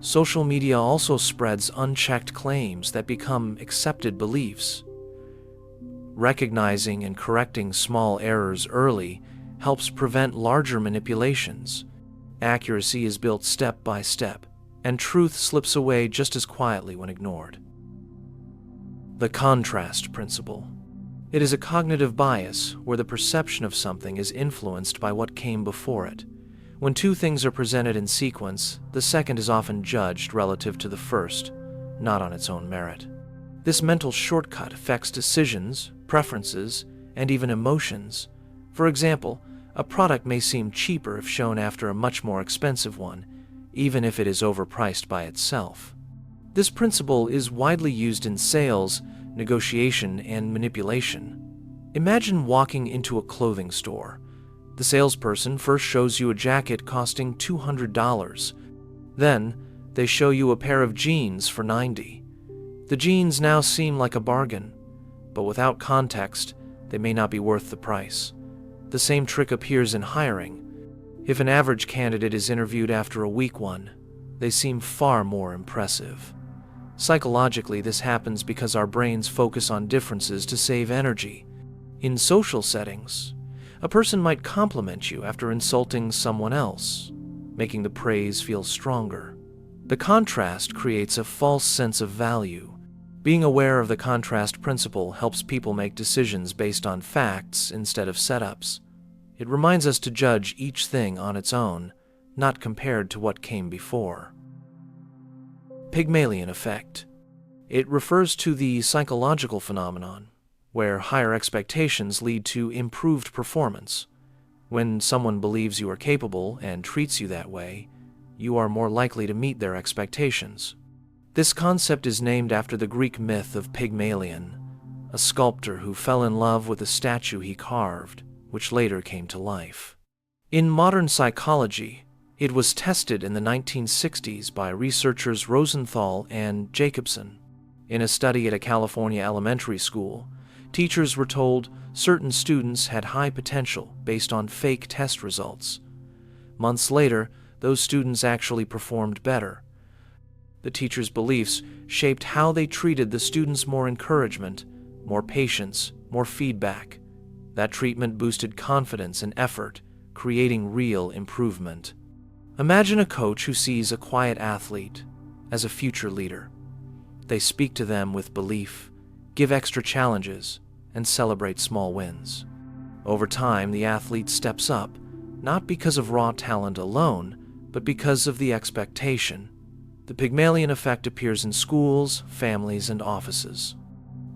Social media also spreads unchecked claims that become accepted beliefs. Recognizing and correcting small errors early helps prevent larger manipulations. Accuracy is built step by step, and truth slips away just as quietly when ignored. The contrast principle. It is a cognitive bias where the perception of something is influenced by what came before it. When two things are presented in sequence, the second is often judged relative to the first, not on its own merit. This mental shortcut affects decisions, preferences, and even emotions. For example, a product may seem cheaper if shown after a much more expensive one, even if it is overpriced by itself. This principle is widely used in sales, negotiation, and manipulation. Imagine walking into a clothing store. The salesperson first shows you a jacket costing $200. Then, they show you a pair of jeans for $90. The jeans now seem like a bargain, but without context, they may not be worth the price. The same trick appears in hiring. If an average candidate is interviewed after a weak one, they seem far more impressive. Psychologically, this happens because our brains focus on differences to save energy. In social settings, a person might compliment you after insulting someone else, making the praise feel stronger. The contrast creates a false sense of value. Being aware of the contrast principle helps people make decisions based on facts instead of setups. It reminds us to judge each thing on its own, not compared to what came before. Pygmalion Effect. It refers to the psychological phenomenon where higher expectations lead to improved performance. When someone believes you are capable and treats you that way, you are more likely to meet their expectations. This concept is named after the Greek myth of Pygmalion, a sculptor who fell in love with a statue he carved, which later came to life. In modern psychology, it was tested in the 1960s by researchers Rosenthal and Jacobson. In a study at a California elementary school, teachers were told certain students had high potential based on fake test results. Months later, those students actually performed better. The teacher's beliefs shaped how they treated the students. More encouragement, more patience, more feedback. That treatment boosted confidence and effort, creating real improvement. Imagine a coach who sees a quiet athlete as a future leader. They speak to them with belief, give extra challenges, and celebrate small wins. Over time, the athlete steps up, not because of raw talent alone, but because of the expectation. The Pygmalion Effect appears in schools, families, and offices.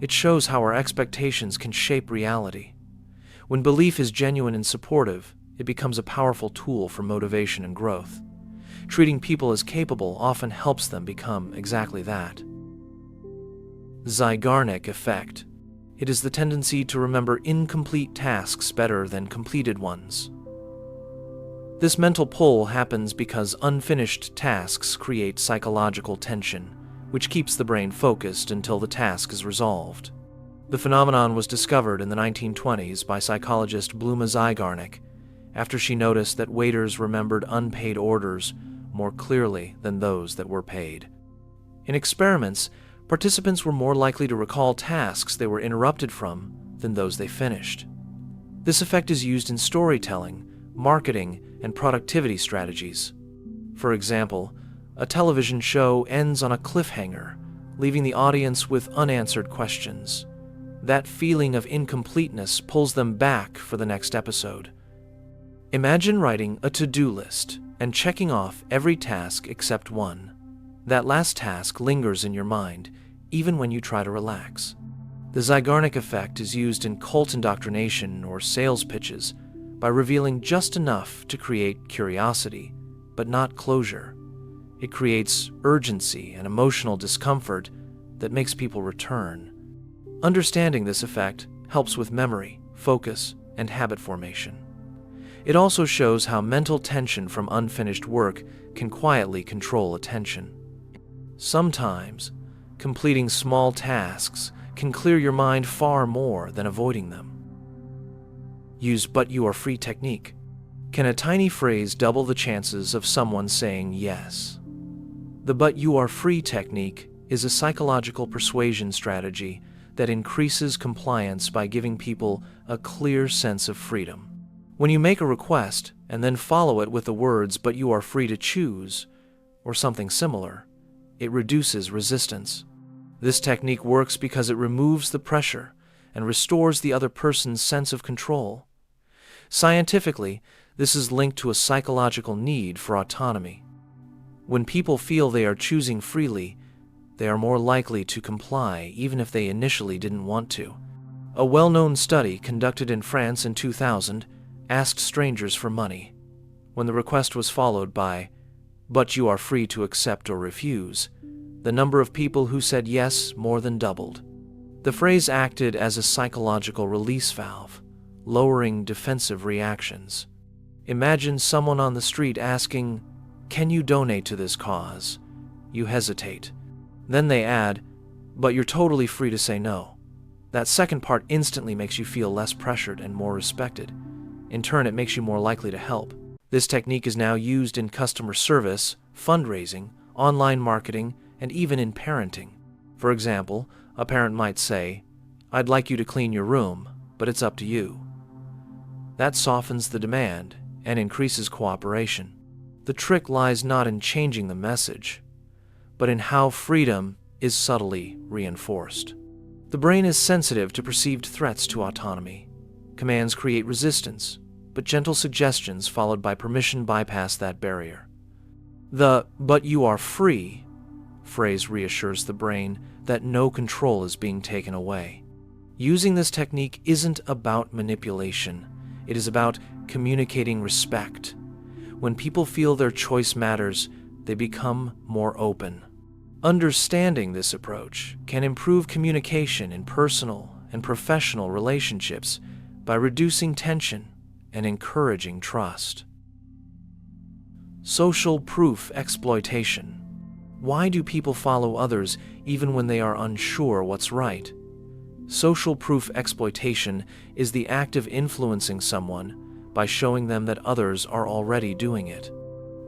It shows how our expectations can shape reality. When belief is genuine and supportive, it becomes a powerful tool for motivation and growth. Treating people as capable often helps them become exactly that. Zeigarnik Effect. It is the tendency to remember incomplete tasks better than completed ones. This mental pull happens because unfinished tasks create psychological tension, which keeps the brain focused until the task is resolved. The phenomenon was discovered in the 1920s by psychologist Bluma Zeigarnik, after she noticed that waiters remembered unpaid orders more clearly than those that were paid. In experiments, participants were more likely to recall tasks they were interrupted from than those they finished. This effect is used in storytelling, marketing, and productivity strategies. For example, a television show ends on a cliffhanger, leaving the audience with unanswered questions. That feeling of incompleteness pulls them back for the next episode. Imagine writing a to-do list and checking off every task except one. That last task lingers in your mind, even when you try to relax. The Zeigarnik Effect is used in cult indoctrination or sales pitches by revealing just enough to create curiosity, but not closure. It creates urgency and emotional discomfort that makes people return. Understanding this effect helps with memory, focus, and habit formation. It also shows how mental tension from unfinished work can quietly control attention. Sometimes, completing small tasks can clear your mind far more than avoiding them. Use "but you are free" technique. Can a tiny phrase double the chances of someone saying yes? The "but you are free" technique is a psychological persuasion strategy that increases compliance by giving people a clear sense of freedom. When you make a request and then follow it with the words "but you are free to choose" or something similar, it reduces resistance. This technique works because it removes the pressure and restores the other person's sense of control. Scientifically, this is linked to a psychological need for autonomy. When people feel they are choosing freely, they are more likely to comply even if they initially didn't want to. A well-known study conducted in France in 2000 asked strangers for money. When the request was followed by "but you are free to accept or refuse," the number of people who said yes more than doubled. The phrase acted as a psychological release valve, lowering defensive reactions. Imagine someone on the street asking, "Can you donate to this cause?" You hesitate. Then they add, "but you're totally free to say no." That second part instantly makes you feel less pressured and more respected. In turn, it makes you more likely to help. This technique is now used in customer service, fundraising, online marketing, and even in parenting. For example, a parent might say, "I'd like you to clean your room, but it's up to you." That softens the demand and increases cooperation. The trick lies not in changing the message, but in how freedom is subtly reinforced. The brain is sensitive to perceived threats to autonomy. Commands create resistance, but gentle suggestions followed by permission bypass that barrier. The "but you are free" phrase reassures the brain that no control is being taken away. Using this technique isn't about manipulation. It is about communicating respect. When people feel their choice matters, they become more open. Understanding this approach can improve communication in personal and professional relationships by reducing tension and encouraging trust. Social proof exploitation. Why do people follow others even when they are unsure what's right? Social proof exploitation is the act of influencing someone by showing them that others are already doing it.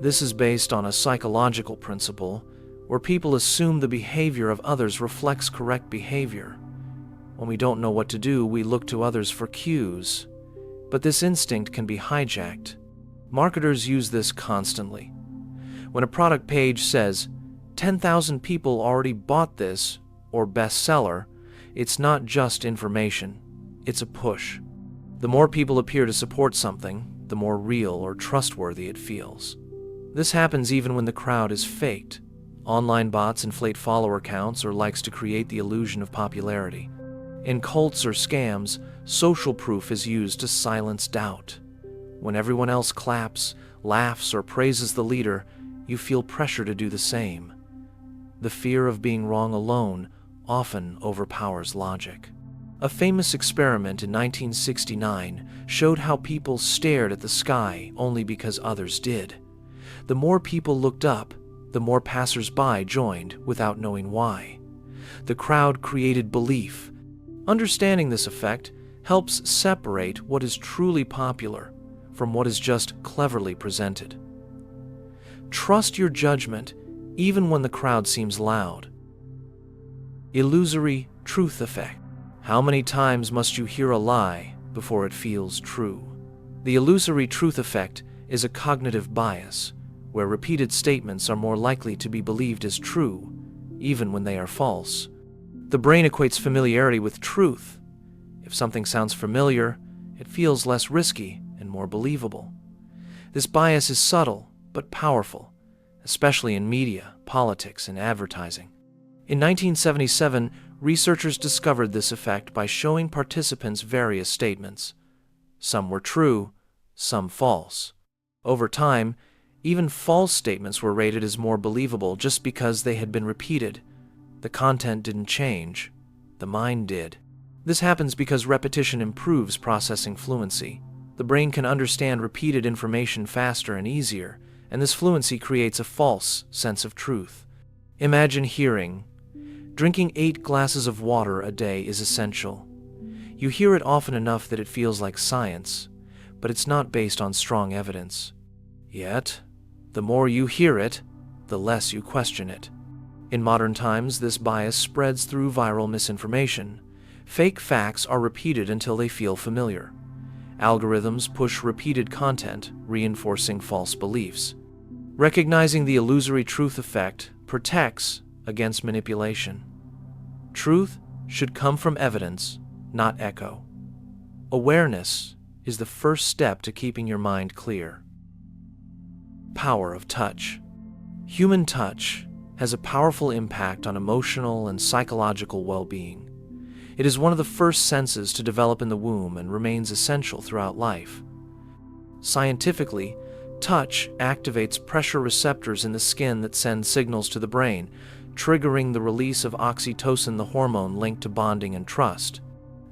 This is based on a psychological principle where people assume the behavior of others reflects correct behavior. When we don't know what to do, we look to others for cues, but this instinct can be hijacked. Marketers use this constantly. When a product page says, 10,000 people already bought this, or bestseller, it's not just information, it's a push. The more people appear to support something, the more real or trustworthy it feels. This happens even when the crowd is faked. Online bots inflate follower counts or likes to create the illusion of popularity. In cults or scams, social proof is used to silence doubt. When everyone else claps, laughs, or praises the leader, you feel pressure to do the same. The fear of being wrong alone often overpowers logic. A famous experiment in 1969 showed how people stared at the sky only because others did. The more people looked up, the more passers-by joined without knowing why. The crowd created belief. Understanding this effect helps separate what is truly popular from what is just cleverly presented. Trust your judgment even when the crowd seems loud. Illusory truth effect. How many times must you hear a lie before it feels true? The illusory truth effect is a cognitive bias where repeated statements are more likely to be believed as true, even when they are false. The brain equates familiarity with truth. If something sounds familiar, it feels less risky and more believable. This bias is subtle but powerful, especially in media, politics, and advertising. In 1977, researchers discovered this effect by showing participants various statements. Some were true, some false. Over time, even false statements were rated as more believable just because they had been repeated. The content didn't change, the mind did. This happens because repetition improves processing fluency. The brain can understand repeated information faster and easier, and this fluency creates a false sense of truth. Imagine hearing, "Drinking 8 glasses of water a day is essential." You hear it often enough that it feels like science, but it's not based on strong evidence. Yet, the more you hear it, the less you question it. In modern times, this bias spreads through viral misinformation. Fake facts are repeated until they feel familiar. Algorithms push repeated content, reinforcing false beliefs. Recognizing the illusory truth effect protects against manipulation. Truth should come from evidence, not echo. Awareness is the first step to keeping your mind clear. Power of touch. Human touch has a powerful impact on emotional and psychological well-being. It is one of the first senses to develop in the womb and remains essential throughout life. Scientifically, touch activates pressure receptors in the skin that send signals to the brain, triggering the release of oxytocin, the hormone linked to bonding and trust.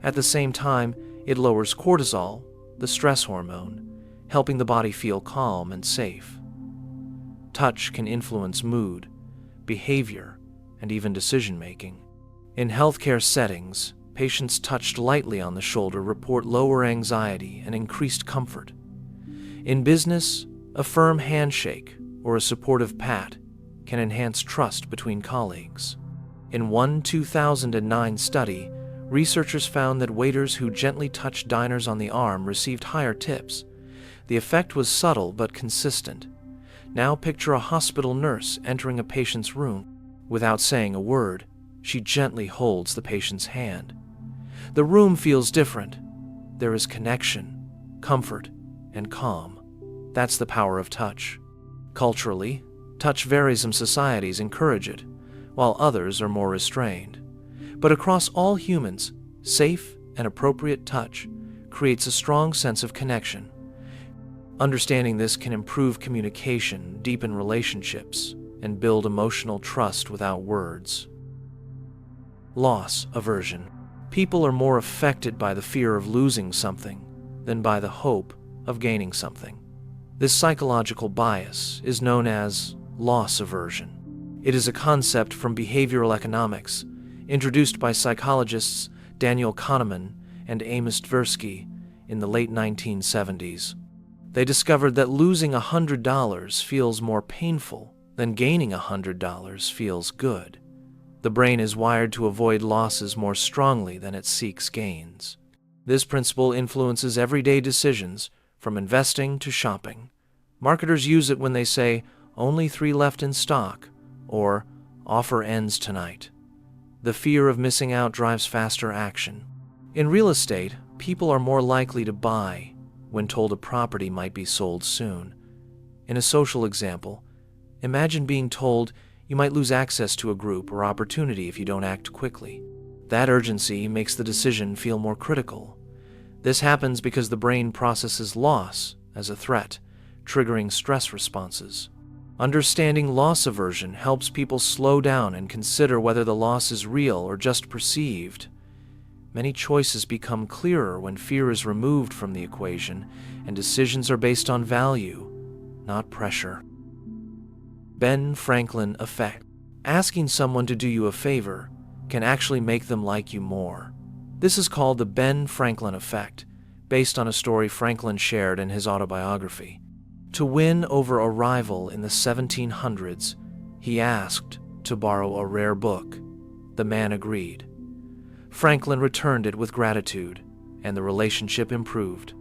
At the same time, it lowers cortisol, the stress hormone, helping the body feel calm and safe. Touch can influence mood, behavior, and even decision-making. In healthcare settings, patients touched lightly on the shoulder report lower anxiety and increased comfort. In business, a firm handshake or a supportive pat can enhance trust between colleagues. In one 2009 study, researchers found that waiters who gently touched diners on the arm received higher tips. The effect was subtle but consistent. Now picture a hospital nurse entering a patient's room. Without saying a word, she gently holds the patient's hand. The room feels different. There is connection, comfort, and calm. That's the power of touch. Culturally, touch varies. Some societies encourage it, while others are more restrained. But across all humans, safe and appropriate touch creates a strong sense of connection. Understanding this can improve communication, deepen relationships, and build emotional trust without words. Loss aversion. People are more affected by the fear of losing something than by the hope of gaining something. This psychological bias is known as loss aversion. It is a concept from behavioral economics, introduced by psychologists Daniel Kahneman and Amos Tversky in the late 1970s. They discovered that losing $100 feels more painful than gaining $100 feels good. The brain is wired to avoid losses more strongly than it seeks gains. This principle influences everyday decisions, from investing to shopping. Marketers use it when they say, "Only 3 left in stock," or "Offer ends tonight." The fear of missing out drives faster action. In real estate, people are more likely to buy when told a property might be sold soon. In a social example, imagine being told you might lose access to a group or opportunity if you don't act quickly. That urgency makes the decision feel more critical. This happens because the brain processes loss as a threat, triggering stress responses. Understanding loss aversion helps people slow down and consider whether the loss is real or just perceived. Many choices become clearer when fear is removed from the equation and decisions are based on value, not pressure. Ben Franklin Effect. Asking someone to do you a favor can actually make them like you more. This is called the Ben Franklin Effect, based on a story Franklin shared in his autobiography. To win over a rival in the 1700s, he asked to borrow a rare book. The man agreed. Franklin returned it with gratitude, and the relationship improved.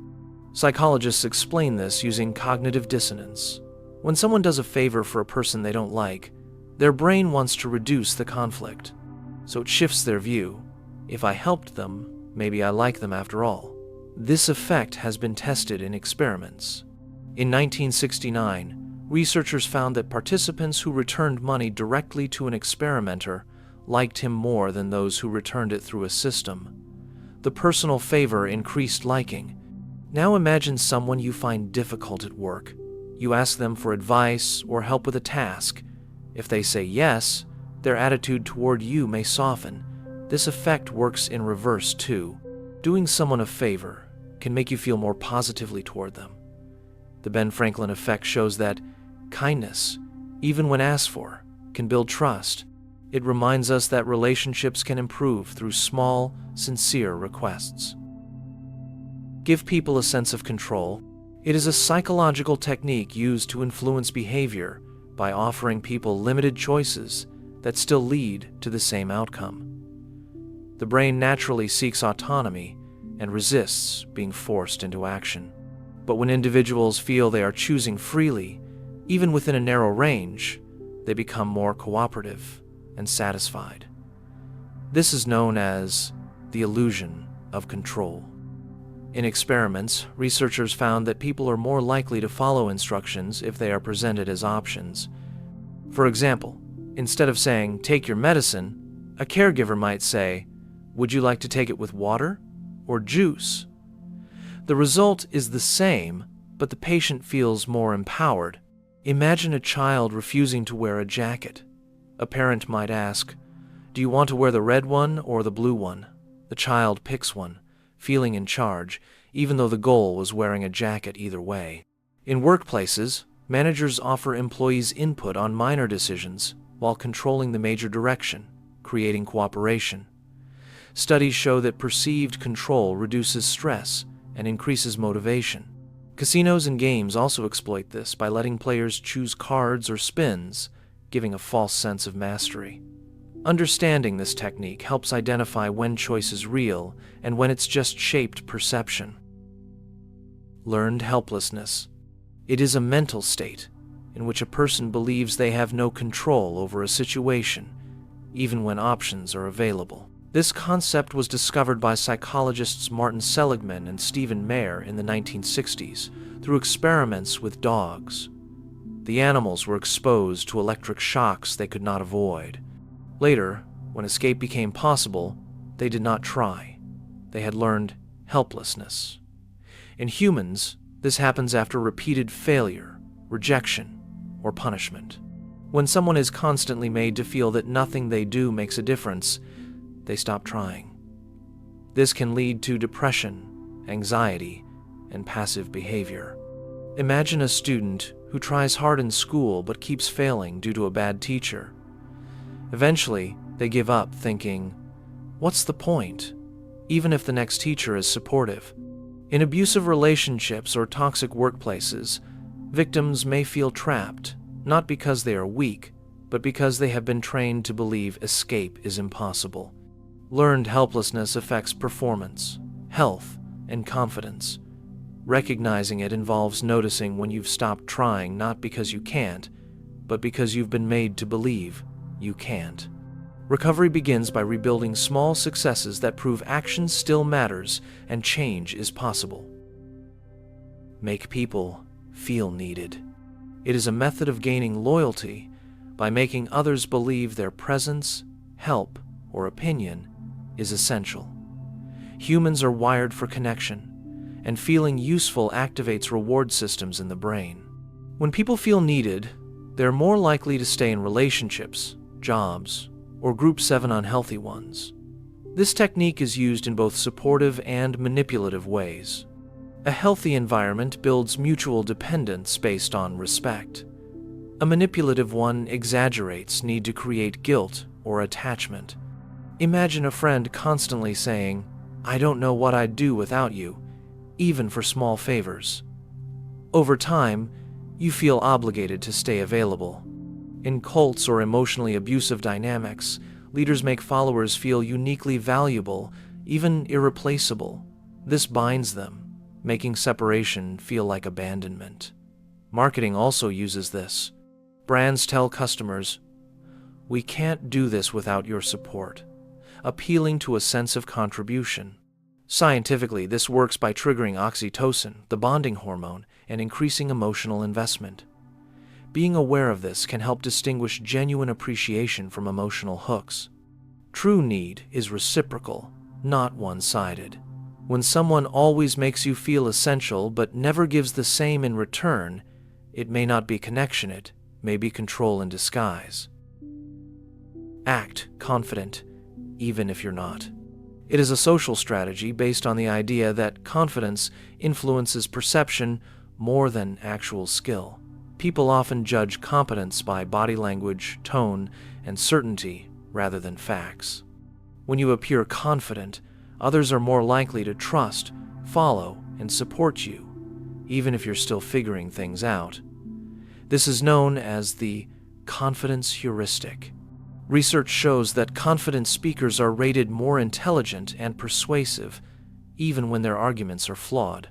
Psychologists explain this using cognitive dissonance. When someone does a favor for a person they don't like, their brain wants to reduce the conflict. So it shifts their view. If I helped them, maybe I like them after all. This effect has been tested in experiments. In 1969, researchers found that participants who returned money directly to an experimenter liked him more than those who returned it through a system. The personal favor increased liking. Now imagine someone you find difficult at work. You ask them for advice or help with a task. If they say yes, their attitude toward you may soften. This effect works in reverse too. Doing someone a favor can make you feel more positively toward them. The Ben Franklin effect shows that kindness, even when asked for, can build trust. It reminds us that relationships can improve through small, sincere requests. Give people a sense of control. It is a psychological technique used to influence behavior by offering people limited choices that still lead to the same outcome. The brain naturally seeks autonomy and resists being forced into action. But when individuals feel they are choosing freely, even within a narrow range, they become more cooperative and satisfied. This is known as the illusion of control. In experiments, researchers found that people are more likely to follow instructions if they are presented as options. For example, instead of saying, "Take your medicine," a caregiver might say, "Would you like to take it with water or juice?" The result is the same, but the patient feels more empowered. Imagine a child refusing to wear a jacket. A parent might ask, "Do you want to wear the red one or the blue one?" The child picks one, feeling in charge, even though the goal was wearing a jacket either way. In workplaces, managers offer employees input on minor decisions while controlling the major direction, creating cooperation. Studies show that perceived control reduces stress and increases motivation. Casinos and games also exploit this by letting players choose cards or spins, giving a false sense of mastery. Understanding this technique helps identify when choice is real and when it's just shaped perception. Learned helplessness. It is a mental state in which a person believes they have no control over a situation, even when options are available. This concept was discovered by psychologists Martin Seligman and Stephen Mayer in the 1960s through experiments with dogs. The animals were exposed to electric shocks they could not avoid. Later, when escape became possible, they did not try. They had learned helplessness. In humans, this happens after repeated failure, rejection, or punishment. When someone is constantly made to feel that nothing they do makes a difference, they stop trying. This can lead to depression, anxiety, and passive behavior. Imagine a student who tries hard in school but keeps failing due to a bad teacher. Eventually, they give up thinking, "What's the point?" even if the next teacher is supportive. In abusive relationships or toxic workplaces, victims may feel trapped, not because they are weak, but because they have been trained to believe escape is impossible. Learned helplessness affects performance, health, and confidence. Recognizing it involves noticing when you've stopped trying not because you can't, but because you've been made to believe you can't. Recovery begins by rebuilding small successes that prove action still matters and change is possible. Make people feel needed. It is a method of gaining loyalty by making others believe their presence, help, or opinion is essential. Humans are wired for connection, and feeling useful activates reward systems in the brain. When people feel needed, they're more likely to stay in relationships, jobs, or group 7 unhealthy ones. This technique is used in both supportive and manipulative ways. A healthy environment builds mutual dependence based on respect. A manipulative one exaggerates need to create guilt or attachment. Imagine a friend constantly saying, "I don't know what I'd do without you," even for small favors. Over time, you feel obligated to stay available. In cults or emotionally abusive dynamics, leaders make followers feel uniquely valuable, even irreplaceable. This binds them, making separation feel like abandonment. Marketing also uses this. Brands tell customers, "We can't do this without your support," appealing to a sense of contribution. Scientifically, this works by triggering oxytocin, the bonding hormone, and increasing emotional investment. Being aware of this can help distinguish genuine appreciation from emotional hooks. True need is reciprocal, not one-sided. When someone always makes you feel essential but never gives the same in return, it may not be connection, it may be control in disguise. Act confident, even if you're not. It is a social strategy based on the idea that confidence influences perception more than actual skill. People often judge competence by body language, tone, and certainty rather than facts. When you appear confident, others are more likely to trust, follow, and support you, even if you're still figuring things out. This is known as the confidence heuristic. Research shows that confident speakers are rated more intelligent and persuasive, even when their arguments are flawed.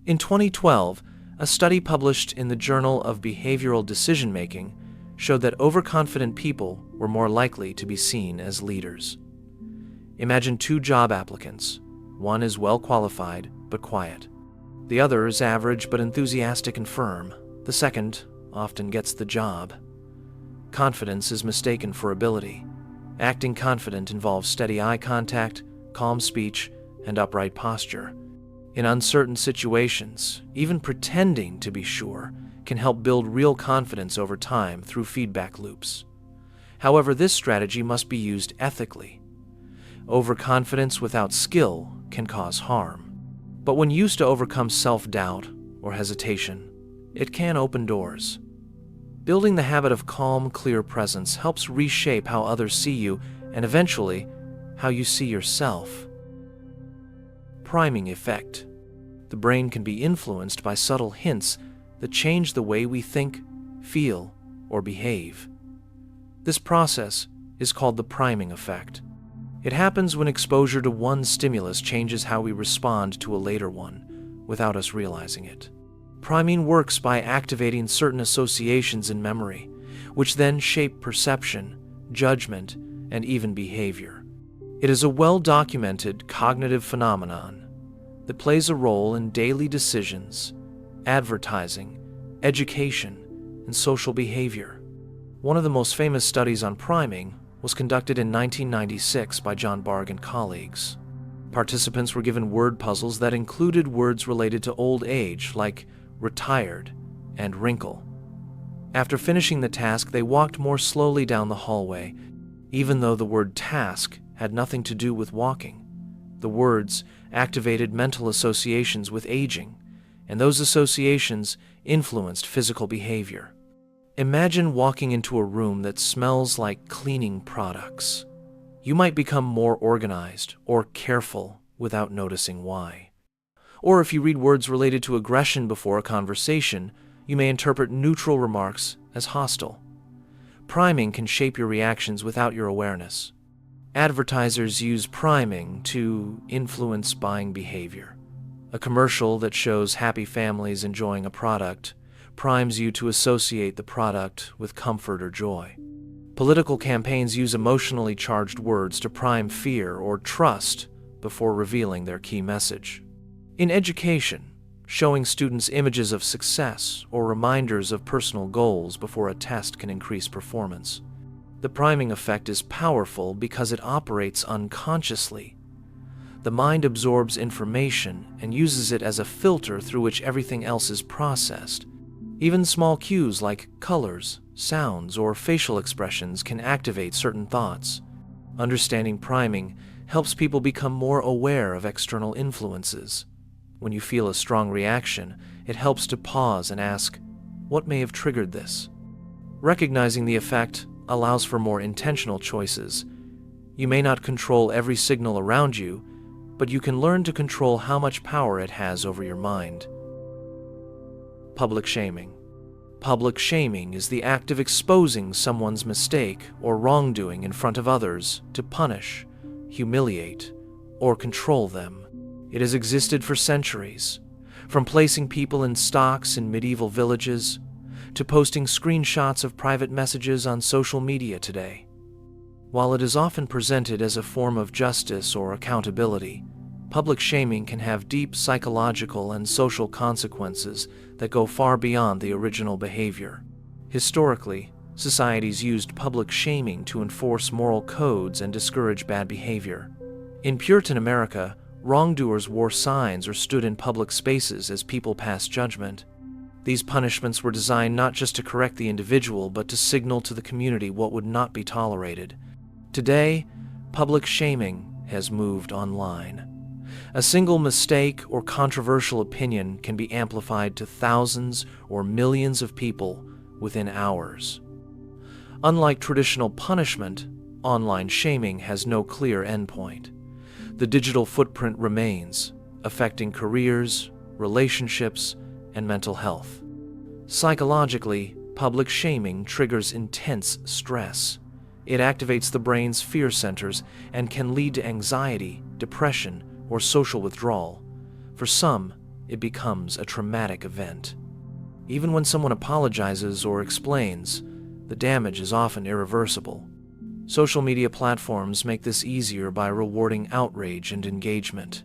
In 2012, a study published in the Journal of Behavioral Decision-Making showed that overconfident people were more likely to be seen as leaders. Imagine 2 job applicants. One is well qualified but quiet. The other is average but enthusiastic and firm. The second often gets the job. Confidence is mistaken for ability. Acting confident involves steady eye contact, calm speech, and upright posture. In uncertain situations, even pretending to be sure can help build real confidence over time through feedback loops. However, this strategy must be used ethically. Overconfidence without skill can cause harm. But when used to overcome self-doubt or hesitation, it can open doors. Building the habit of calm, clear presence helps reshape how others see you and eventually how you see yourself. Priming effect. The brain can be influenced by subtle hints that change the way we think, feel, or behave. This process is called the priming effect. It happens when exposure to one stimulus changes how we respond to a later one, without us realizing it. Priming works by activating certain associations in memory, which then shape perception, judgment, and even behavior. It is a well-documented cognitive phenomenon that plays a role in daily decisions, advertising, education, and social behavior. One of the most famous studies on priming was conducted in 1996 by John Bargh and colleagues. Participants were given word puzzles that included words related to old age, like retired and wrinkle. After finishing the task, they walked more slowly down the hallway, even though the word task had nothing to do with walking. The words activated mental associations with aging, and those associations influenced physical behavior. Imagine walking into a room that smells like cleaning products. You might become more organized or careful without noticing why. Or if you read words related to aggression before a conversation, you may interpret neutral remarks as hostile. Priming can shape your reactions without your awareness. Advertisers use priming to influence buying behavior. A commercial that shows happy families enjoying a product primes you to associate the product with comfort or joy. Political campaigns use emotionally charged words to prime fear or trust before revealing their key message. In education, showing students images of success or reminders of personal goals before a test can increase performance. The priming effect is powerful because it operates unconsciously. The mind absorbs information and uses it as a filter through which everything else is processed. Even small cues like colors, sounds, or facial expressions can activate certain thoughts. Understanding priming helps people become more aware of external influences. When you feel a strong reaction, it helps to pause and ask, what may have triggered this? Recognizing the effect allows for more intentional choices. You may not control every signal around you, but you can learn to control how much power it has over your mind. Public shaming. Public shaming is the act of exposing someone's mistake or wrongdoing in front of others to punish, humiliate, or control them. It has existed for centuries, from placing people in stocks in medieval villages to posting screenshots of private messages on social media today. While it is often presented as a form of justice or accountability, public shaming can have deep psychological and social consequences that go far beyond the original behavior. Historically, societies used public shaming to enforce moral codes and discourage bad behavior. In Puritan America, wrongdoers wore signs or stood in public spaces as people passed judgment. These punishments were designed not just to correct the individual, but to signal to the community what would not be tolerated. Today, public shaming has moved online. A single mistake or controversial opinion can be amplified to thousands or millions of people within hours. Unlike traditional punishment, online shaming has no clear endpoint. The digital footprint remains, affecting careers, relationships, and mental health. Psychologically, public shaming triggers intense stress. It activates the brain's fear centers and can lead to anxiety, depression, or social withdrawal. For some, it becomes a traumatic event. Even when someone apologizes or explains, the damage is often irreversible. Social media platforms make this easier by rewarding outrage and engagement.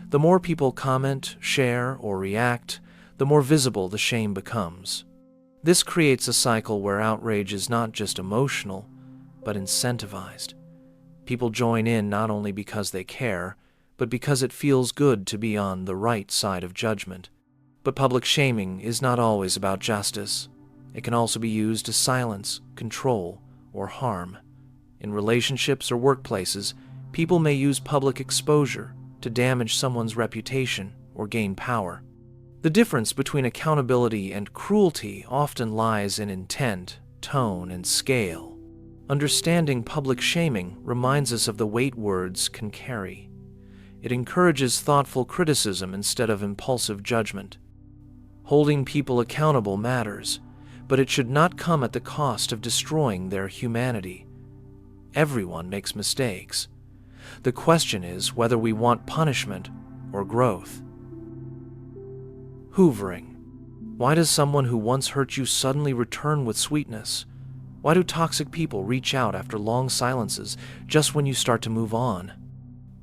The more people comment, share, or react, the more visible the shame becomes. This creates a cycle where outrage is not just emotional, but incentivized. People join in not only because they care, but because it feels good to be on the right side of judgment. But public shaming is not always about justice. It can also be used to silence, control, or harm. In relationships or workplaces, people may use public exposure to damage someone's reputation or gain power. The difference between accountability and cruelty often lies in intent, tone, and scale. Understanding public shaming reminds us of the weight words can carry. It encourages thoughtful criticism instead of impulsive judgment. Holding people accountable matters, but it should not come at the cost of destroying their humanity. Everyone makes mistakes. The question is whether we want punishment or growth. Hoovering. Why does someone who once hurt you suddenly return with sweetness? Why do toxic people reach out after long silences just when you start to move on?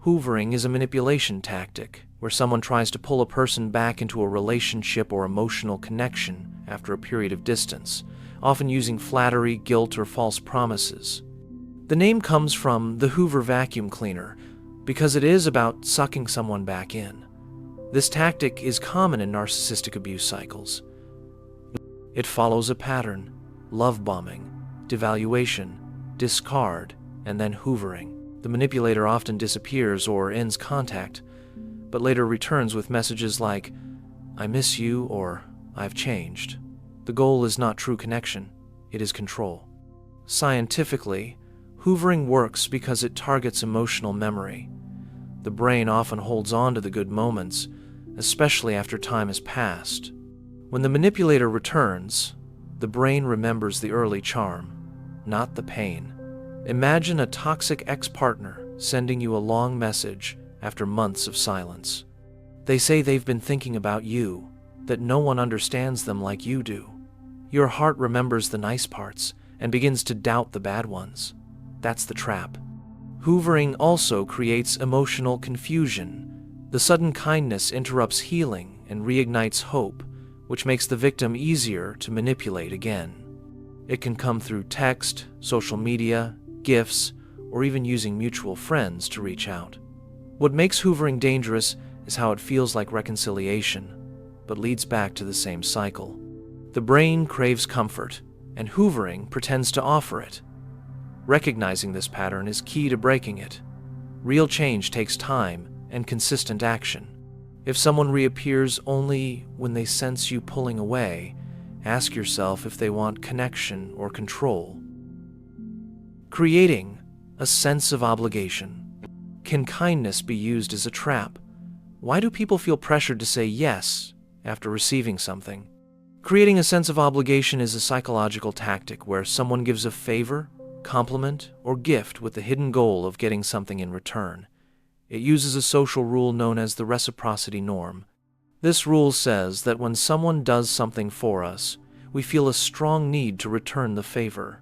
Hoovering is a manipulation tactic where someone tries to pull a person back into a relationship or emotional connection after a period of distance, often using flattery, guilt, or false promises. The name comes from the Hoover vacuum cleaner because it is about sucking someone back in. This tactic is common in narcissistic abuse cycles. It follows a pattern: love bombing, devaluation, discard, and then hoovering. The manipulator often disappears or ends contact, but later returns with messages like, "I miss you," or "I've changed." The goal is not true connection, it is control. Scientifically, hoovering works because it targets emotional memory. The brain often holds on to the good moments, especially after time has passed. When the manipulator returns, the brain remembers the early charm, not the pain. Imagine a toxic ex-partner sending you a long message after months of silence. They say they've been thinking about you, that no one understands them like you do. Your heart remembers the nice parts and begins to doubt the bad ones. That's the trap. Hoovering also creates emotional confusion. The sudden kindness interrupts healing and reignites hope, which makes the victim easier to manipulate again. It can come through text, social media, gifts, or even using mutual friends to reach out. What makes hoovering dangerous is how it feels like reconciliation, but leads back to the same cycle. The brain craves comfort, and hoovering pretends to offer it. Recognizing this pattern is key to breaking it. Real change takes time and consistent action. If someone reappears only when they sense you pulling away, ask yourself if they want connection or control. Creating a sense of obligation. Can kindness be used as a trap? Why do people feel pressured to say yes after receiving something? Creating a sense of obligation is a psychological tactic where someone gives a favor, compliment, or gift with the hidden goal of getting something in return. It uses a social rule known as the reciprocity norm. This rule says that when someone does something for us, we feel a strong need to return the favor.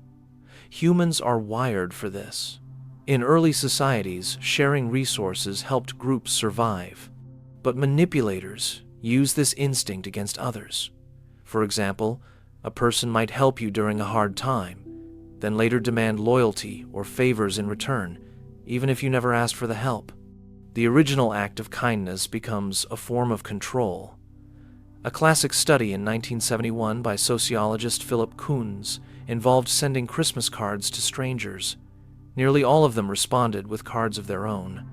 Humans are wired for this. In early societies, sharing resources helped groups survive. But manipulators use this instinct against others. For example, a person might help you during a hard time, then later demand loyalty or favors in return, even if you never asked for the help. The original act of kindness becomes a form of control. A classic study in 1971 by sociologist Philip Koons involved sending Christmas cards to strangers. Nearly all of them responded with cards of their own.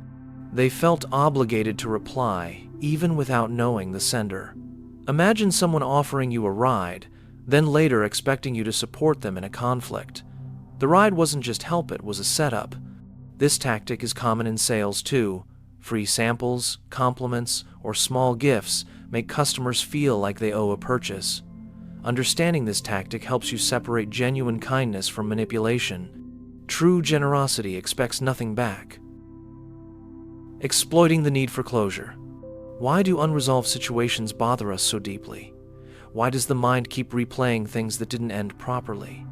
They felt obligated to reply, even without knowing the sender. Imagine someone offering you a ride, then later expecting you to support them in a conflict. The ride wasn't just help, it was a setup. This tactic is common in sales too. Free samples, compliments, or small gifts make customers feel like they owe a purchase. Understanding this tactic helps you separate genuine kindness from manipulation. True generosity expects nothing back. Exploiting the need for closure. Why do unresolved situations bother us so deeply? Why does the mind keep replaying things that didn't end properly?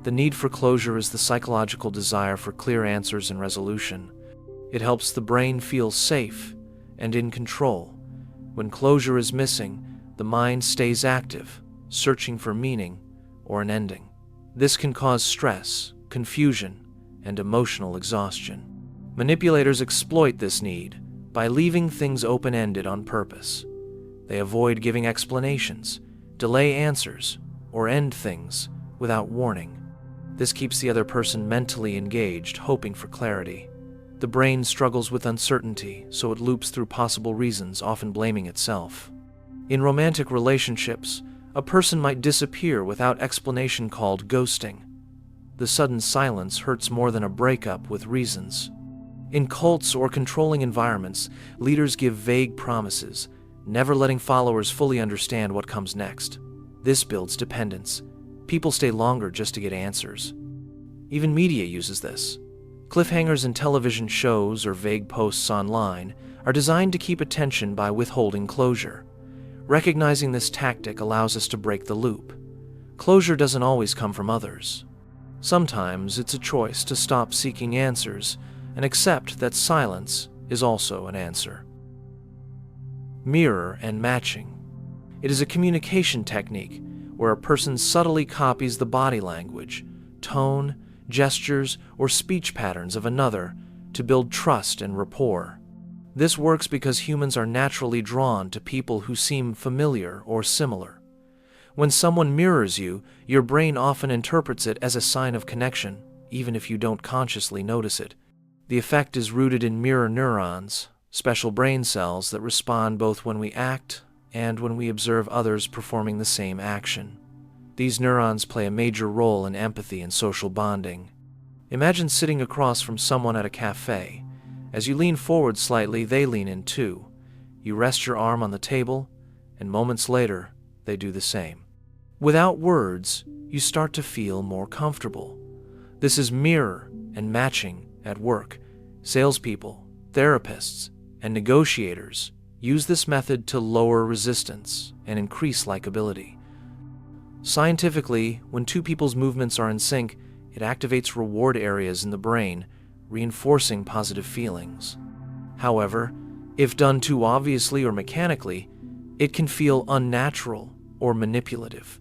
The need for closure is the psychological desire for clear answers and resolution. It helps the brain feel safe and in control. When closure is missing, the mind stays active, searching for meaning or an ending. This can cause stress, confusion, and emotional exhaustion. Manipulators exploit this need by leaving things open-ended on purpose. They avoid giving explanations, delay answers, or end things without warning. This keeps the other person mentally engaged, hoping for clarity. The brain struggles with uncertainty, so it loops through possible reasons, often blaming itself. In romantic relationships, a person might disappear without explanation, called ghosting. The sudden silence hurts more than a breakup with reasons. In cults or controlling environments, leaders give vague promises, never letting followers fully understand what comes next. This builds dependence. People stay longer just to get answers. Even media uses this. Cliffhangers in television shows or vague posts online are designed to keep attention by withholding closure. Recognizing this tactic allows us to break the loop. Closure doesn't always come from others. Sometimes it's a choice to stop seeking answers and accept that silence is also an answer. Mirror and matching. It is a communication technique where a person subtly copies the body language, tone, gestures, or speech patterns of another to build trust and rapport. This works because humans are naturally drawn to people who seem familiar or similar. When someone mirrors you, your brain often interprets it as a sign of connection, even if you don't consciously notice it. The effect is rooted in mirror neurons, special brain cells that respond both when we act and when we observe others performing the same action. These neurons play a major role in empathy and social bonding. Imagine sitting across from someone at a cafe. As you lean forward slightly, they lean in too. You rest your arm on the table, and moments later, they do the same. Without words, you start to feel more comfortable. This is mirror and matching at work. Salespeople, therapists, and negotiators use this method to lower resistance and increase likability. Scientifically, when two people's movements are in sync, it activates reward areas in the brain, reinforcing positive feelings. However, if done too obviously or mechanically, it can feel unnatural or manipulative.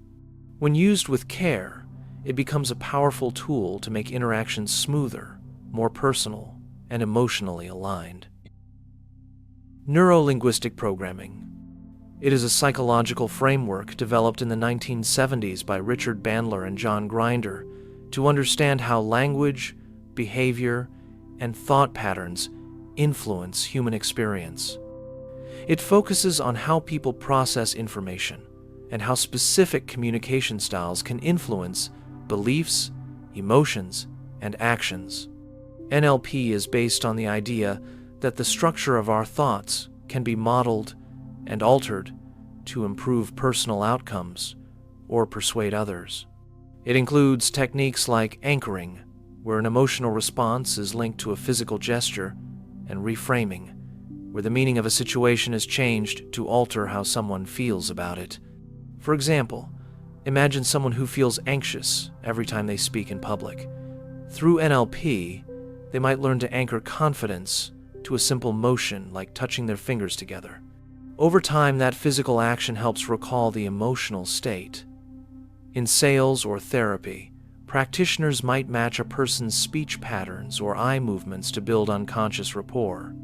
When used with care, it becomes a powerful tool to make interactions smoother, more personal, and emotionally aligned. Neuro-Linguistic Programming. It is a psychological framework developed in the 1970s by Richard Bandler and John Grinder to understand how language, behavior, and thought patterns influence human experience. It focuses on how people process information and how specific communication styles can influence beliefs, emotions, and actions. NLP is based on the idea that the structure of our thoughts can be modeled and altered to improve personal outcomes or persuade others. It includes techniques like anchoring, where an emotional response is linked to a physical gesture, and reframing, where the meaning of a situation is changed to alter how someone feels about it. For example, imagine someone who feels anxious every time they speak in public. Through NLP, they might learn to anchor confidence to a simple motion like touching their fingers together. Over time, that physical action helps recall the emotional state. In sales or therapy, practitioners might match a person's speech patterns or eye movements to build unconscious rapport.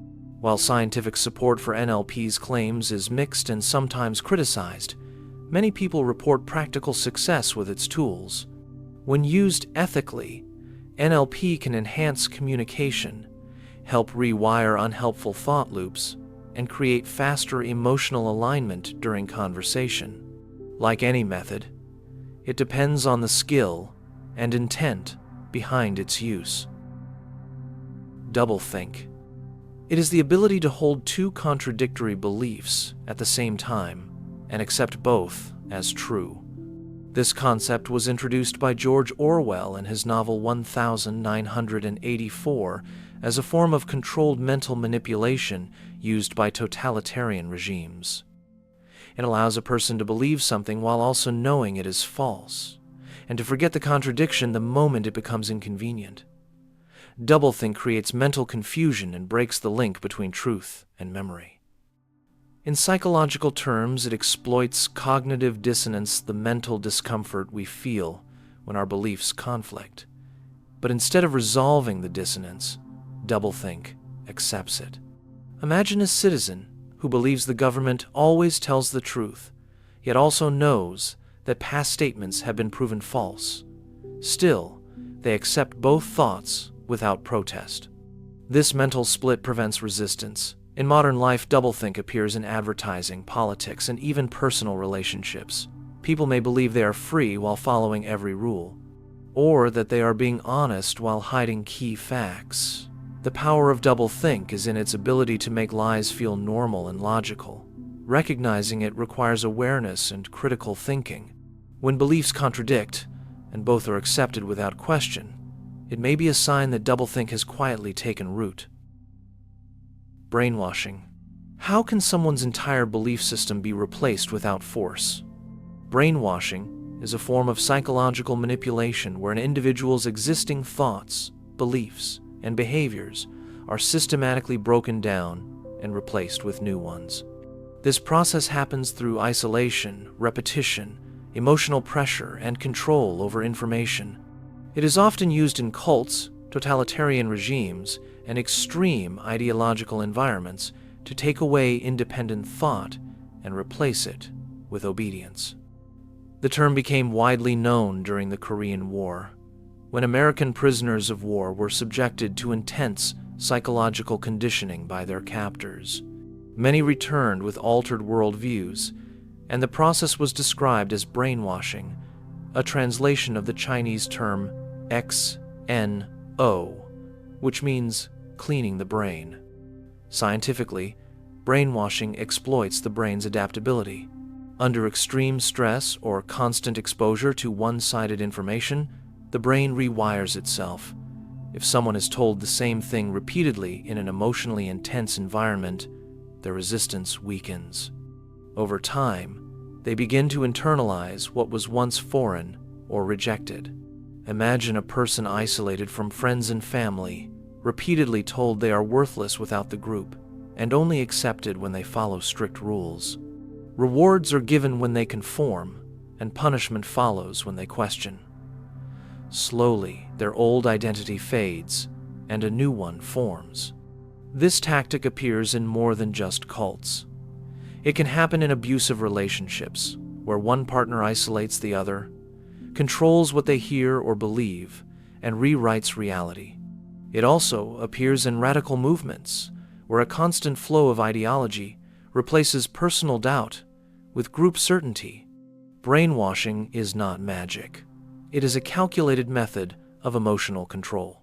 While scientific support for NLP's claims is mixed and sometimes criticized, many people report practical success with its tools. When used ethically, NLP can enhance communication, help rewire unhelpful thought loops, and create faster emotional alignment during conversation. Like any method, it depends on the skill and intent behind its use. Doublethink. It is the ability to hold two contradictory beliefs at the same time and accept both as true. This concept was introduced by George Orwell in his novel 1984 as a form of controlled mental manipulation used by totalitarian regimes. It allows a person to believe something while also knowing it is false, and to forget the contradiction the moment it becomes inconvenient. Doublethink creates mental confusion and breaks the link between truth and memory. In psychological terms, it exploits cognitive dissonance, the mental discomfort we feel when our beliefs conflict. But instead of resolving the dissonance, doublethink accepts it. Imagine a citizen who believes the government always tells the truth, yet also knows that past statements have been proven false. Still, they accept both thoughts without protest. This mental split prevents resistance. In modern life, doublethink appears in advertising, politics, and even personal relationships. People may believe they are free while following every rule, or that they are being honest while hiding key facts. The power of doublethink is in its ability to make lies feel normal and logical. Recognizing it requires awareness and critical thinking. When beliefs contradict, and both are accepted without question, it may be a sign that doublethink has quietly taken root. Brainwashing. How can someone's entire belief system be replaced without force? Brainwashing is a form of psychological manipulation where an individual's existing thoughts, beliefs, and behaviors are systematically broken down and replaced with new ones. This process happens through isolation, repetition, emotional pressure, and control over information. It is often used in cults, totalitarian regimes, and extreme ideological environments to take away independent thought and replace it with obedience. The term became widely known during the Korean War, when American prisoners of war were subjected to intense psychological conditioning by their captors. Many returned with altered worldviews, and the process was described as brainwashing, a translation of the Chinese term XNO, which means cleaning the brain. Scientifically, brainwashing exploits the brain's adaptability. Under extreme stress or constant exposure to one-sided information, the brain rewires itself. If someone is told the same thing repeatedly in an emotionally intense environment, their resistance weakens. Over time, they begin to internalize what was once foreign or rejected. Imagine a person isolated from friends and family, repeatedly told they are worthless without the group, and only accepted when they follow strict rules. Rewards are given when they conform, and punishment follows when they question. Slowly, their old identity fades, and a new one forms. This tactic appears in more than just cults. It can happen in abusive relationships, where one partner isolates the other, controls what they hear or believe, and rewrites reality. It also appears in radical movements, where a constant flow of ideology replaces personal doubt with group certainty. Brainwashing is not magic. It is a calculated method of emotional control.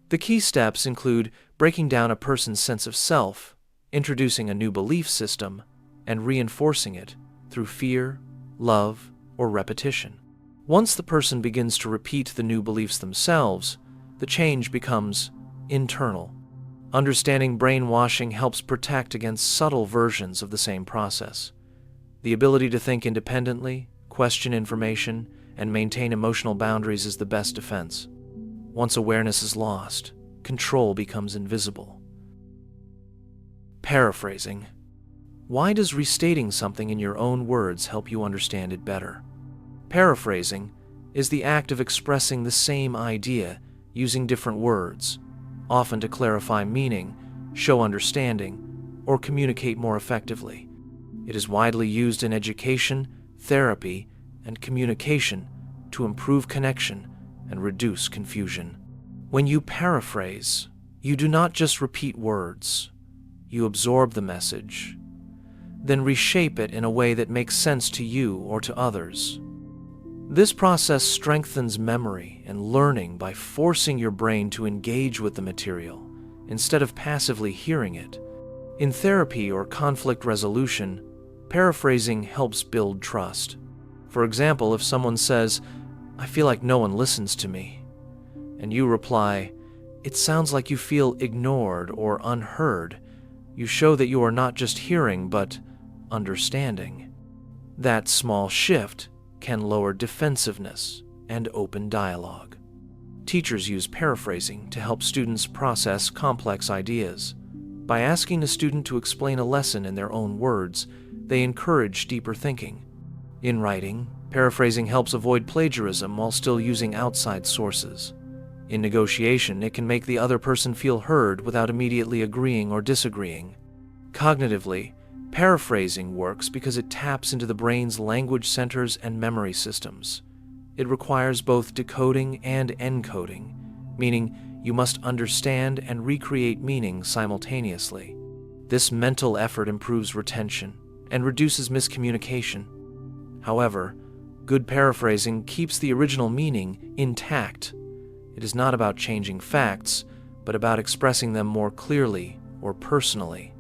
The key steps include breaking down a person's sense of self, introducing a new belief system, and reinforcing it through fear, love, or repetition. Once the person begins to repeat the new beliefs themselves, the change becomes internal. Understanding brainwashing helps protect against subtle versions of the same process. The ability to think independently, question information, and maintain emotional boundaries is the best defense. Once awareness is lost, control becomes invisible. Paraphrasing. Why does restating something in your own words help you understand it better? Paraphrasing is the act of expressing the same idea using different words, often to clarify meaning, show understanding, or communicate more effectively. It is widely used in education, therapy, and communication to improve connection and reduce confusion. When you paraphrase, you do not just repeat words. You absorb the message, then reshape it in a way that makes sense to you or to others. This process strengthens memory and learning by forcing your brain to engage with the material instead of passively hearing it. In therapy or conflict resolution, paraphrasing helps build trust. For example, if someone says, "I feel like no one listens to me," and you reply, "It sounds like you feel ignored or unheard," you show that you are not just hearing but understanding. That small shift can lower defensiveness and open dialogue. Teachers use paraphrasing to help students process complex ideas. By asking a student to explain a lesson in their own words, they encourage deeper thinking. In writing, paraphrasing helps avoid plagiarism while still using outside sources. In negotiation, it can make the other person feel heard without immediately agreeing or disagreeing. Cognitively, paraphrasing works because it taps into the brain's language centers and memory systems. It requires both decoding and encoding, meaning you must understand and recreate meaning simultaneously. This mental effort improves retention and reduces miscommunication. However, good paraphrasing keeps the original meaning intact. It is not about changing facts, but about expressing them more clearly or personally.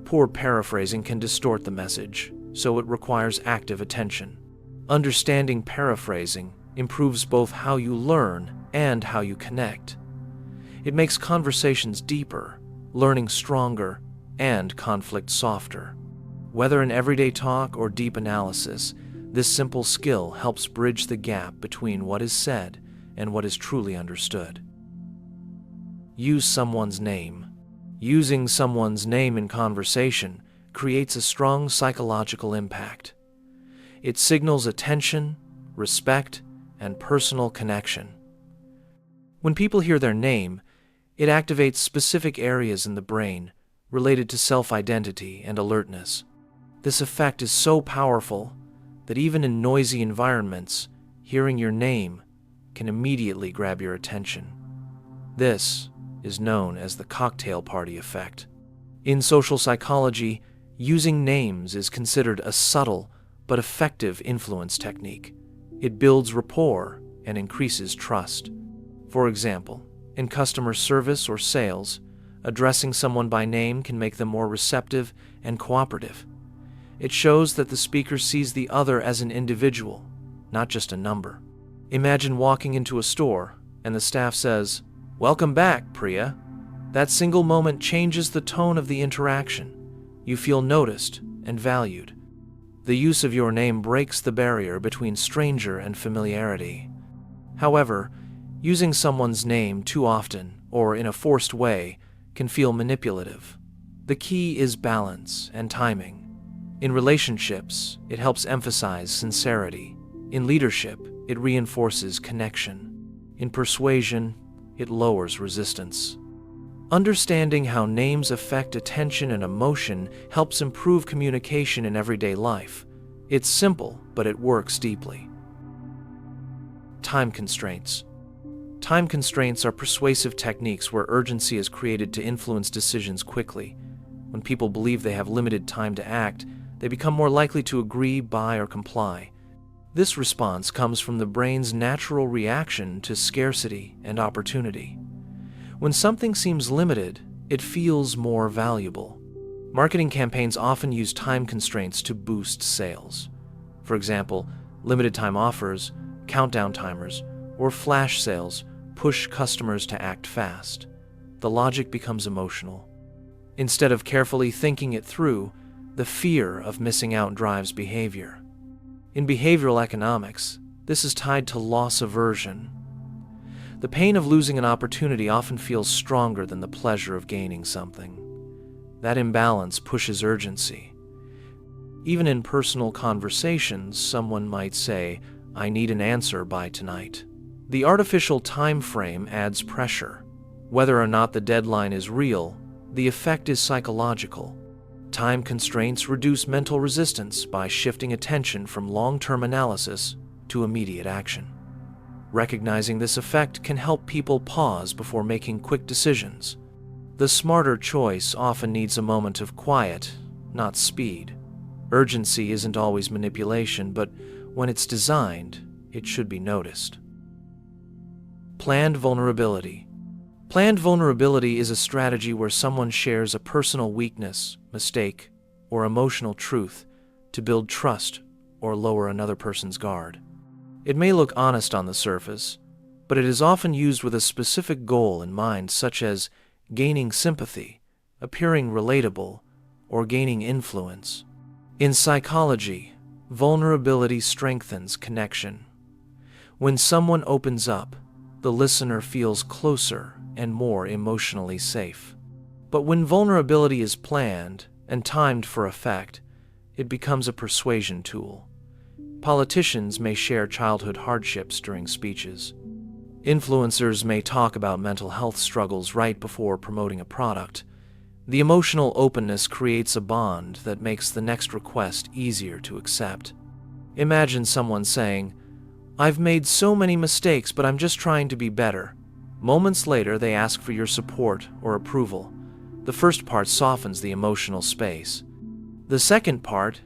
Poor paraphrasing can distort the message, so it requires active attention. Understanding paraphrasing improves both how you learn and how you connect. It makes conversations deeper, learning stronger, and conflict softer. Whether in everyday talk or deep analysis, this simple skill helps bridge the gap between what is said and what is truly understood. Use someone's name. Using someone's name in conversation creates a strong psychological impact. It signals attention, respect, and personal connection. When people hear their name, it activates specific areas in the brain related to self-identity and alertness. This effect is so powerful that even in noisy environments, hearing your name can immediately grab your attention. This is known as the cocktail party effect. In social psychology, using names is considered a subtle but effective influence technique. It builds rapport and increases trust. For example, in customer service or sales, Addressing someone by name can make them more receptive and cooperative. It shows that the speaker sees the other as an individual, not just a number. Imagine walking into a store and the staff says, "Welcome back, Priya." That single moment changes the tone of the interaction. You feel noticed and valued. The use of your name breaks the barrier between stranger and familiarity. However, using someone's name too often or in a forced way can feel manipulative. The key is balance and timing. In relationships, it helps emphasize sincerity. In leadership, it reinforces connection. In persuasion, it lowers resistance. Understanding how names affect attention and emotion helps improve communication in everyday life. It's simple, but it works deeply. Time constraints. Time constraints are persuasive techniques where urgency is created to influence decisions quickly. When people believe they have limited time to act, they become more likely to agree, buy, or comply. This response comes from the brain's natural reaction to scarcity and opportunity. When something seems limited, it feels more valuable. Marketing campaigns often use time constraints to boost sales. For example, limited time offers, countdown timers, or flash sales push customers to act fast. The logic becomes emotional. Instead of carefully thinking it through, the fear of missing out drives behavior. In behavioral economics, this is tied to loss aversion. The pain of losing an opportunity often feels stronger than the pleasure of gaining something. That imbalance pushes urgency. Even in personal conversations, someone might say, "I need an answer by tonight." The artificial time frame adds pressure. Whether or not the deadline is real, the effect is psychological. Time constraints reduce mental resistance by shifting attention from long-term analysis to immediate action. Recognizing this effect can help people pause before making quick decisions. The smarter choice often needs a moment of quiet, not speed. Urgency isn't always manipulation, but when it's designed, it should be noticed. Planned vulnerability. Planned vulnerability is a strategy where someone shares a personal weakness, mistake, or emotional truth to build trust or lower another person's guard. It may look honest on the surface, but it is often used with a specific goal in mind, such as gaining sympathy, appearing relatable, or gaining influence. In psychology, vulnerability strengthens connection. When someone opens up, the listener feels closer and more emotionally safe. But when vulnerability is planned and timed for effect, it becomes a persuasion tool. Politicians may share childhood hardships during speeches. Influencers may talk about mental health struggles right before promoting a product. The emotional openness creates a bond that makes the next request easier to accept. Imagine someone saying, "I've made so many mistakes, but I'm just trying to be better." Moments later, they ask for your support or approval. The first part softens the emotional space. The second part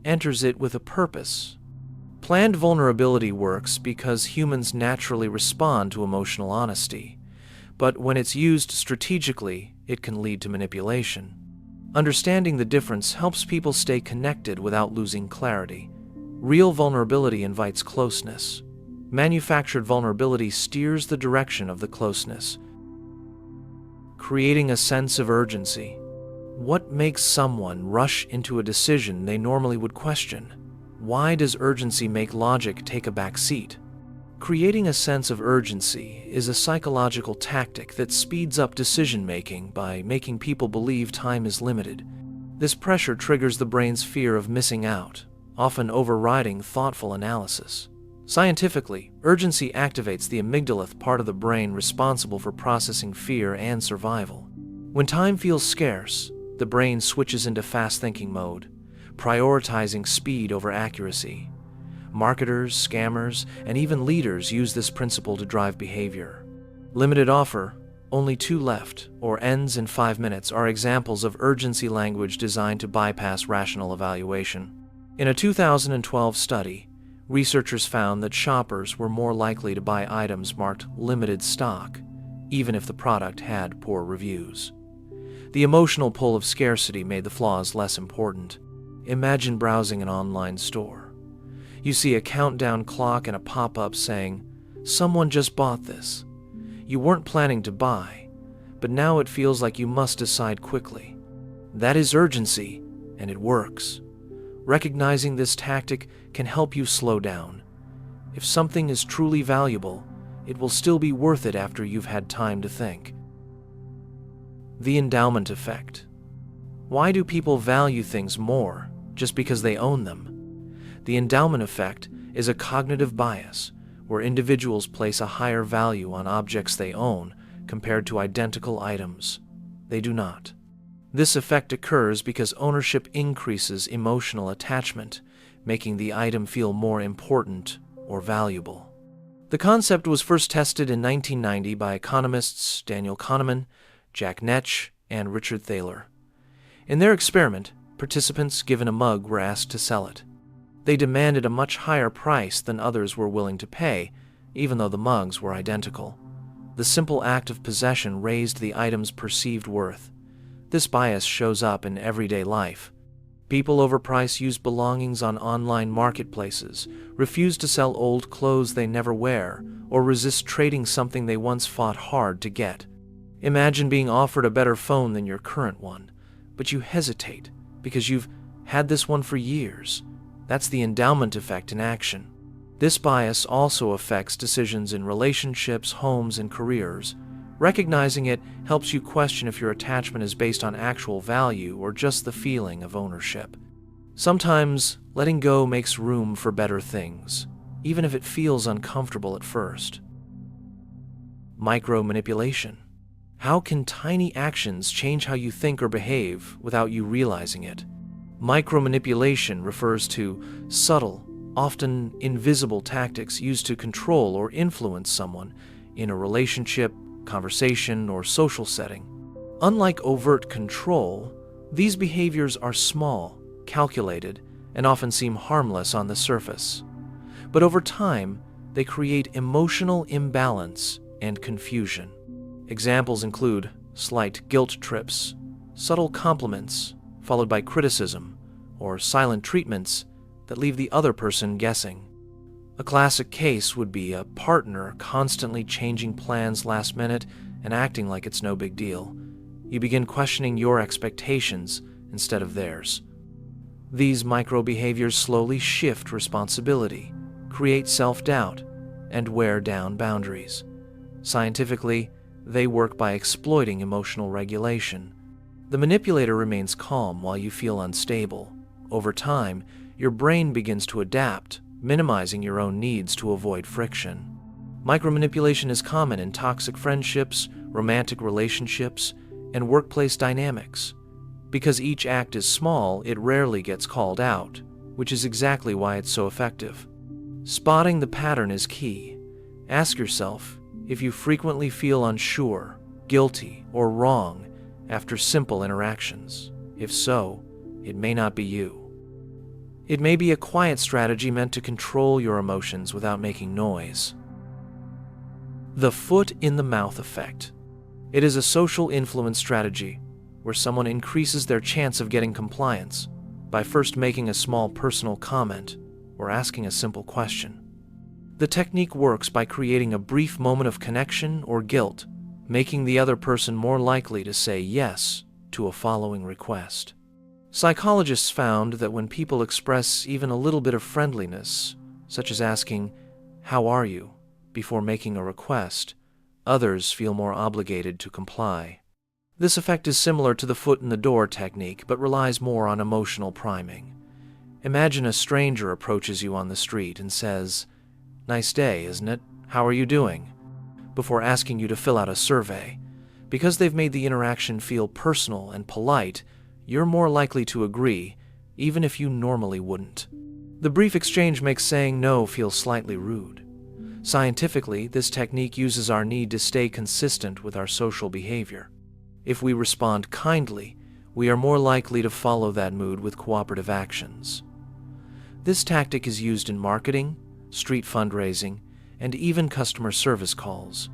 enters it with a purpose. Planned vulnerability works because humans naturally respond to emotional honesty, but when it's used strategically, it can lead to manipulation. Understanding the difference helps people stay connected without losing clarity. Real vulnerability invites closeness. Manufactured vulnerability steers the direction of the closeness. Creating a sense of urgency. What makes someone rush into a decision they normally would question? Why does urgency make logic take a back seat? Creating a sense of urgency is a psychological tactic that speeds up decision-making by making people believe time is limited. This pressure triggers the brain's fear of missing out, often overriding thoughtful analysis. Scientifically, urgency activates the amygdala, part of the brain responsible for processing fear and survival. When time feels scarce, the brain switches into fast-thinking mode, prioritizing speed over accuracy. Marketers, scammers, and even leaders use this principle to drive behavior. Limited offer, only 2 left, or ends in 5 minutes are examples of urgency language designed to bypass rational evaluation. In a 2012 study, researchers found that shoppers were more likely to buy items marked limited stock, even if the product had poor reviews. The emotional pull of scarcity made the flaws less important. Imagine browsing an online store. You see a countdown clock and a pop-up saying, "Someone just bought this." You weren't planning to buy, but now it feels like you must decide quickly. That is urgency, and it works. Recognizing this tactic can help you slow down. If something is truly valuable, it will still be worth it after you've had time to think. The Endowment Effect. Why do people value things more just because they own them? The Endowment Effect is a cognitive bias where individuals place a higher value on objects they own compared to identical items they do not. This effect occurs because ownership increases emotional attachment, making the item feel more important or valuable. The concept was first tested in 1990 by economists Daniel Kahneman, Jack Netsch, and Richard Thaler. In their experiment, participants given a mug were asked to sell it. They demanded a much higher price than others were willing to pay, even though the mugs were identical. The simple act of possession raised the item's perceived worth. This bias shows up in everyday life. People overprice used belongings on online marketplaces, refuse to sell old clothes they never wear, or resist trading something they once fought hard to get. Imagine being offered a better phone than your current one, but you hesitate because you've had this one for years. That's the endowment effect in action. This bias also affects decisions in relationships, homes, and careers. Recognizing it helps you question if your attachment is based on actual value or just the feeling of ownership. Sometimes, letting go makes room for better things, even if it feels uncomfortable at first. Micro-manipulation. How can tiny actions change how you think or behave without you realizing it? Micro-manipulation refers to subtle, often invisible tactics used to control or influence someone in a relationship, conversation, or social setting. Unlike overt control, these behaviors are small, calculated, and often seem harmless on the surface. But over time, they create emotional imbalance and confusion. Examples include slight guilt trips, subtle compliments, followed by criticism, or silent treatments that leave the other person guessing. A classic case would be a partner constantly changing plans last minute and acting like it's no big deal. You begin questioning your expectations instead of theirs. These micro-behaviors slowly shift responsibility, create self-doubt, and wear down boundaries. Scientifically, they work by exploiting emotional regulation. The manipulator remains calm while you feel unstable. Over time, your brain begins to adapt, minimizing your own needs to avoid friction. Micromanipulation is common in toxic friendships, romantic relationships, and workplace dynamics. Because each act is small, it rarely gets called out, which is exactly why it's so effective. Spotting the pattern is key. Ask yourself if you frequently feel unsure, guilty, or wrong after simple interactions. If so, it may not be you. It may be a quiet strategy meant to control your emotions without making noise. The foot in the mouth effect. It is a social influence strategy where someone increases their chance of getting compliance by first making a small personal comment or asking a simple question. The technique works by creating a brief moment of connection or guilt, making the other person more likely to say yes to a following request. Psychologists found that when people express even a little bit of friendliness, such as asking, "How are you?" before making a request, others feel more obligated to comply. This effect is similar to the foot in the door technique, but relies more on emotional priming. Imagine a stranger approaches you on the street and says, "Nice day, isn't it? How are you doing?" before asking you to fill out a survey. Because they've made the interaction feel personal and polite, you're more likely to agree, even if you normally wouldn't. The brief exchange makes saying no feel slightly rude. Scientifically, this technique uses our need to stay consistent with our social behavior. If we respond kindly, we are more likely to follow that mood with cooperative actions. This tactic is used in marketing, street fundraising, and even customer service calls.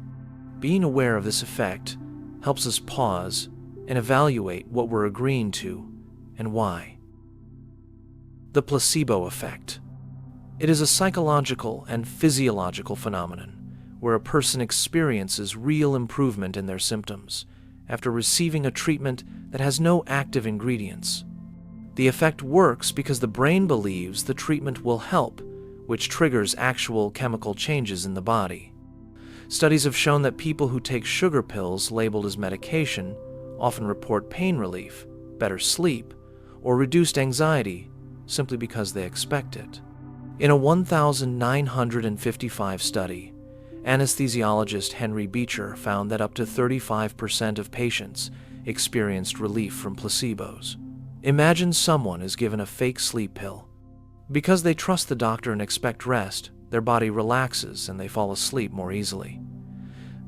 Being aware of this effect helps us pause, and evaluate what we're agreeing to and why. The placebo effect. It is a psychological and physiological phenomenon where a person experiences real improvement in their symptoms after receiving a treatment that has no active ingredients. The effect works because the brain believes the treatment will help, which triggers actual chemical changes in the body. Studies have shown that people who take sugar pills labeled as medication often report pain relief, better sleep, or reduced anxiety simply because they expect it. In a 1,955 study, anesthesiologist Henry Beecher found that up to 35% of patients experienced relief from placebos. Imagine someone is given a fake sleep pill. Because they trust the doctor and expect rest, their body relaxes and they fall asleep more easily.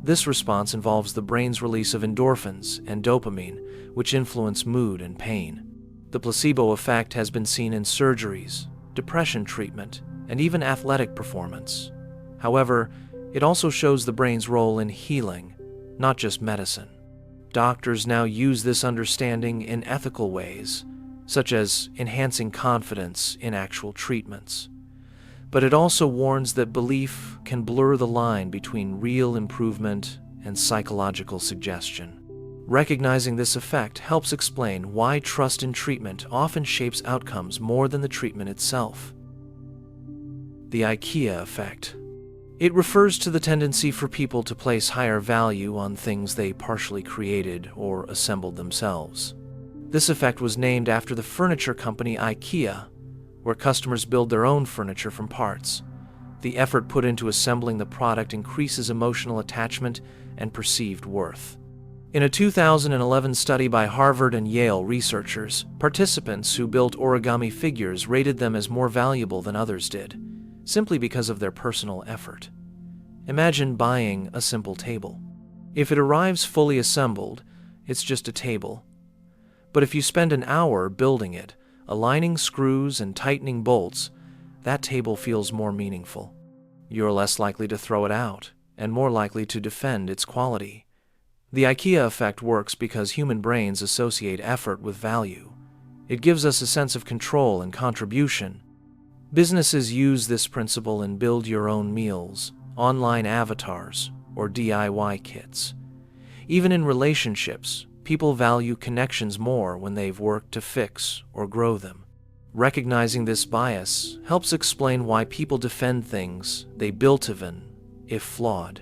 This response involves the brain's release of endorphins and dopamine, which influence mood and pain. The placebo effect has been seen in surgeries, depression treatment, and even athletic performance. However, it also shows the brain's role in healing, not just medicine. Doctors now use this understanding in ethical ways, such as enhancing confidence in actual treatments. But it also warns that belief can blur the line between real improvement and psychological suggestion. Recognizing this effect helps explain why trust in treatment often shapes outcomes more than the treatment itself. The Ikea Effect. It refers to the tendency for people to place higher value on things they partially created or assembled themselves. This effect was named after the furniture company Ikea, where customers build their own furniture from parts. The effort put into assembling the product increases emotional attachment and perceived worth. In a 2011 study by Harvard and Yale researchers, participants who built origami figures rated them as more valuable than others did, simply because of their personal effort. Imagine buying a simple table. If it arrives fully assembled, it's just a table. But if you spend an hour building it, aligning screws and tightening bolts, that table feels more meaningful. You're less likely to throw it out, and more likely to defend its quality. The Ikea effect works because human brains associate effort with value. It gives us a sense of control and contribution. Businesses use this principle in build-your-own meals, online avatars, or DIY kits. Even in relationships, people value connections more when they've worked to fix or grow them. Recognizing this bias helps explain why people defend things they built even, if flawed.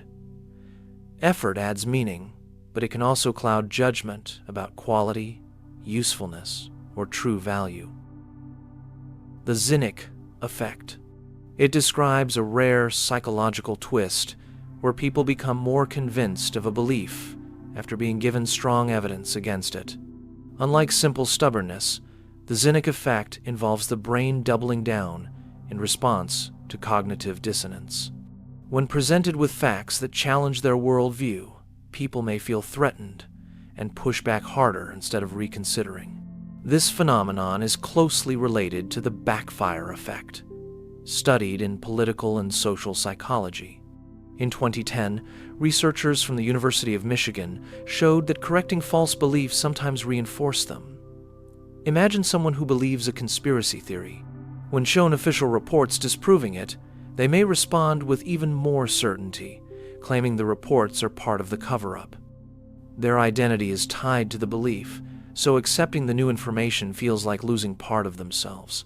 Effort adds meaning, but it can also cloud judgment about quality, usefulness, or true value. The Zynic Effect. It describes a rare psychological twist where people become more convinced of a belief after being given strong evidence against it. Unlike simple stubbornness, the Zynic Effect involves the brain doubling down in response to cognitive dissonance. When presented with facts that challenge their worldview, people may feel threatened and push back harder instead of reconsidering. This phenomenon is closely related to the backfire effect, studied in political and social psychology. In 2010, researchers from the University of Michigan showed that correcting false beliefs sometimes reinforced them. Imagine someone who believes a conspiracy theory. When shown official reports disproving it, they may respond with even more certainty, claiming the reports are part of the cover-up. Their identity is tied to the belief, so accepting the new information feels like losing part of themselves.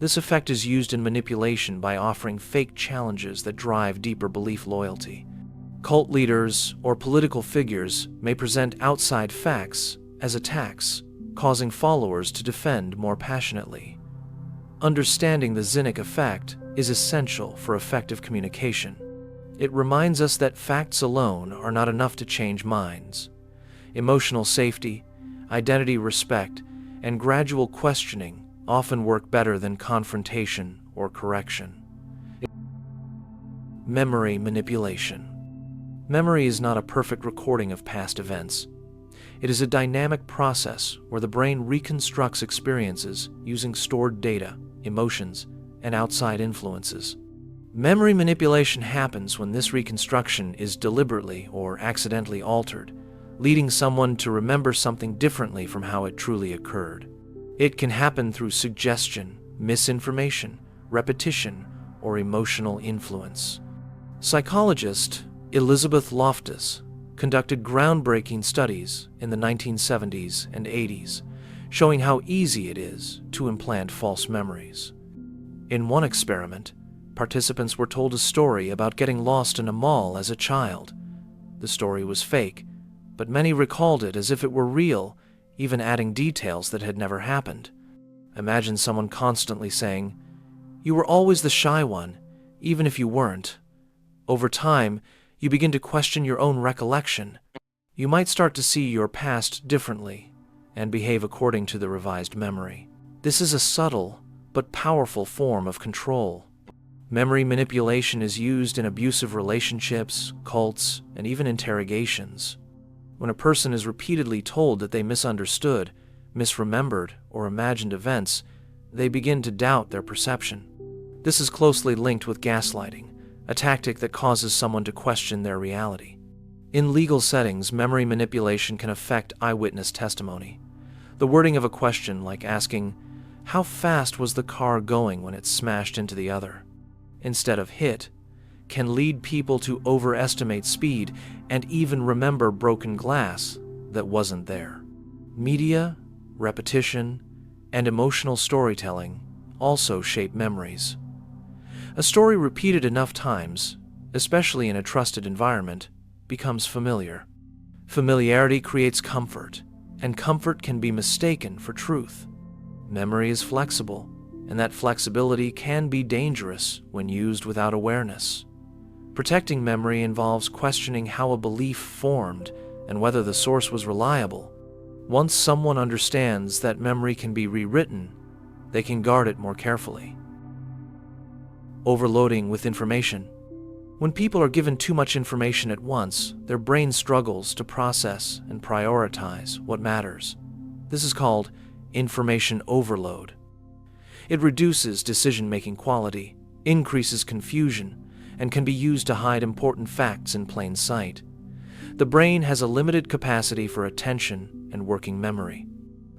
This effect is used in manipulation by offering fake challenges that drive deeper belief loyalty. Cult leaders or political figures may present outside facts as attacks, causing followers to defend more passionately. Understanding the Zynic Effect is essential for effective communication. It reminds us that facts alone are not enough to change minds. Emotional safety, identity respect, and gradual questioning often work better than confrontation or correction. Memory manipulation. Memory is not a perfect recording of past events. It is a dynamic process where the brain reconstructs experiences using stored data, emotions, and outside influences. Memory manipulation happens when this reconstruction is deliberately or accidentally altered, leading someone to remember something differently from how it truly occurred. It can happen through suggestion, misinformation, repetition, or emotional influence. Psychologist Elizabeth Loftus conducted groundbreaking studies in the 1970s and 80s, showing how easy it is to implant false memories. In one experiment, participants were told a story about getting lost in a mall as a child. The story was fake, but many recalled it as if it were real, even adding details that had never happened. Imagine someone constantly saying, "You were always the shy one, even if you weren't." Over time, you begin to question your own recollection. You might start to see your past differently and behave according to the revised memory. This is a subtle but powerful form of control. Memory manipulation is used in abusive relationships, cults, and even interrogations. When a person is repeatedly told that they misunderstood, misremembered, or imagined events, they begin to doubt their perception. This is closely linked with gaslighting, a tactic that causes someone to question their reality. In legal settings, memory manipulation can affect eyewitness testimony. The wording of a question, like asking, "How fast was the car going when it smashed into the other?" instead of "hit," can lead people to overestimate speed and even remember broken glass that wasn't there. Media, repetition, and emotional storytelling also shape memories. A story repeated enough times, especially in a trusted environment, becomes familiar. Familiarity creates comfort, and comfort can be mistaken for truth. Memory is flexible, and that flexibility can be dangerous when used without awareness. Protecting memory involves questioning how a belief formed and whether the source was reliable. Once someone understands that memory can be rewritten, they can guard it more carefully. Overloading with information. When people are given too much information at once, their brain struggles to process and prioritize what matters. This is called information overload. It reduces decision-making quality, increases confusion, and can be used to hide important facts in plain sight. The brain has a limited capacity for attention and working memory.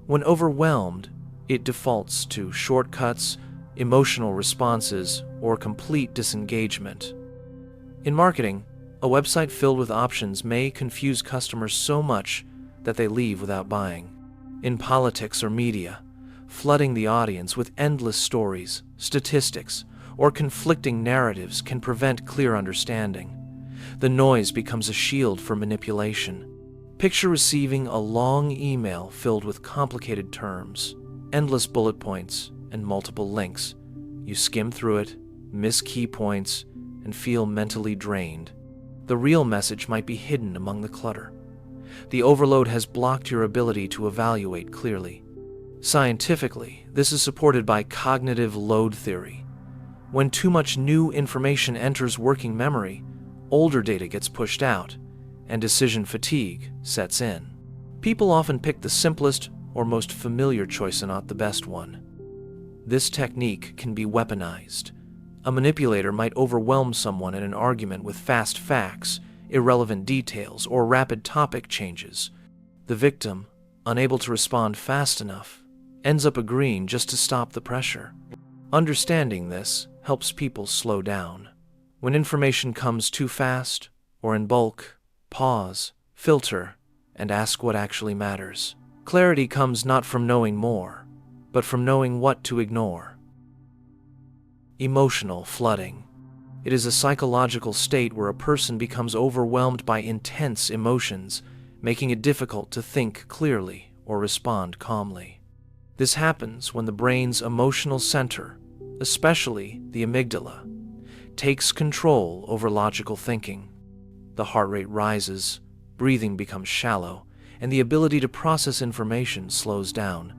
When overwhelmed, it defaults to shortcuts, emotional responses, or complete disengagement. In marketing, a website filled with options may confuse customers so much that they leave without buying. In politics or media, flooding the audience with endless stories, statistics, or conflicting narratives can prevent clear understanding. The noise becomes a shield for manipulation. Picture receiving a long email filled with complicated terms, endless bullet points, and multiple links. You skim through it, miss key points, and feel mentally drained. The real message might be hidden among the clutter. The overload has blocked your ability to evaluate clearly. Scientifically, this is supported by cognitive load theory. When too much new information enters working memory, older data gets pushed out, and decision fatigue sets in. People often pick the simplest or most familiar choice and not the best one. This technique can be weaponized. A manipulator might overwhelm someone in an argument with fast facts, irrelevant details, or rapid topic changes. The victim, unable to respond fast enough, ends up agreeing just to stop the pressure. Understanding this helps people slow down. When information comes too fast or in bulk, pause, filter, and ask what actually matters. Clarity comes not from knowing more, but from knowing what to ignore. Emotional flooding. It is a psychological state where a person becomes overwhelmed by intense emotions, making it difficult to think clearly or respond calmly. This happens when the brain's emotional center, especially the amygdala, takes control over logical thinking. The heart rate rises, breathing becomes shallow, and the ability to process information slows down.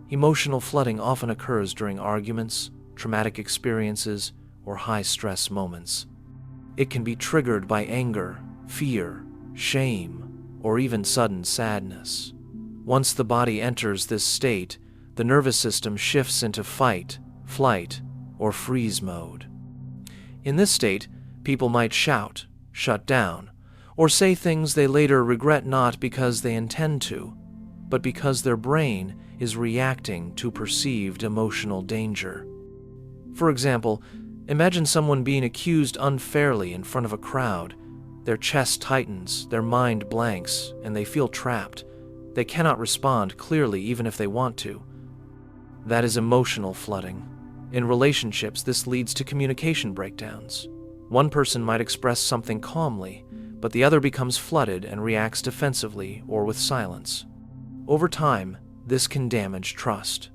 Emotional flooding often occurs during arguments, traumatic experiences, or high-stress moments. It can be triggered by anger, fear, shame, or even sudden sadness. Once the body enters this state, the nervous system shifts into fight, flight, or freeze mode. In this state, people might shout, shut down, or say things they later regret not because they intend to, but because their brain is reacting to perceived emotional danger. For example, imagine someone being accused unfairly in front of a crowd. Their chest tightens, their mind blanks, and they feel trapped. They cannot respond clearly even if they want to. That is emotional flooding. In relationships, this leads to communication breakdowns. One person might express something calmly, but the other becomes flooded and reacts defensively or with silence. Over time, this can damage trust.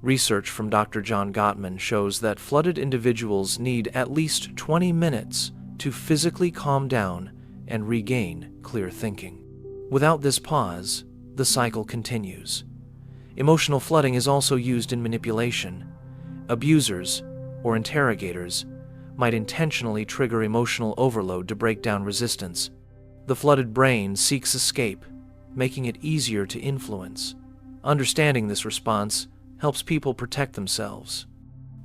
Research from Dr. John Gottman shows that flooded individuals need at least 20 minutes to physically calm down and regain clear thinking. Without this pause, the cycle continues. Emotional flooding is also used in manipulation. Abusers, or interrogators, might intentionally trigger emotional overload to break down resistance. The flooded brain seeks escape, making it easier to influence. Understanding this response helps people protect themselves.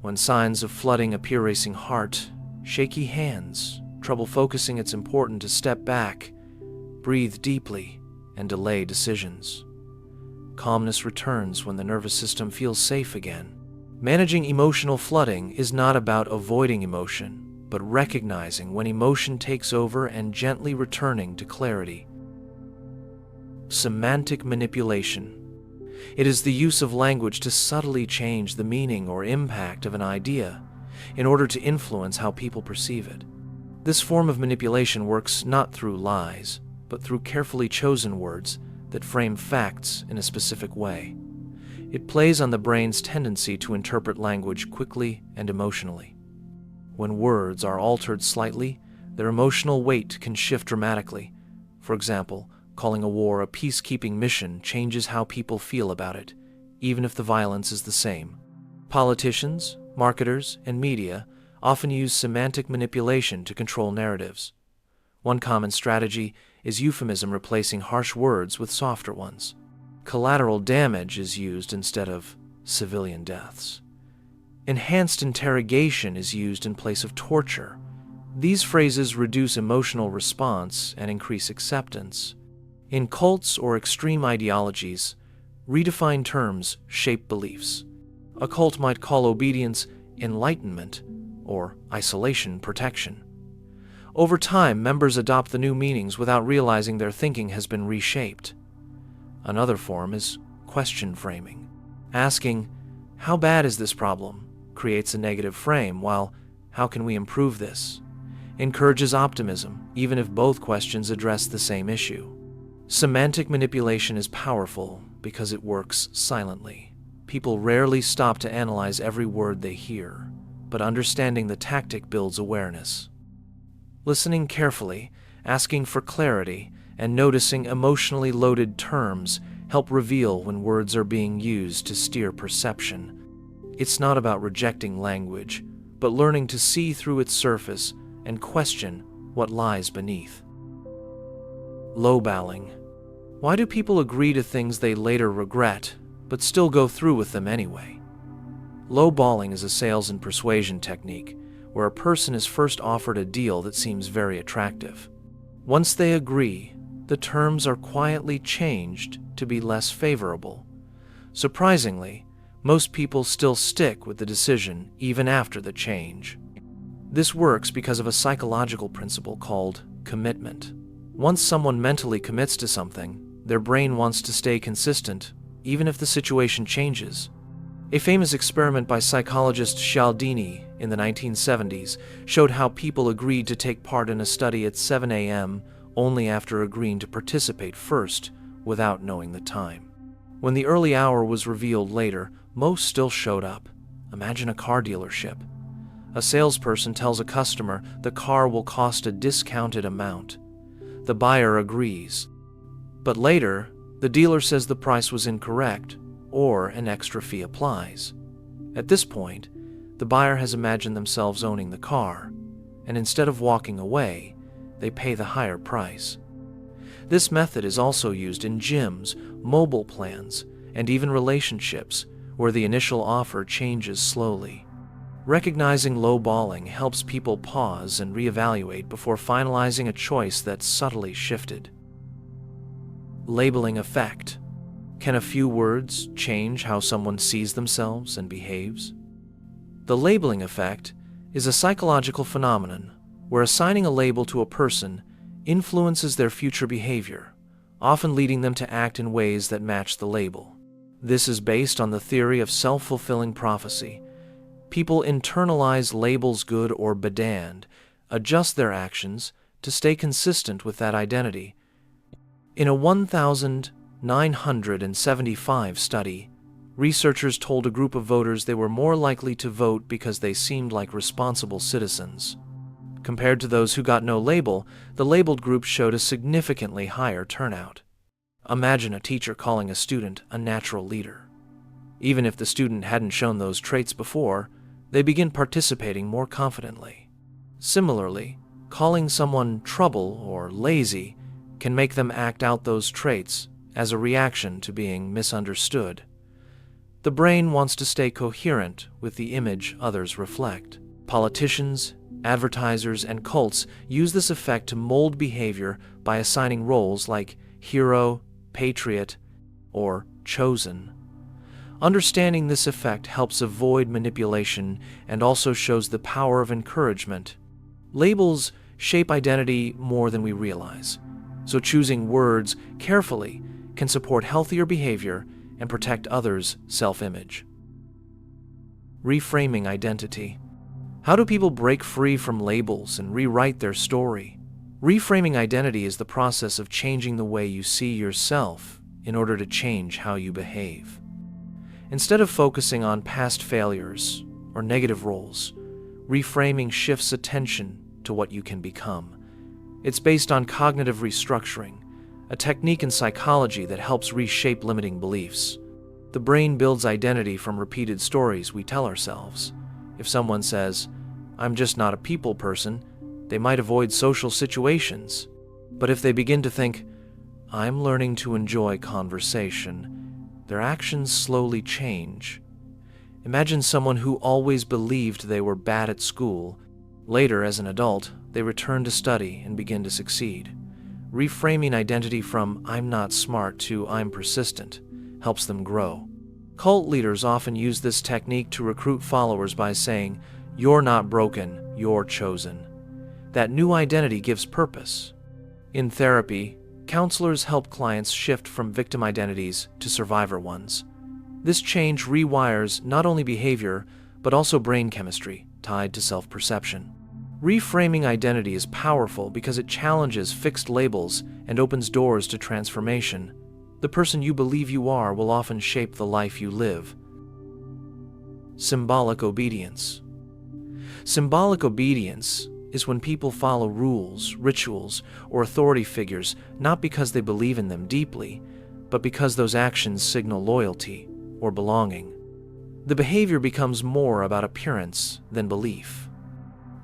When signs of flooding appear, racing heart, shaky hands, trouble focusing, it's important to step back, breathe deeply, and delay decisions. Calmness returns when the nervous system feels safe again. Managing emotional flooding is not about avoiding emotion, but recognizing when emotion takes over and gently returning to clarity. Semantic manipulation. It is the use of language to subtly change the meaning or impact of an idea in order to influence how people perceive it. This form of manipulation works not through lies, but through carefully chosen words that frame facts in a specific way. It plays on the brain's tendency to interpret language quickly and emotionally. When words are altered slightly, their emotional weight can shift dramatically. For example, calling a war a peacekeeping mission changes how people feel about it, even if the violence is the same. Politicians, marketers, and media often use semantic manipulation to control narratives. One common strategy is euphemism, replacing harsh words with softer ones. Collateral damage is used instead of civilian deaths. Enhanced interrogation is used in place of torture. These phrases reduce emotional response and increase acceptance. In cults or extreme ideologies, redefined terms shape beliefs. A cult might call obedience enlightenment or isolation protection. Over time, members adopt the new meanings without realizing their thinking has been reshaped. Another form is question framing. Asking, "How bad is this problem?" creates a negative frame, while "How can we improve this?" encourages optimism, even if both questions address the same issue. Semantic manipulation is powerful because it works silently. People rarely stop to analyze every word they hear, but understanding the tactic builds awareness. Listening carefully, asking for clarity, and noticing emotionally loaded terms help reveal when words are being used to steer perception. It's not about rejecting language, but learning to see through its surface and question what lies beneath. Lowballing. Why do people agree to things they later regret, but still go through with them anyway? Lowballing is a sales and persuasion technique where a person is first offered a deal that seems very attractive. Once they agree, the terms are quietly changed to be less favorable. Surprisingly, most people still stick with the decision even after the change. This works because of a psychological principle called commitment. Once someone mentally commits to something, their brain wants to stay consistent, even if the situation changes. A famous experiment by psychologist Cialdini in the 1970s showed how people agreed to take part in a study at 7 a.m. only after agreeing to participate first without knowing the time. When the early hour was revealed later, most still showed up. Imagine a car dealership. A salesperson tells a customer the car will cost a discounted amount. The buyer agrees. But later, the dealer says the price was incorrect, or an extra fee applies. At this point, the buyer has imagined themselves owning the car, and instead of walking away, they pay the higher price. This method is also used in gyms, mobile plans, and even relationships, where the initial offer changes slowly. Recognizing lowballing helps people pause and reevaluate before finalizing a choice that's subtly shifted. Labeling effect. Can a few words change how someone sees themselves and behaves? The labeling effect is a psychological phenomenon where assigning a label to a person influences their future behavior, often leading them to act in ways that match the label. This is based on the theory of self-fulfilling prophecy. People internalize labels good or bad and adjust their actions to stay consistent with that identity. In a 1,975 study, researchers told a group of voters they were more likely to vote because they seemed like responsible citizens. Compared to those who got no label, the labeled group showed a significantly higher turnout. Imagine a teacher calling a student a natural leader. Even if the student hadn't shown those traits before, they begin participating more confidently. Similarly, calling someone trouble or lazy can make them act out those traits as a reaction to being misunderstood. The brain wants to stay coherent with the image others reflect. Politicians, advertisers, and cults use this effect to mold behavior by assigning roles like hero, patriot, or chosen. Understanding this effect helps avoid manipulation and also shows the power of encouragement. Labels shape identity more than we realize, so choosing words carefully can support healthier behavior and protect others' self-image. Reframing identity. How do people break free from labels and rewrite their story? Reframing identity is the process of changing the way you see yourself in order to change how you behave. Instead of focusing on past failures or negative roles, reframing shifts attention to what you can become. It's based on cognitive restructuring, a technique in psychology that helps reshape limiting beliefs. The brain builds identity from repeated stories we tell ourselves. If someone says, "I'm just not a people person," they might avoid social situations. But if they begin to think, "I'm learning to enjoy conversation," their actions slowly change. Imagine someone who always believed they were bad at school. Later, as an adult, they return to study and begin to succeed. Reframing identity from "I'm not smart" to "I'm persistent" helps them grow. Cult leaders often use this technique to recruit followers by saying, "You're not broken, you're chosen." That new identity gives purpose. In therapy, counselors help clients shift from victim identities to survivor ones. This change rewires not only behavior, but also brain chemistry tied to self-perception. Reframing identity is powerful because it challenges fixed labels and opens doors to transformation. The person you believe you are will often shape the life you live. Symbolic obedience. Symbolic obedience is when people follow rules, rituals, or authority figures not because they believe in them deeply, but because those actions signal loyalty or belonging. The behavior becomes more about appearance than belief.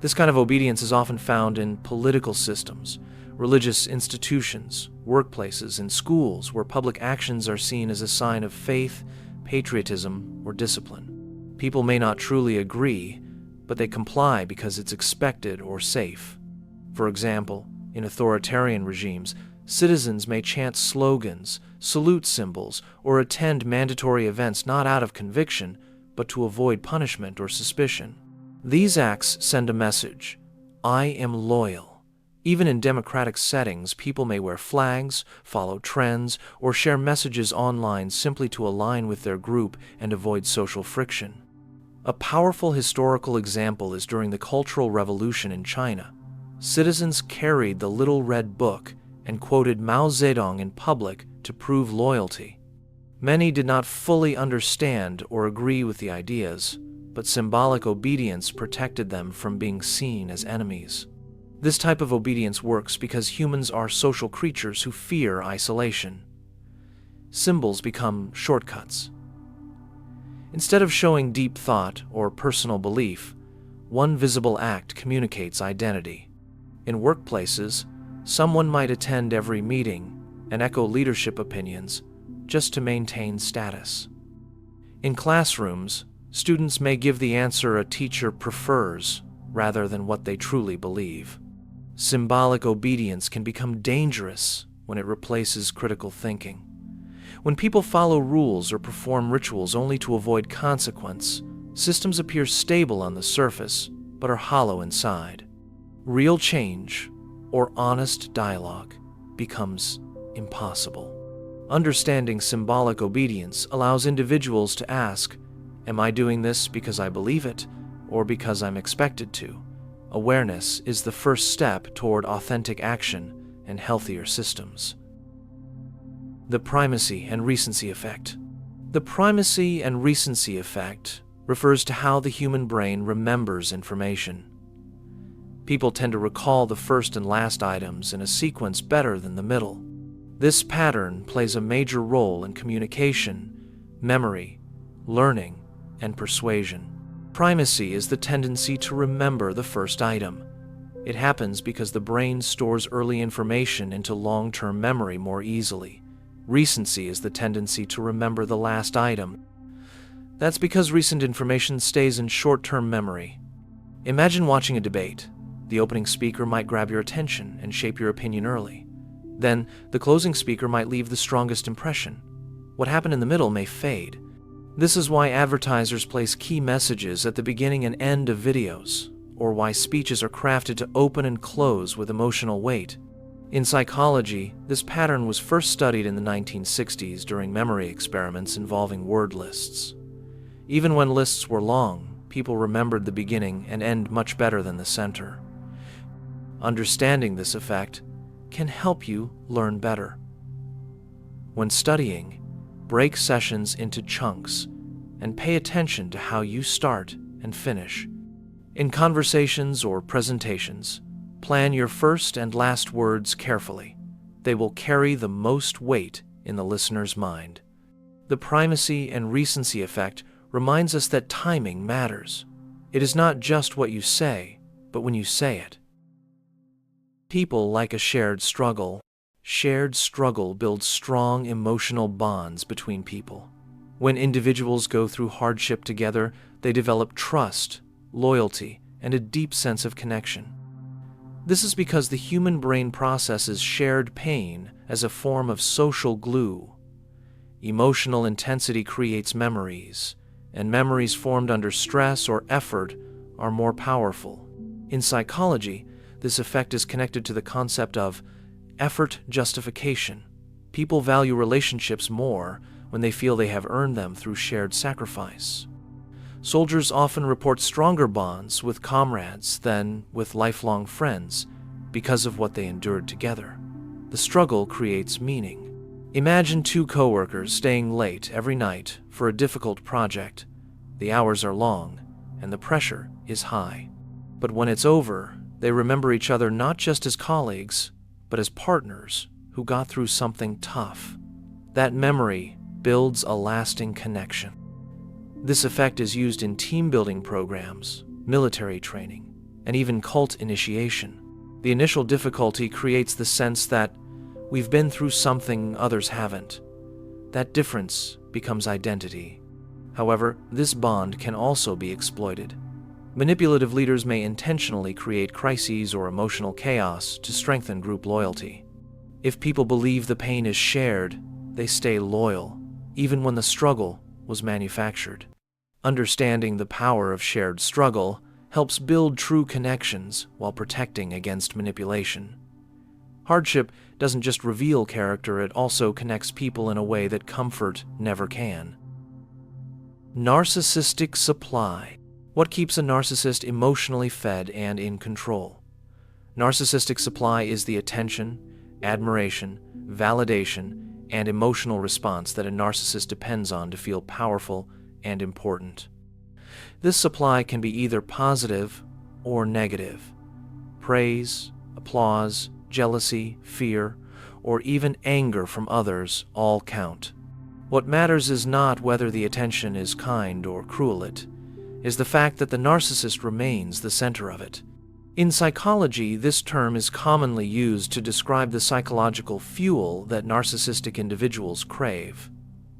This kind of obedience is often found in political systems, religious institutions, workplaces, and schools where public actions are seen as a sign of faith, patriotism, or discipline. People may not truly agree, but they comply because it's expected or safe. For example, in authoritarian regimes, citizens may chant slogans, salute symbols, or attend mandatory events not out of conviction, but to avoid punishment or suspicion. These acts send a message: I am loyal. Even in democratic settings, people may wear flags, follow trends, or share messages online simply to align with their group and avoid social friction. A powerful historical example is during the Cultural Revolution in China. Citizens carried the Little Red Book and quoted Mao Zedong in public to prove loyalty. Many did not fully understand or agree with the ideas, but symbolic obedience protected them from being seen as enemies. This type of obedience works because humans are social creatures who fear isolation. Symbols become shortcuts. Instead of showing deep thought or personal belief, one visible act communicates identity. In workplaces, someone might attend every meeting and echo leadership opinions just to maintain status. In classrooms, Students may give the answer a teacher prefers rather than what they truly believe. Symbolic obedience can become dangerous when it replaces critical thinking. When people follow rules or perform rituals only to avoid consequence, systems appear stable on the surface but are hollow inside. Real change or honest dialogue becomes impossible. Understanding symbolic obedience allows individuals to ask, "Am I doing this because I believe it or because I'm expected to?" Awareness is the first step toward authentic action and healthier systems. The primacy and recency effect. The primacy and recency effect refers to how the human brain remembers information. People tend to recall the first and last items in a sequence better than the middle. This pattern plays a major role in communication, memory, learning, and persuasion. Primacy is the tendency to remember the first item. It happens because the brain stores early information into long-term memory more easily. Recency is the tendency to remember the last item. That's because recent information stays in short-term memory. Imagine watching a debate. The opening speaker might grab your attention and shape your opinion early. Then, the closing speaker might leave the strongest impression. What happened in the middle may fade. This is why advertisers place key messages at the beginning and end of videos, or why speeches are crafted to open and close with emotional weight. In psychology, this pattern was first studied in the 1960s during memory experiments involving word lists. Even when lists were long, people remembered the beginning and end much better than the center. Understanding this effect can help you learn better. When studying, break sessions into chunks and pay attention to how you start and finish. In conversations or presentations, plan your first and last words carefully. They will carry the most weight in the listener's mind. The primacy and recency effect reminds us that timing matters. It is not just what you say, but when you say it. People like a shared struggle. Shared struggle builds strong emotional bonds between people. When individuals go through hardship together, they develop trust, loyalty, and a deep sense of connection. This is because the human brain processes shared pain as a form of social glue. Emotional intensity creates memories, and memories formed under stress or effort are more powerful. In psychology, this effect is connected to the concept of effort justification. People value relationships more when they feel they have earned them through shared sacrifice. Soldiers often report stronger bonds with comrades than with lifelong friends because of what they endured together. The struggle creates meaning. Imagine two coworkers staying late every night for a difficult project. The hours are long, and the pressure is high. But when it's over, they remember each other not just as colleagues, but as partners who got through something tough. That memory builds a lasting connection. This effect is used in team-building programs, military training, and even cult initiation. The initial difficulty creates the sense that we've been through something others haven't. That difference becomes identity. However, this bond can also be exploited. Manipulative leaders may intentionally create crises or emotional chaos to strengthen group loyalty. If people believe the pain is shared, they stay loyal, even when the struggle was manufactured. Understanding the power of shared struggle helps build true connections while protecting against manipulation. Hardship doesn't just reveal character, it also connects people in a way that comfort never can. Narcissistic supply. What keeps a narcissist emotionally fed and in control? Narcissistic supply is the attention, admiration, validation, and emotional response that a narcissist depends on to feel powerful and important. This supply can be either positive or negative. Praise, applause, jealousy, fear, or even anger from others all count. What matters is not whether the attention is kind or cruel, it is the fact that the narcissist remains the center of it. In psychology, this term is commonly used to describe the psychological fuel that narcissistic individuals crave.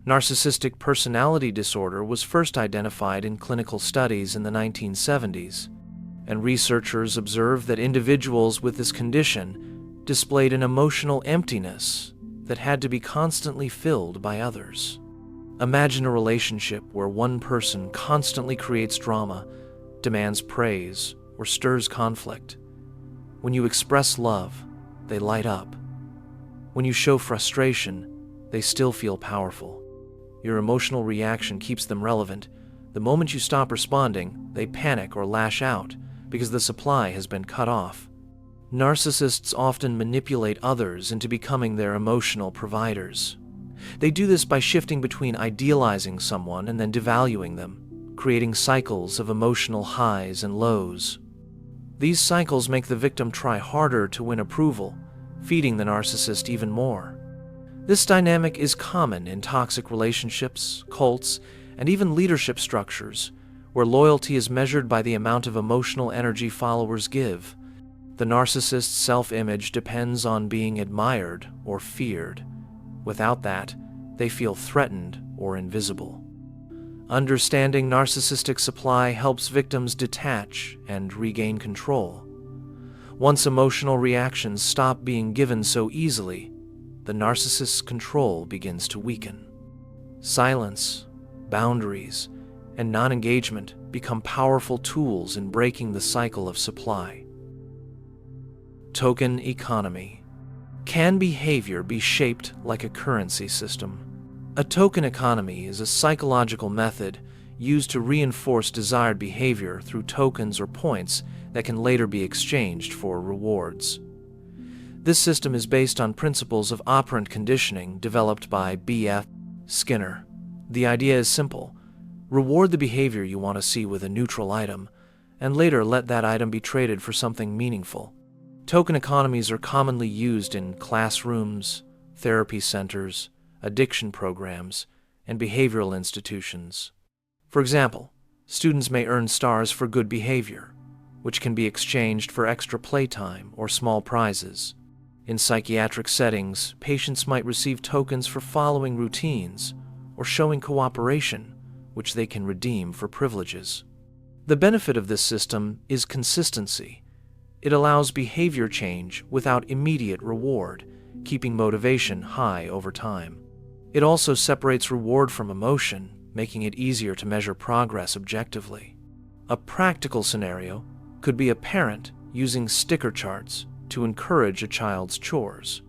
Narcissistic personality disorder was first identified in clinical studies in the 1970s, and researchers observed that individuals with this condition displayed an emotional emptiness that had to be constantly filled by others. Imagine a relationship where one person constantly creates drama, demands praise, or stirs conflict. When you express love, they light up. When you show frustration, they still feel powerful. Your emotional reaction keeps them relevant. The moment you stop responding, they panic or lash out because the supply has been cut off. Narcissists often manipulate others into becoming their emotional providers. They do this by shifting between idealizing someone and then devaluing them, creating cycles of emotional highs and lows. These cycles make the victim try harder to win approval, feeding the narcissist even more. This dynamic is common in toxic relationships, cults, and even leadership structures, where loyalty is measured by the amount of emotional energy followers give. The narcissist's self-image depends on being admired or feared. Without that, they feel threatened or invisible. Understanding narcissistic supply helps victims detach and regain control. Once emotional reactions stop being given so easily, the narcissist's control begins to weaken. Silence, boundaries, and non-engagement become powerful tools in breaking the cycle of supply. Token economy. Can behavior be shaped like a currency system? A token economy is a psychological method used to reinforce desired behavior through tokens or points that can later be exchanged for rewards. This system is based on principles of operant conditioning developed by B.F. Skinner. The idea is simple. Reward the behavior you want to see with a neutral item, and later let that item be traded for something meaningful. Token economies are commonly used in classrooms, therapy centers, addiction programs, and behavioral institutions. For example, students may earn stars for good behavior, which can be exchanged for extra playtime or small prizes. In psychiatric settings, patients might receive tokens for following routines or showing cooperation, which they can redeem for privileges. The benefit of this system is consistency. It allows behavior change without immediate reward, keeping motivation high over time. It also separates reward from emotion, making it easier to measure progress objectively. A practical scenario could be a parent using sticker charts to encourage a child's chores.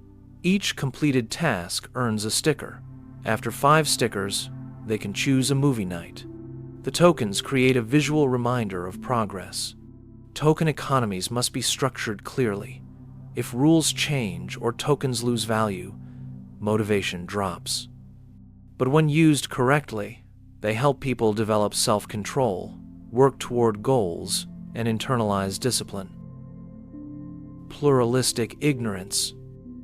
Each completed task earns a sticker. After 5 stickers, they can choose a movie night. The tokens create a visual reminder of progress. Token economies must be structured clearly. If rules change or tokens lose value, motivation drops. But when used correctly, they help people develop self-control, work toward goals, and internalize discipline. Pluralistic ignorance.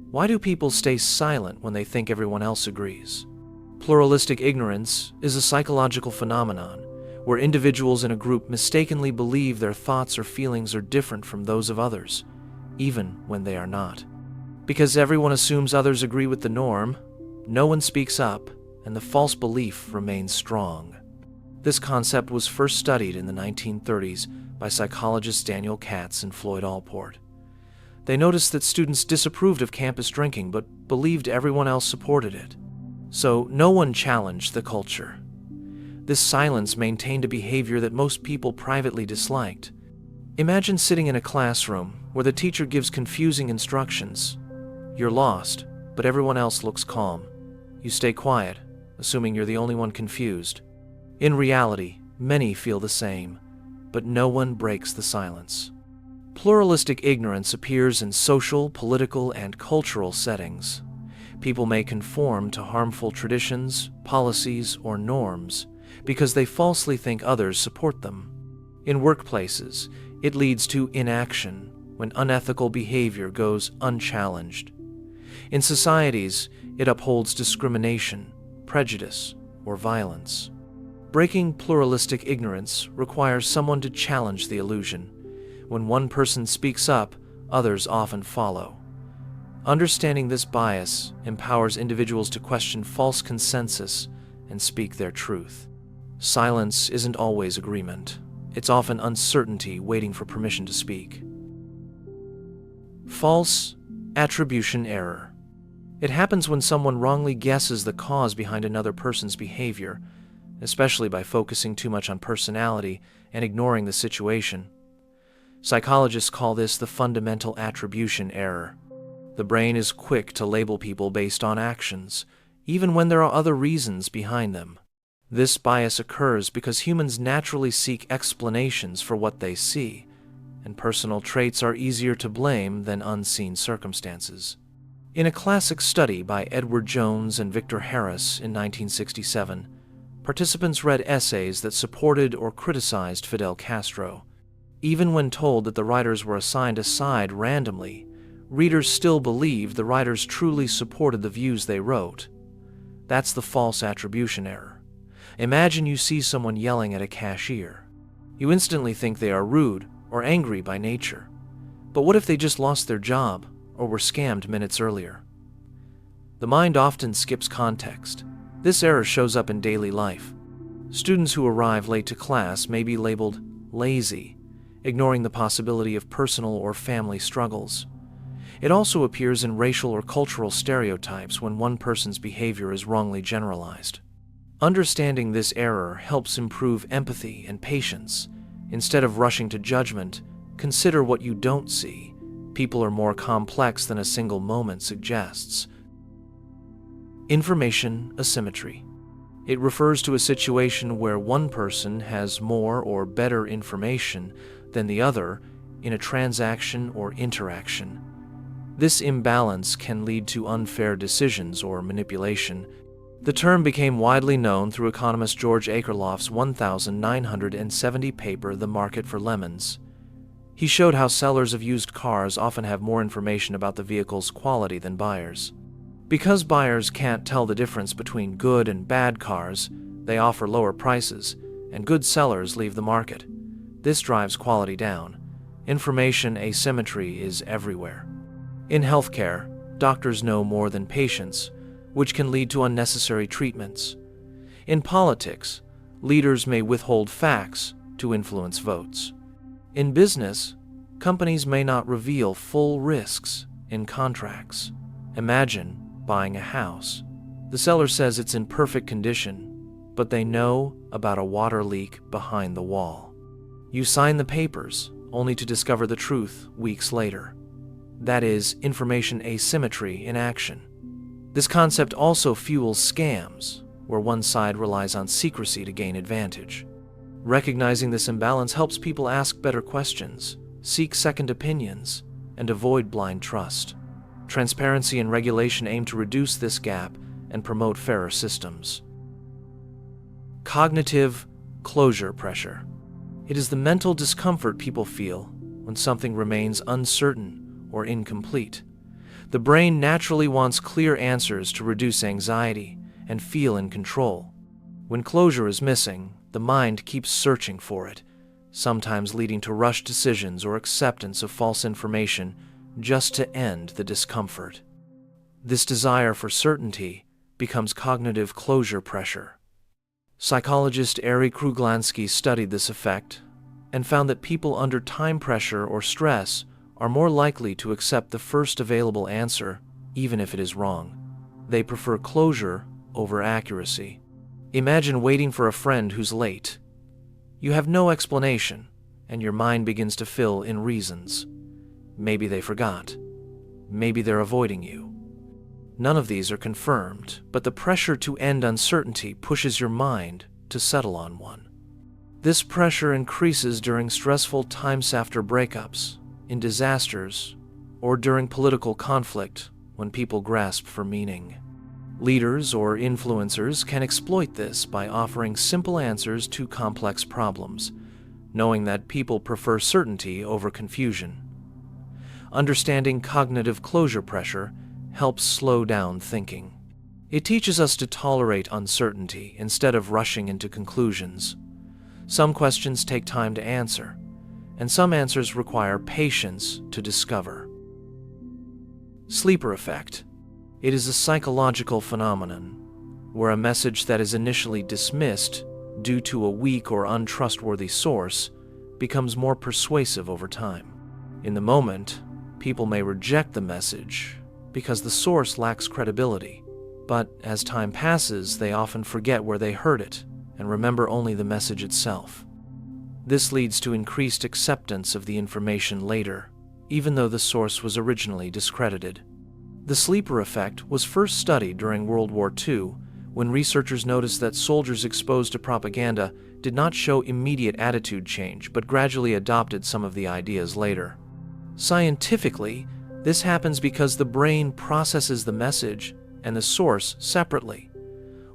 Why do people stay silent when they think everyone else agrees? Pluralistic ignorance is a psychological phenomenon where individuals in a group mistakenly believe their thoughts or feelings are different from those of others, even when they are not. Because everyone assumes others agree with the norm, no one speaks up, and the false belief remains strong. This concept was first studied in the 1930s by psychologists Daniel Katz and Floyd Allport. They noticed that students disapproved of campus drinking but believed everyone else supported it. So no one challenged the culture. This silence maintained a behavior that most people privately disliked. Imagine sitting in a classroom where the teacher gives confusing instructions. You're lost, but everyone else looks calm. You stay quiet, assuming you're the only one confused. In reality, many feel the same, but no one breaks the silence. Pluralistic ignorance appears in social, political, and cultural settings. People may conform to harmful traditions, policies, or norms because they falsely think others support them. In workplaces, it leads to inaction when unethical behavior goes unchallenged. In societies, it upholds discrimination, prejudice, or violence. Breaking pluralistic ignorance requires someone to challenge the illusion. When one person speaks up, others often follow. Understanding this bias empowers individuals to question false consensus and speak their truth. Silence isn't always agreement. It's often uncertainty waiting for permission to speak. False attribution error. It happens when someone wrongly guesses the cause behind another person's behavior, especially by focusing too much on personality and ignoring the situation. Psychologists call this the fundamental attribution error. The brain is quick to label people based on actions, even when there are other reasons behind them. This bias occurs because humans naturally seek explanations for what they see, and personal traits are easier to blame than unseen circumstances. In a classic study by Edward Jones and Victor Harris in 1967, participants read essays that supported or criticized Fidel Castro. Even when told that the writers were assigned a side randomly, readers still believed the writers truly supported the views they wrote. That's the false attribution error. Imagine you see someone yelling at a cashier. You instantly think they are rude or angry by nature. But what if they just lost their job or were scammed minutes earlier? The mind often skips context. This error shows up in daily life. Students who arrive late to class may be labeled lazy, ignoring the possibility of personal or family struggles. It also appears in racial or cultural stereotypes when one person's behavior is wrongly generalized. Understanding this error helps improve empathy and patience. Instead of rushing to judgment, consider what you don't see. People are more complex than a single moment suggests. Information asymmetry. It refers to a situation where one person has more or better information than the other in a transaction or interaction. This imbalance can lead to unfair decisions or manipulation. The term became widely known through economist George Akerlof's 1970 paper, The Market for Lemons. He showed how sellers of used cars often have more information about the vehicle's quality than buyers. Because buyers can't tell the difference between good and bad cars, they offer lower prices, and good sellers leave the market. This drives quality down. Information asymmetry is everywhere. In healthcare, doctors know more than patients, which can lead to unnecessary treatments. In politics, leaders may withhold facts to influence votes. In business, companies may not reveal full risks in contracts. Imagine buying a house. The seller says it's in perfect condition, but they know about a water leak behind the wall. You sign the papers, only to discover the truth weeks later. That is information asymmetry in action. This concept also fuels scams, where one side relies on secrecy to gain advantage. Recognizing this imbalance helps people ask better questions, seek second opinions, and avoid blind trust. Transparency and regulation aim to reduce this gap and promote fairer systems. Cognitive closure pressure. It is the mental discomfort people feel when something remains uncertain or incomplete. The brain naturally wants clear answers to reduce anxiety and feel in control. When closure is missing, the mind keeps searching for it, sometimes leading to rushed decisions or acceptance of false information just to end the discomfort. This desire for certainty becomes cognitive closure pressure. Psychologist Ari Kruglansky studied this effect and found that people under time pressure or stress are more likely to accept the first available answer, even if it is wrong. They prefer closure over accuracy. Imagine waiting for a friend who's late. You have no explanation, and your mind begins to fill in reasons. Maybe they forgot. Maybe they're avoiding you. None of these are confirmed, but the pressure to end uncertainty pushes your mind to settle on one. This pressure increases during stressful times after breakups, in disasters, or during political conflict when people grasp for meaning. Leaders or influencers can exploit this by offering simple answers to complex problems, knowing that people prefer certainty over confusion. Understanding cognitive closure pressure helps slow down thinking. It teaches us to tolerate uncertainty instead of rushing into conclusions. Some questions take time to answer, and some answers require patience to discover. Sleeper effect. It is a psychological phenomenon. where a message that is initially dismissed due to a weak or untrustworthy source becomes more persuasive over time. In the moment, people may reject the message because the source lacks credibility, but as time passes, they often forget where they heard it and remember only the message itself. This leads to increased acceptance of the information later, even though the source was originally discredited. The sleeper effect was first studied during World War II, when researchers noticed that soldiers exposed to propaganda did not show immediate attitude change, but gradually adopted some of the ideas later. Scientifically, this happens because the brain processes the message and the source separately.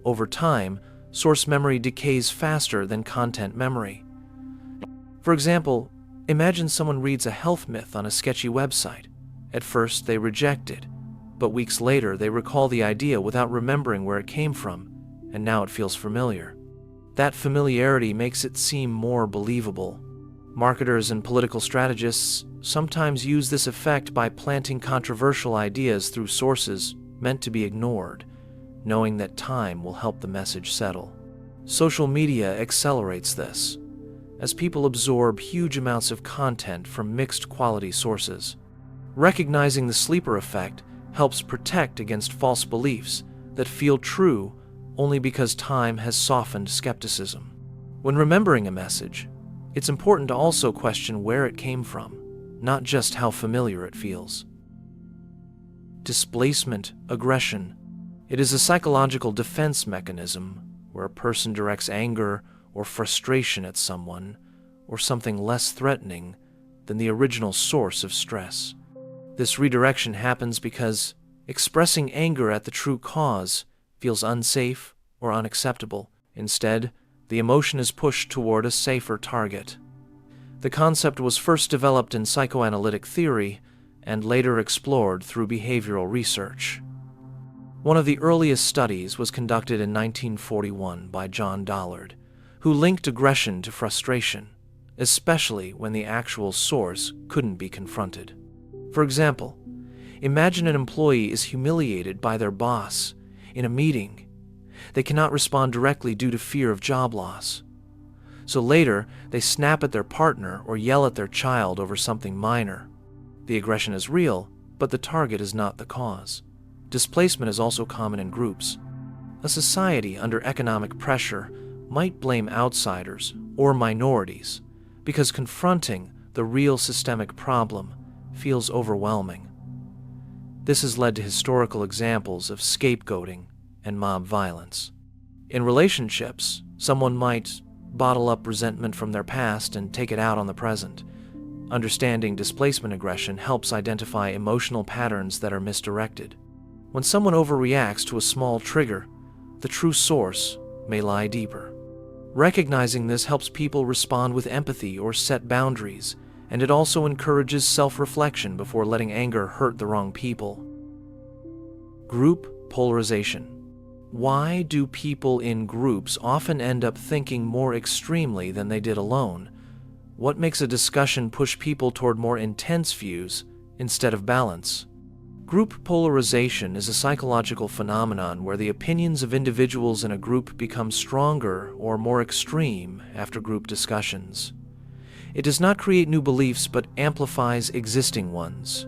Over time, source memory decays faster than content memory. For example, imagine someone reads a health myth on a sketchy website. At first, they reject it, but weeks later, they recall the idea without remembering where it came from, and now it feels familiar. That familiarity makes it seem more believable. Marketers and political strategists sometimes use this effect by planting controversial ideas through sources meant to be ignored, knowing that time will help the message settle. Social media accelerates this, as people absorb huge amounts of content from mixed quality sources. Recognizing the sleeper effect helps protect against false beliefs that feel true only because time has softened skepticism. When remembering a message, it's important to also question where it came from, not just how familiar it feels. Displacement aggression. It is a psychological defense mechanism where a person directs anger or frustration at someone or something less threatening than the original source of stress. This redirection happens because expressing anger at the true cause feels unsafe or unacceptable. Instead, the emotion is pushed toward a safer target. The concept was first developed in psychoanalytic theory and later explored through behavioral research. One of the earliest studies was conducted in 1941 by John Dollard, who linked aggression to frustration, especially when the actual source couldn't be confronted. For example, imagine an employee is humiliated by their boss in a meeting. They cannot respond directly due to fear of job loss. So later, they snap at their partner or yell at their child over something minor. The aggression is real, but the target is not the cause. Displacement is also common in groups. A society under economic pressure might blame outsiders or minorities because confronting the real systemic problem feels overwhelming. This has led to historical examples of scapegoating and mob violence. In relationships, someone might bottle up resentment from their past and take it out on the present. Understanding displacement aggression helps identify emotional patterns that are misdirected. When someone overreacts to a small trigger, the true source may lie deeper. Recognizing this helps people respond with empathy or set boundaries, and it also encourages self-reflection before letting anger hurt the wrong people. Group polarization. Why do people in groups often end up thinking more extremely than they did alone? What makes a discussion push people toward more intense views instead of balance? Group polarization is a psychological phenomenon where the opinions of individuals in a group become stronger or more extreme after group discussions. It does not create new beliefs but amplifies existing ones.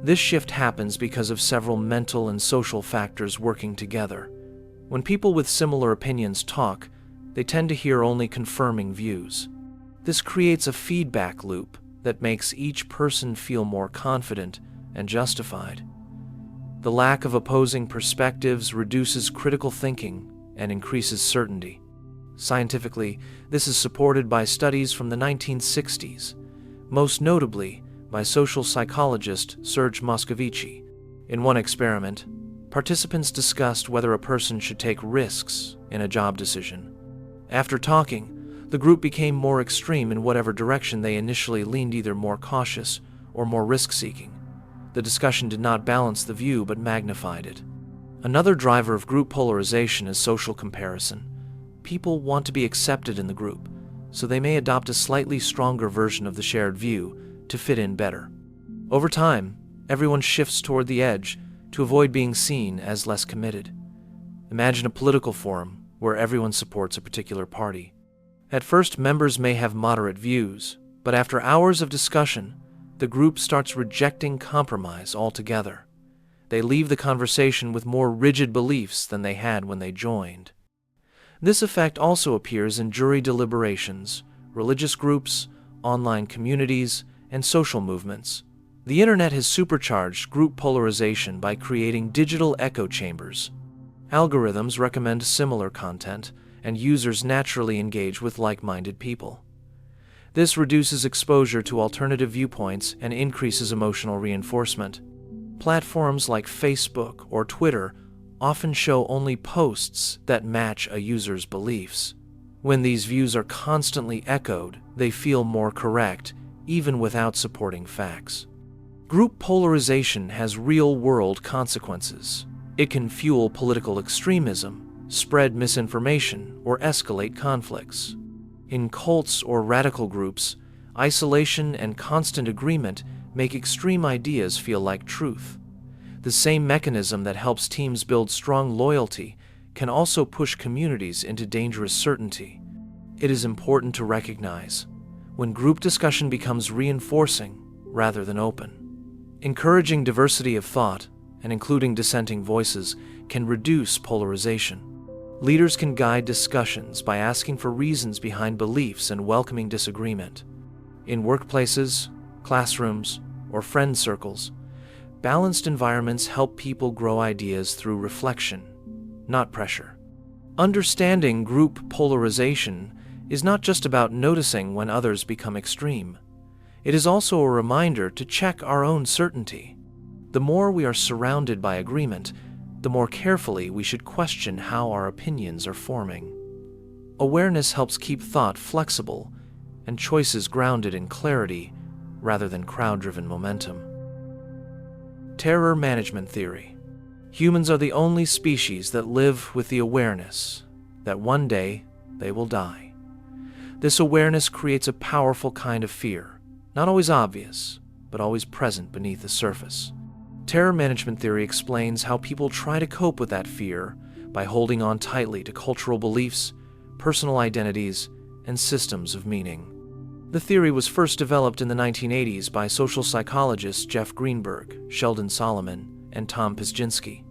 This shift happens because of several mental and social factors working together. When people with similar opinions talk, they tend to hear only confirming views. This creates a feedback loop that makes each person feel more confident and justified. The lack of opposing perspectives reduces critical thinking and increases certainty. Scientifically, this is supported by studies from the 1960s, most notably by social psychologist Serge Moscovici. In one experiment, participants discussed whether a person should take risks in a job decision. After talking, the group became more extreme in whatever direction they initially leaned, either more cautious or more risk-seeking. The discussion did not balance the view but magnified it. Another driver of group polarization is social comparison. People want to be accepted in the group, so they may adopt a slightly stronger version of the shared view to fit in better. Over time, everyone shifts toward the edge to avoid being seen as less committed. Imagine a political forum where everyone supports a particular party. At first, members may have moderate views, but after hours of discussion, the group starts rejecting compromise altogether. They leave the conversation with more rigid beliefs than they had when they joined. This effect also appears in jury deliberations, religious groups, online communities, and social movements. The internet has supercharged group polarization by creating digital echo chambers. Algorithms recommend similar content, and users naturally engage with like-minded people. This reduces exposure to alternative viewpoints and increases emotional reinforcement. Platforms like Facebook or Twitter often show only posts that match a user's beliefs. When these views are constantly echoed, they feel more correct, even without supporting facts. Group polarization has real-world consequences. It can fuel political extremism, spread misinformation, or escalate conflicts. In cults or radical groups, isolation and constant agreement make extreme ideas feel like truth. The same mechanism that helps teams build strong loyalty can also push communities into dangerous certainty. It is important to recognize when group discussion becomes reinforcing rather than open. Encouraging diversity of thought and including dissenting voices can reduce polarization. Leaders can guide discussions by asking for reasons behind beliefs and welcoming disagreement. In workplaces, classrooms, or friend circles, balanced environments help people grow ideas through reflection, not pressure. Understanding group polarization is not just about noticing when others become extreme. It is also a reminder to check our own certainty. The more we are surrounded by agreement, the more carefully we should question how our opinions are forming. Awareness helps keep thought flexible and choices grounded in clarity rather than crowd-driven momentum. Terror management theory. Humans are the only species that live with the awareness that one day they will die. This awareness creates a powerful kind of fear, not always obvious, but always present beneath the surface. Terror management theory explains how people try to cope with that fear by holding on tightly to cultural beliefs, personal identities, and systems of meaning. The theory was first developed in the 1980s by social psychologists Jeff Greenberg, Sheldon Solomon, and Tom Pizzinski.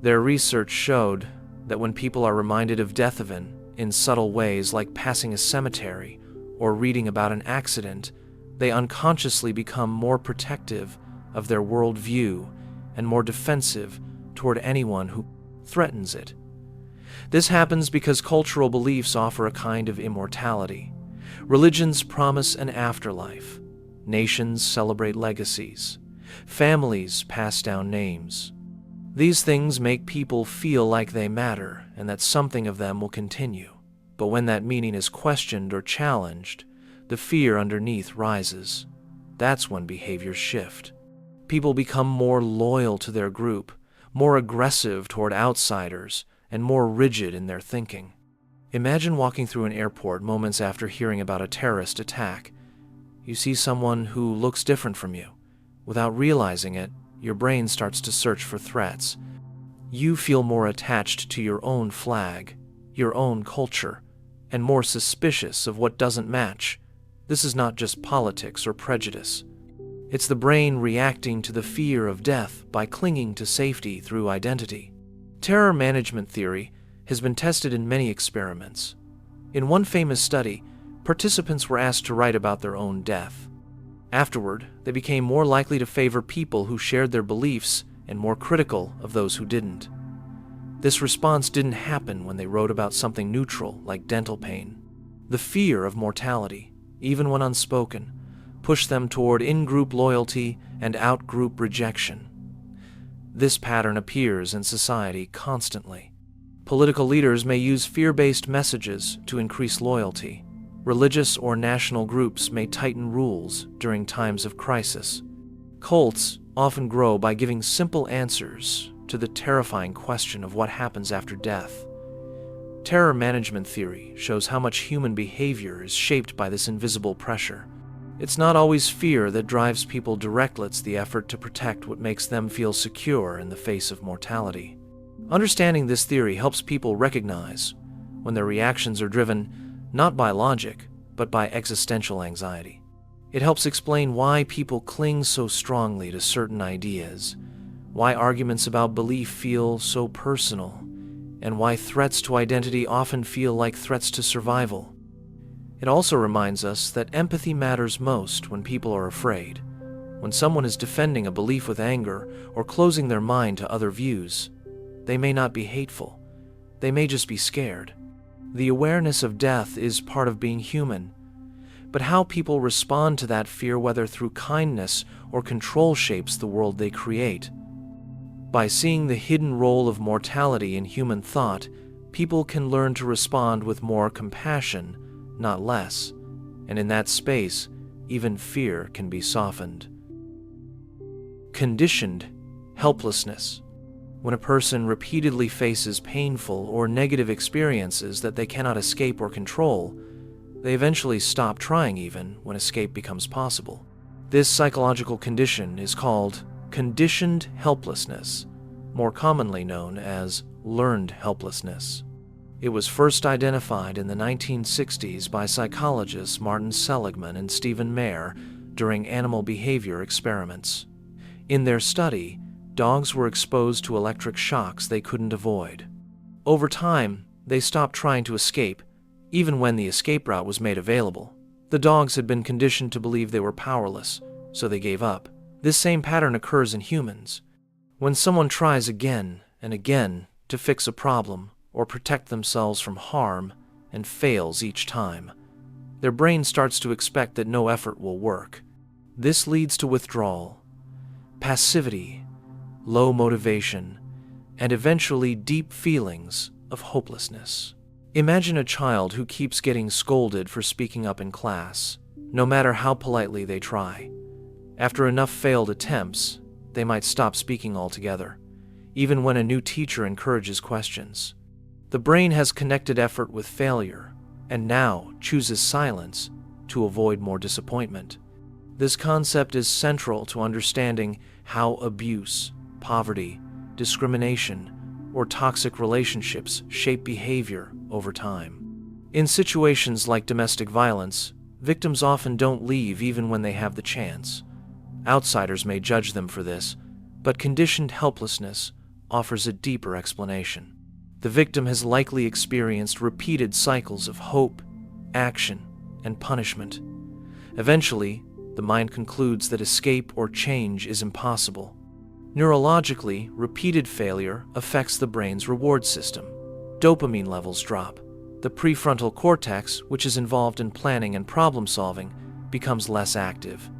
Their research showed that when people are reminded of death event in subtle ways like passing a cemetery or reading about an accident, they unconsciously become more protective of their worldview and more defensive toward anyone who threatens it. This happens because cultural beliefs offer a kind of immortality. Religions promise an afterlife. Nations celebrate legacies. Families pass down names. These things make people feel like they matter and that something of them will continue. But when that meaning is questioned or challenged, the fear underneath rises. That's when behaviors shift. People become more loyal to their group, more aggressive toward outsiders, and more rigid in their thinking. Imagine walking through an airport moments after hearing about a terrorist attack. You see someone who looks different from you. Without realizing it, your brain starts to search for threats. You feel more attached to your own flag, your own culture, and more suspicious of what doesn't match. This is not just politics or prejudice. It's the brain reacting to the fear of death by clinging to safety through identity. Terror management theory has been tested in many experiments. In one famous study, participants were asked to write about their own death. Afterward, they became more likely to favor people who shared their beliefs and more critical of those who didn't. This response didn't happen when they wrote about something neutral like dental pain. The fear of mortality, even when unspoken, pushed them toward in-group loyalty and out-group rejection. This pattern appears in society constantly. Political leaders may use fear-based messages to increase loyalty. Religious or national groups may tighten rules during times of crisis. Cults often grow by giving simple answers to the terrifying question of what happens after death. Terror management theory shows how much human behavior is shaped by this invisible pressure. It's not always fear that drives people directly, it's the effort to protect what makes them feel secure in the face of mortality. Understanding this theory helps people recognize when their reactions are driven not by logic, but by existential anxiety. It helps explain why people cling so strongly to certain ideas, why arguments about belief feel so personal, and why threats to identity often feel like threats to survival. It also reminds us that empathy matters most when people are afraid. When someone is defending a belief with anger or closing their mind to other views, they may not be hateful. They may just be scared. The awareness of death is part of being human, but how people respond to that fear, whether through kindness or control, shapes the world they create. By seeing the hidden role of mortality in human thought, people can learn to respond with more compassion, not less, and in that space, even fear can be softened. Conditioned helplessness. When a person repeatedly faces painful or negative experiences that they cannot escape or control, they eventually stop trying even when escape becomes possible. This psychological condition is called conditioned helplessness, more commonly known as learned helplessness. It was first identified in the 1960s by psychologists Martin Seligman and Stephen Mayer during animal behavior experiments. In their study, dogs were exposed to electric shocks they couldn't avoid. Over time, they stopped trying to escape, even when the escape route was made available. The dogs had been conditioned to believe they were powerless, so they gave up. This same pattern occurs in humans. When someone tries again and again to fix a problem or protect themselves from harm and fails each time, their brain starts to expect that no effort will work. This leads to withdrawal, passivity, low motivation, and eventually deep feelings of hopelessness. Imagine a child who keeps getting scolded for speaking up in class, no matter how politely they try. After enough failed attempts, they might stop speaking altogether, even when a new teacher encourages questions. The brain has connected effort with failure, and now chooses silence to avoid more disappointment. This concept is central to understanding how abuse, poverty, discrimination, or toxic relationships shape behavior over time. In situations like domestic violence, victims often don't leave even when they have the chance. Outsiders may judge them for this, but conditioned helplessness offers a deeper explanation. The victim has likely experienced repeated cycles of hope, action, and punishment. Eventually, the mind concludes that escape or change is impossible. Neurologically, repeated failure affects the brain's reward system. Dopamine levels drop. The prefrontal cortex, which is involved in planning and problem solving, becomes less active.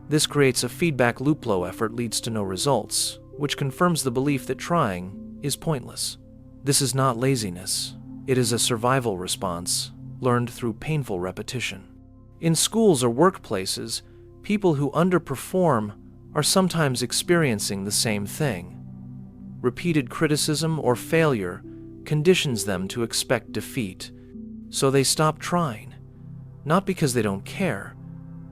This creates a feedback loop. Low effort leads to no results, which confirms the belief that trying is pointless. This is not laziness. It is a survival response learned through painful repetition. In schools or workplaces, people who underperform are sometimes experiencing the same thing. Repeated criticism or failure conditions them to expect defeat, so they stop trying, not because they don't care,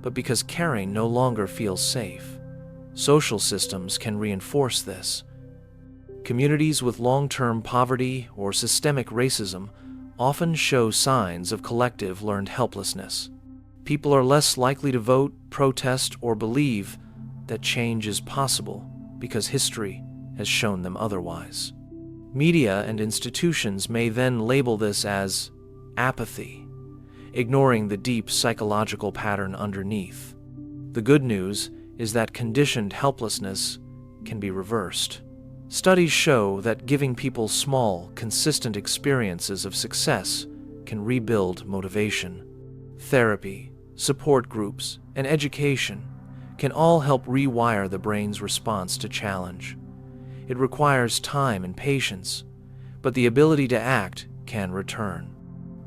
but because caring no longer feels safe. Social systems can reinforce this. Communities with long-term poverty or systemic racism often show signs of collective learned helplessness. People are less likely to vote, protest, or believe that change is possible because history has shown them otherwise. Media and institutions may then label this as apathy, ignoring the deep psychological pattern underneath. The good news is that conditioned helplessness can be reversed. Studies show that giving people small, consistent experiences of success can rebuild motivation. Therapy, support groups, and education can all help rewire the brain's response to challenge. It requires time and patience, but the ability to act can return.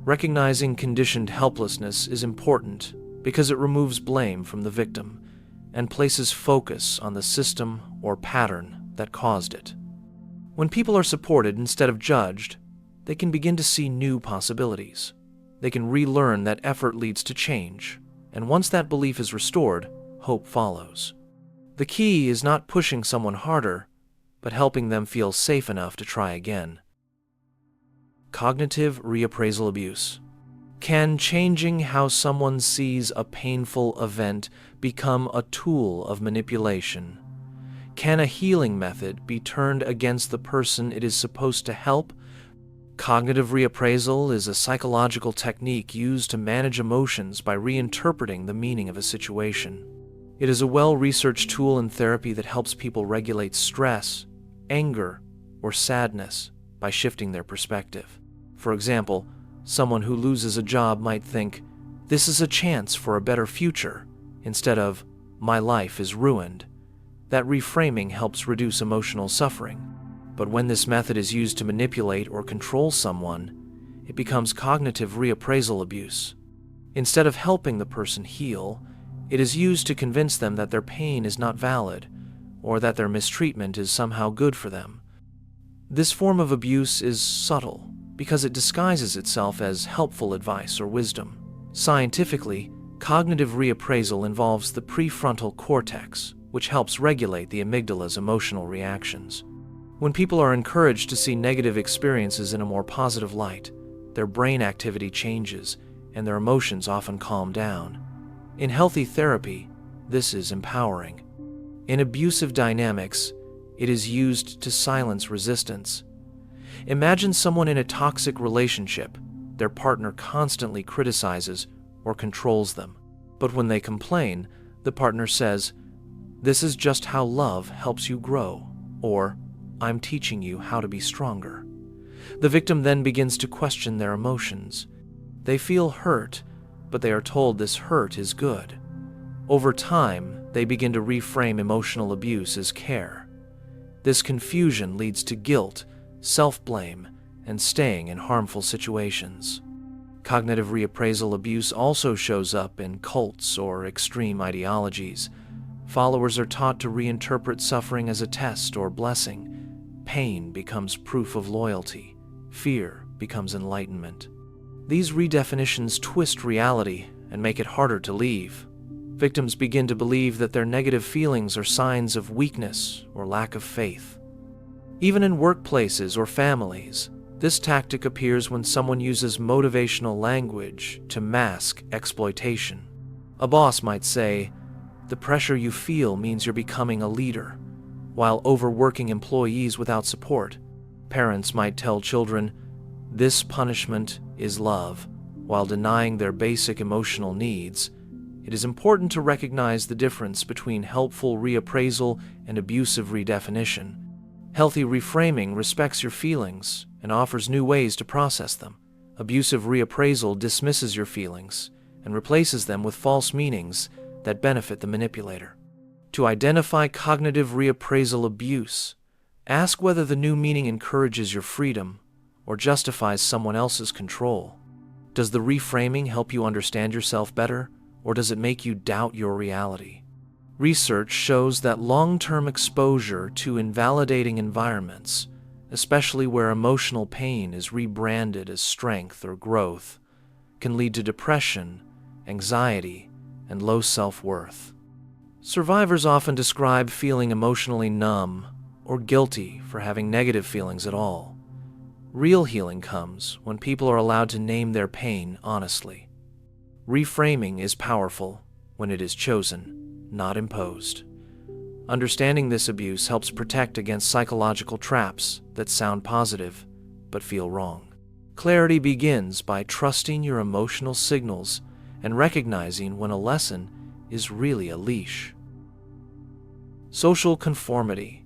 Recognizing conditioned helplessness is important because it removes blame from the victim and places focus on the system or pattern that caused it. When people are supported instead of judged, they can begin to see new possibilities. They can relearn that effort leads to change, and once that belief is restored, hope follows. The key is not pushing someone harder, but helping them feel safe enough to try again. Cognitive reappraisal abuse. Can changing how someone sees a painful event become a tool of manipulation? Can a healing method be turned against the person it is supposed to help? Cognitive reappraisal is a psychological technique used to manage emotions by reinterpreting the meaning of a situation. It is a well-researched tool in therapy that helps people regulate stress, anger, or sadness by shifting their perspective. For example, someone who loses a job might think, "This is a chance for a better future," instead of, "My life is ruined." That reframing helps reduce emotional suffering. But when this method is used to manipulate or control someone, it becomes cognitive reappraisal abuse. Instead of helping the person heal, it is used to convince them that their pain is not valid, or that their mistreatment is somehow good for them. This form of abuse is subtle because it disguises itself as helpful advice or wisdom. Scientifically, cognitive reappraisal involves the prefrontal cortex, which helps regulate the amygdala's emotional reactions. When people are encouraged to see negative experiences in a more positive light, their brain activity changes and their emotions often calm down. In healthy therapy, this is empowering. In abusive dynamics, it is used to silence resistance. Imagine someone in a toxic relationship. Their partner constantly criticizes or controls them. But when they complain, the partner says, "This is just how love helps you grow," or "I'm teaching you how to be stronger." The victim then begins to question their emotions. They feel hurt, but they are told this hurt is good. Over time, they begin to reframe emotional abuse as care. This confusion leads to guilt, self-blame, and staying in harmful situations. Cognitive reappraisal abuse also shows up in cults or extreme ideologies. Followers are taught to reinterpret suffering as a test or blessing. Pain becomes proof of loyalty. Fear becomes enlightenment. These redefinitions twist reality and make it harder to leave. Victims begin to believe that their negative feelings are signs of weakness or lack of faith. Even in workplaces or families, this tactic appears when someone uses motivational language to mask exploitation. A boss might say, "The pressure you feel means you're becoming a leader," while overworking employees without support. Parents might tell children, "This punishment is love," while denying their basic emotional needs. It is important to recognize the difference between helpful reappraisal and abusive redefinition. Healthy reframing respects your feelings and offers new ways to process them. Abusive reappraisal dismisses your feelings and replaces them with false meanings that benefit the manipulator. To identify cognitive reappraisal abuse, ask whether the new meaning encourages your freedom or justifies someone else's control. Does the reframing help you understand yourself better, or does it make you doubt your reality? Research shows that long-term exposure to invalidating environments, especially where emotional pain is rebranded as strength or growth, can lead to depression, anxiety, and low self-worth. Survivors often describe feeling emotionally numb or guilty for having negative feelings at all. Real healing comes when people are allowed to name their pain honestly. Reframing is powerful when it is chosen, not imposed. Understanding this abuse helps protect against psychological traps that sound positive but feel wrong. Clarity begins by trusting your emotional signals and recognizing when a lesson is really a leash. Social conformity.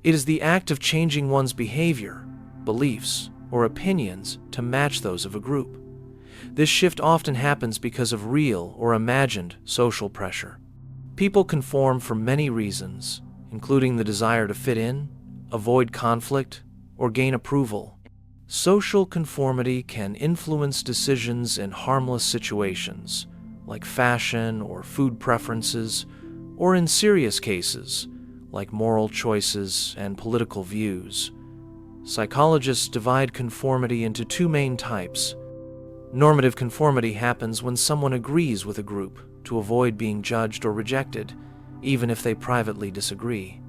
It is the act of changing one's behavior, beliefs, or opinions to match those of a group. This shift often happens because of real or imagined social pressure. People conform for many reasons, including the desire to fit in, avoid conflict, or gain approval. Social conformity can influence decisions in harmless situations, like fashion or food preferences, or in serious cases, like moral choices and political views. Psychologists divide conformity into two main types. Normative conformity happens when someone agrees with a group to avoid being judged or rejected, even if they privately disagree.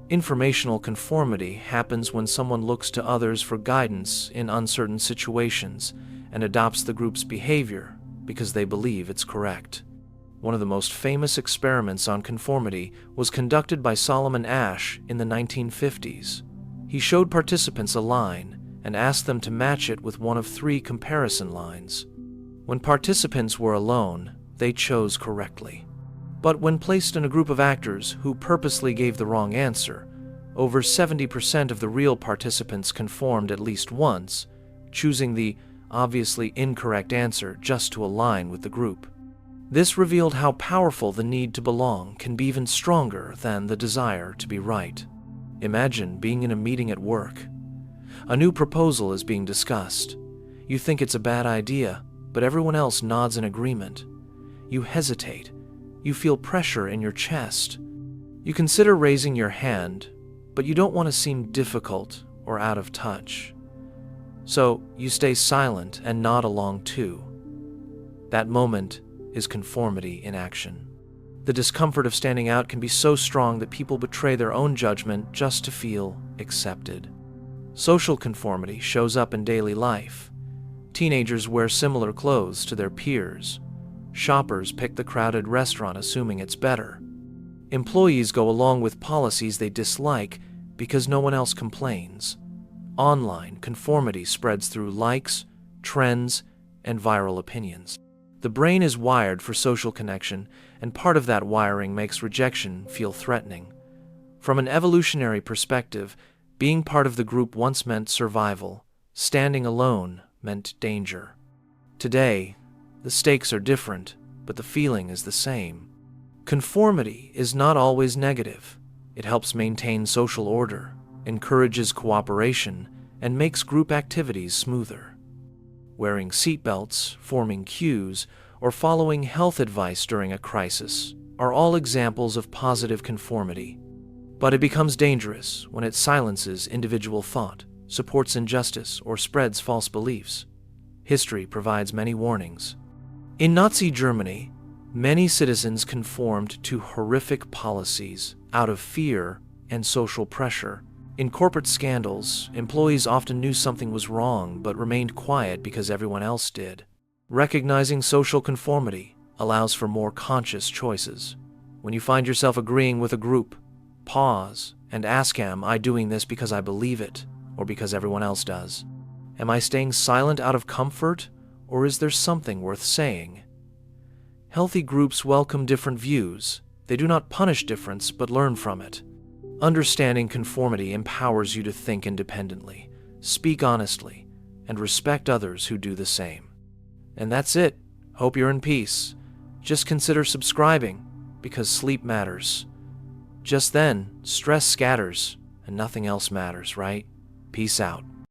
Informational conformity happens when someone looks to others for guidance in uncertain situations and adopts the group's behavior because they believe it's correct. One of the most famous experiments on conformity was conducted by Solomon Asch in the 1950s. He showed participants a line and asked them to match it with one of 3 comparison lines. When participants were alone, they chose correctly. But when placed in a group of actors who purposely gave the wrong answer, over 70% of the real participants conformed at least once, choosing the obviously incorrect answer just to align with the group. This revealed how powerful the need to belong can be even stronger than the desire to be right. Imagine being in a meeting at work. A new proposal is being discussed. You think it's a bad idea, but everyone else nods in agreement. You hesitate. You feel pressure in your chest. You consider raising your hand, but you don't want to seem difficult or out of touch. So you stay silent and nod along too. That moment is conformity in action. The discomfort of standing out can be so strong that people betray their own judgment just to feel accepted. Social conformity shows up in daily life. Teenagers wear similar clothes to their peers. Shoppers pick the crowded restaurant assuming it's better. Employees go along with policies they dislike because no one else complains. Online conformity spreads through likes, trends, and viral opinions. The brain is wired for social connection, and part of that wiring makes rejection feel threatening. From an evolutionary perspective, being part of the group once meant survival. Standing alone meant danger. Today, the stakes are different, but the feeling is the same. Conformity is not always negative. It helps maintain social order, encourages cooperation, and makes group activities smoother. Wearing seatbelts, forming queues, or following health advice during a crisis are all examples of positive conformity. But it becomes dangerous when it silences individual thought, supports injustice, or spreads false beliefs. History provides many warnings. In Nazi Germany, many citizens conformed to horrific policies out of fear and social pressure. In corporate scandals, employees often knew something was wrong but remained quiet because everyone else did. Recognizing social conformity allows for more conscious choices. When you find yourself agreeing with a group, pause and ask, am I doing this because I believe it or because everyone else does? Am I staying silent out of comfort, or is there something worth saying? Healthy groups welcome different views. They do not punish difference, but learn from it. Understanding conformity empowers you to think independently, speak honestly, and respect others who do the same. And that's it. Hope you're in peace. Just consider subscribing, because sleep matters. Just then, stress scatters, and nothing else matters, right? Peace out.